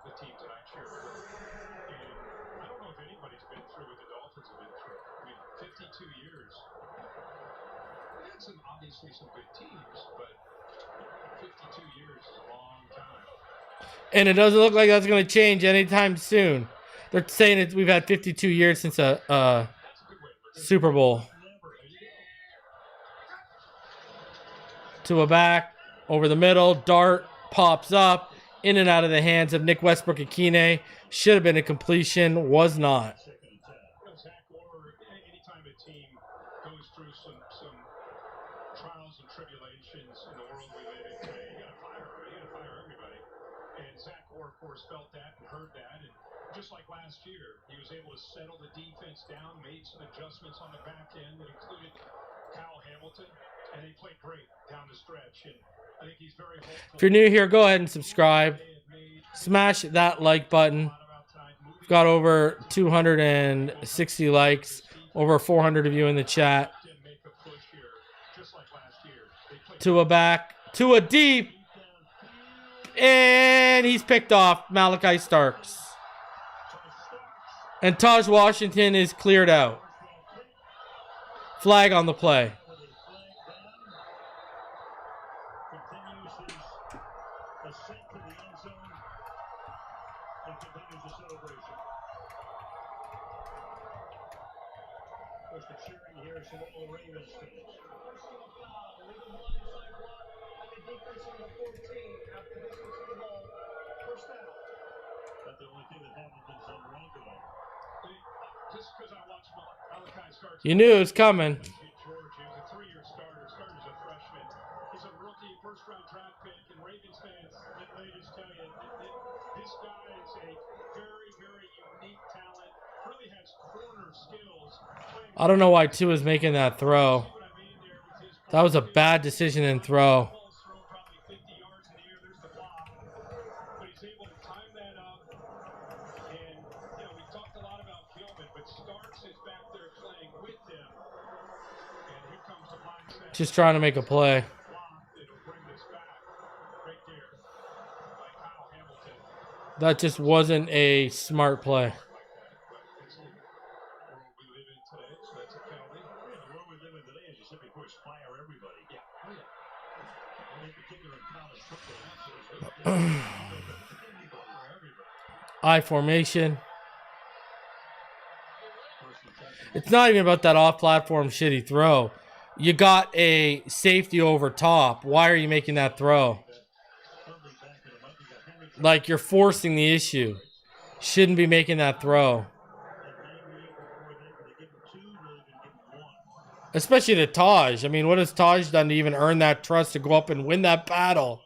The teams that I cheer for, and I don't know if anybody's been through what the Dolphins have been through. I mean, 52 years. We had obviously some good teams, but 52 years is a long time. And it doesn't look like that's going to change anytime soon. They're saying it, we've had 52 years since a That's a good way to look at it. Super Bowl. Never. There you go. To a back, over the middle, dart pops up, in and out of the hands of Nick Westbrook-Akine. Should have been a completion, was not. Zach Orr, anytime a team goes through some trials and tribulations in the world we live in today, you gotta fire everybody. And Zach Orr, of course, felt that and heard that. And just like last year, he was able to settle the defense down, made some adjustments on the back end that included Kyle Hamilton, and they played great down the stretch. And I think he's very hopeful. If you're new here, go ahead and subscribe. Smash that like button. We've got over 260 likes, over 400 of you in the chat. To a back, to a deep, and he's picked off Malachi Starks. And Taj Washington is cleared out. Flag on the play. You knew it was coming. George, he was a 3-year starter. Started as a freshman. He's a rookie, first-round draft pick, and Ravens fans, let me just tell you, this guy is a very, very unique talent. Really has corner skills. I don't know why Tua is making that throw. That was a bad decision and throw. Probably 50 yards in the air. There's the block. But he's able to time that up. And, you know, we talked a lot about Gilman, but Starks is back there playing with them. And here comes the black set. Just trying to make a play. It'll bring this back right there by Kyle Hamilton. That just wasn't a smart play. It's the world we live in today, so that's a penalty. Yeah, the world we live in today is you simply push fire everybody. Yeah. Oh, yeah. In particular in college football. Anybody or everybody. I formation. It's not even about that off-platform shitty throw. You got a safety over top. Why are you making that throw? Like, you're forcing the issue. Shouldn't be making that throw. Especially to Taj. I mean, what has Taj done to even earn that trust to go up and win that battle?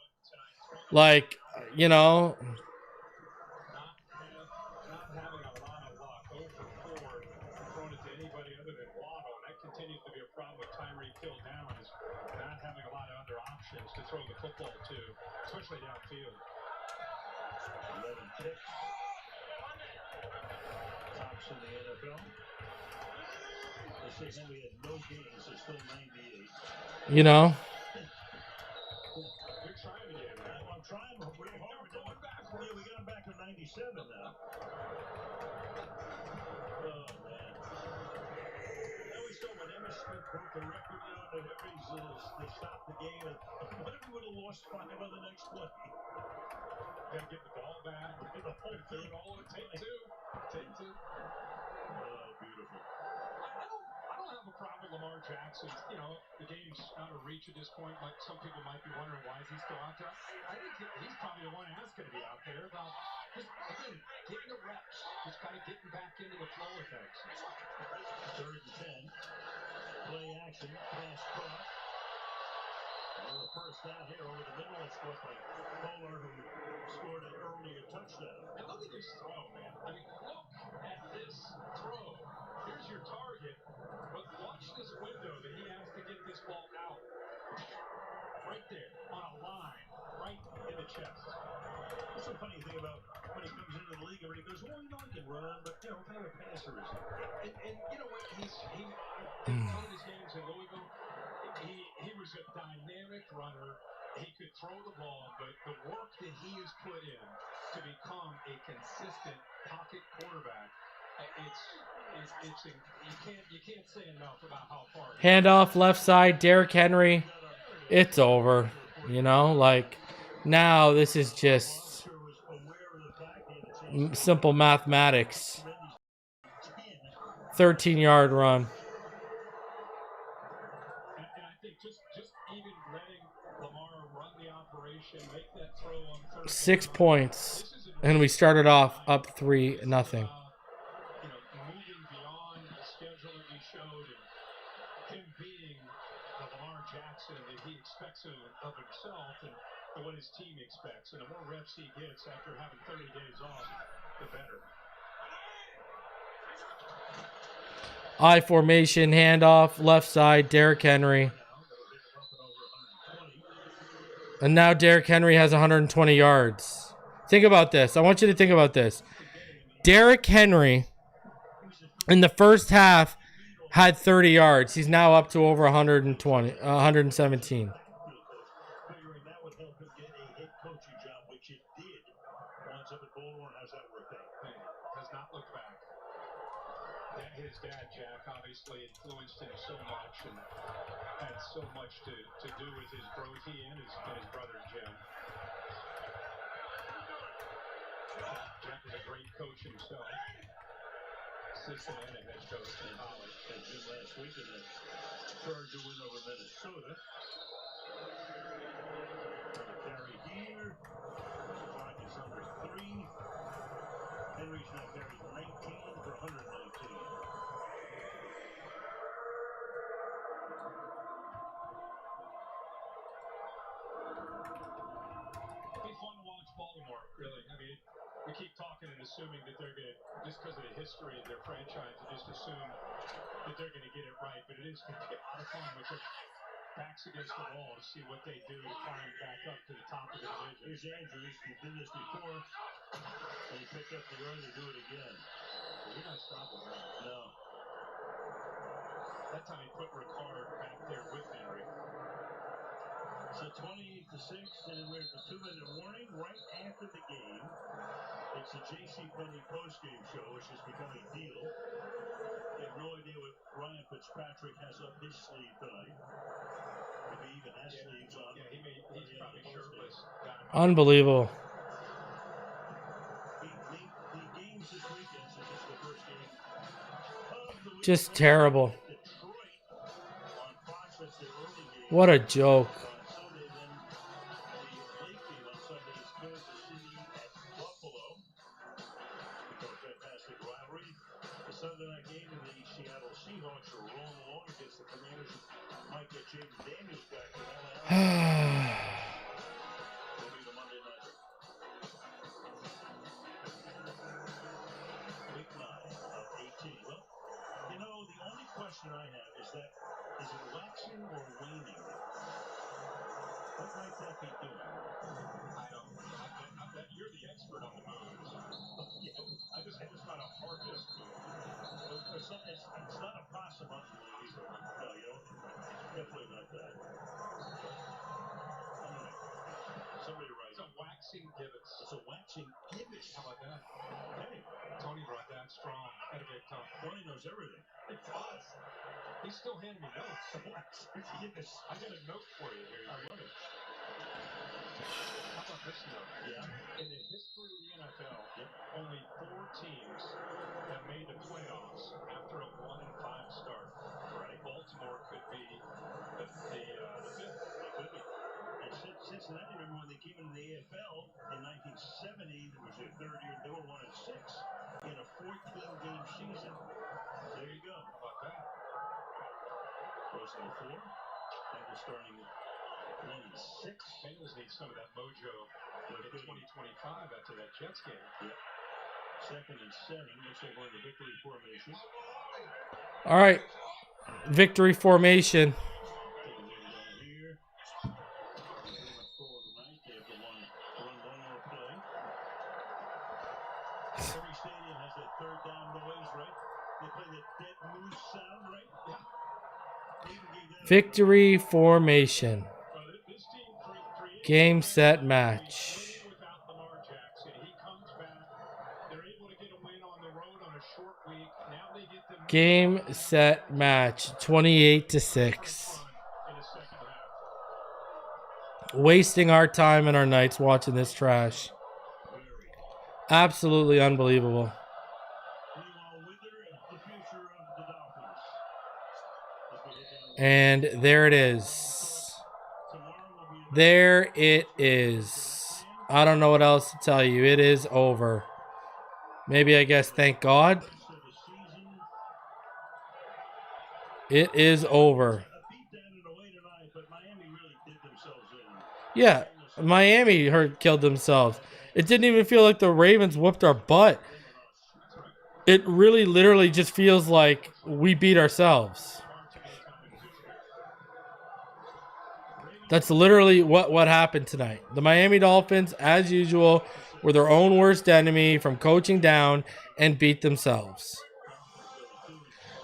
Like, you know... Not having a lot of luck. 0 for 4 throwing it to anybody other than Waddle. And that continues to be a problem with Tyreek Hill now, is not having a lot of other options to throw the football to, especially downfield. 11 picks. Tops in the NFL. They say Henry had no games, so still 98. You know? You're trying again, man. I'm trying real hard. Yeah, we got him back to 97 now. Oh, man. I always thought when Emmitt Smith broke the record, you know, that Henry's they stopped the game, and what if we would have lost 5 on the next play? Got to get the ball back. Get the whole thing all in. Take two. Take two. Oh, beautiful. I don't have a problem with Lamar Jackson. You know, the game's out of reach at this point. Like some people might be wondering why is he still out there. I think he's probably the one asking to be out there about just again getting the reps, just kind of getting back into the flow of things. 3rd and 10. Play action. Pass caught. A little first down here over the middle. It's caught by Bowler, who scored an earlier touchdown. And look at this throw, man. I mean, look at this throw. Here's your target, but watch this window that he has to get this ball out. Right there, on a line, right in the chest. That's the funny thing about when he comes into the league, everybody goes, well, you know, he can run, but, you know, what kind of a passer is he? And you know what? He some of his games in Louisville, he was a dynamic runner. He could throw the ball, but the work that he has put in to become a consistent pocket quarterback, you can't say enough about how far. Handoff left side, Derrick Henry. It's over. You know, like now this is just simple mathematics. 13-yard run. And I think just even letting Lamar run the operation, make that throw on 3rd 6 down. points. This is And we started off up 3-0. moving beyond the schedule that he showed and him being the Lamar Jackson that he expects of himself and what his team expects. And the more reps he gets after having 30 days off, the better. I formation, handoff, left side, Derrick Henry. And now Derrick Henry has 120 yards. Think about this. I want you to think about this. Derrick Henry, in the first half, had 30 yards. He's now up to over 117. Figuring that would help him get a head coaching job, which it did. Once up at Baltimore, how's that worked out? Has not looked back. His dad, Jack, obviously influenced him so much and had so much to do with his growth. He and his brother, Jim. Jack is a great coach himself. Assistant and a head coach in college. And Jim last week in the Charger win over Minnesota. Carry here. Clock is under 3. Henry's now carried 19 for 119. It'd be fun to watch Baltimore, really. I mean, we keep talking and assuming that they're going to, just because of the history of their franchise, we just assume that they're going to get it right. But it is going to be a lot of fun with their backs against the wall to see what they do to climb back up to the top of the division. Here's Andrews. He did this before. And he picked up the yard to do it again. You're not stopping that. No. That time he put Ricard back there with Henry. So 28-6, and we're at the 2-minute warning right after the game. It's the JCPenney postgame show, which has become a deal. You have no idea what Ryan Fitzpatrick has up his sleeve tonight. If he even has sleeves on. Yeah, he's probably shirtless. Unbelievable. The games this weekend, since it's the first game of the week, Just terrible. Detroit on Fox, that's their early game. What a joke. On Sunday, then the late game on Sunday is Kansas City at Buffalo. Become a fantastic rivalry. The Sunday night game in the Seattle Seahawks are rolling along against the Commanders. Might get Jaden Daniels back to Atlanta. Will be the Monday nighter. Week 9 of 18. Well, you know, the only question I have is that, is it waxing or waning? What might that be doing? I don't know. I bet you're the expert on the moves. I just found a harvest move. It's not a possum hunting move either. No, you know, definitely not that. All right. Somebody write. It's a waxing gibbous. It's a waxing gibbous. How about that? Hey, Tony brought that strong. Had a big talk. Tony knows everything. It does. He's still handing me notes. The waxing gibbous. I got a note for you here. I love it. How about this note? Yeah. In the history of the NFL, only 4 teams have made the playoffs after a 1-5 start. Right. Baltimore could be the 5th. It could be. And Cincinnati, remember when they came into the AFL in 1970, it was their 3rd year, they were 1-6 in a 14-game season. There you go. How about that? Goes to the 4. Bengals starting 1-6. Bengals need some of that mojo in 2025 after that Jets game. Yep. 2nd and 7. Looks like we're in the victory formation. All right. Victory formation. Take a little down here. Pretty much full of the night. They have to run one more play. Every stadium has that 3rd down noise, right? They play that dead moose sound, right? Yeah. Victory formation. This team created Game, set, match. without Lamar Jackson. He comes back. They're able to get a win on the road on a short week. Now they get the Game, set, match. 28-6. in the second half. Wasting our time and our nights watching this trash. Absolutely unbelievable. And there it is. There it is. I don't know what else to tell you. It is over. Maybe, I guess, thank God. It is over. Yeah, Miami killed themselves. It didn't even feel like the Ravens whooped our butt. It really literally just feels like we beat ourselves. That's literally what happened tonight. The Miami Dolphins, as usual, were their own worst enemy from coaching down and beat themselves.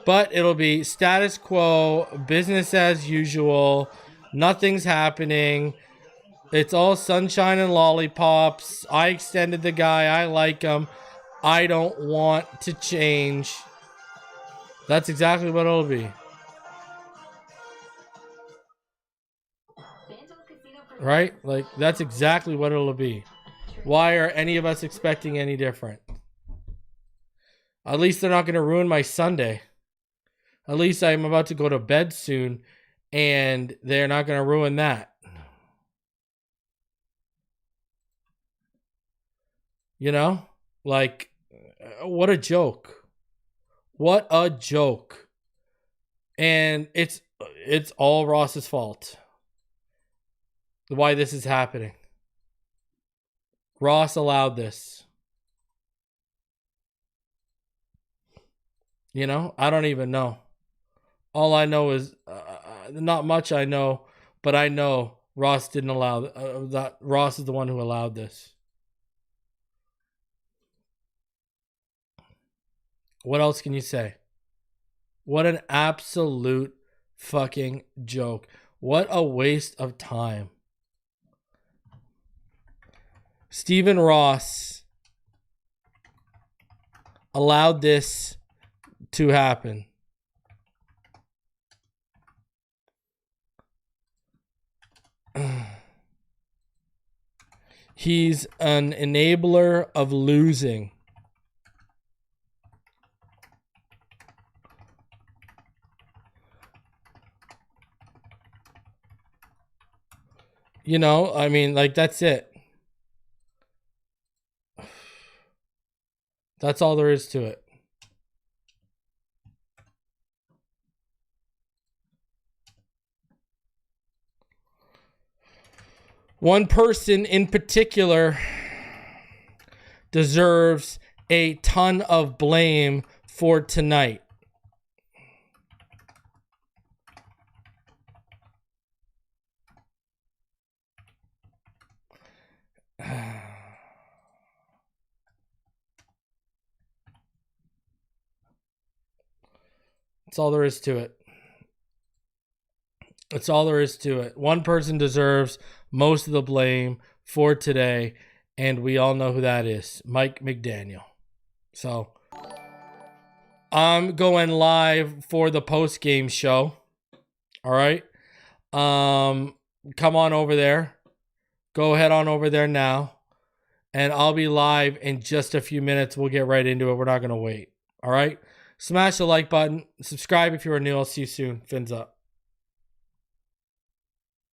But it'll be status quo, business as usual. Nothing's happening. It's all sunshine and lollipops. I extended the guy. I like him. I don't want to change. That's exactly what it'll be. Right? Like, that's exactly what it'll be. Why are any of us expecting any different? At least they're not going to ruin my Sunday. At least I'm about to go to bed soon, and they're not going to ruin that. You know? Like, what a joke. What a joke. And it's all Ross's fault. Why this is happening. Ross allowed this. You know? I don't even know. All I know is, not much I know, but I know Ross didn't allow that. Ross is the one who allowed this. What else can you say? What an absolute fucking joke. What a waste of time. Stephen Ross allowed this to happen. He's an enabler of losing. You know, I mean, like, that's it. That's all there is to it. One person in particular deserves a ton of blame for tonight. That's all there is to it. That's all there is to it. One person deserves most of the blame for today, and we all know who that is. Mike McDaniel. So, I'm going live for the post-game show. All right? Come on over there. Go head on over there now. And I'll be live in just a few minutes. We'll get right into it. We're not going to wait. All right? Smash the like button. Subscribe if you are new. I'll see you soon. Fins up.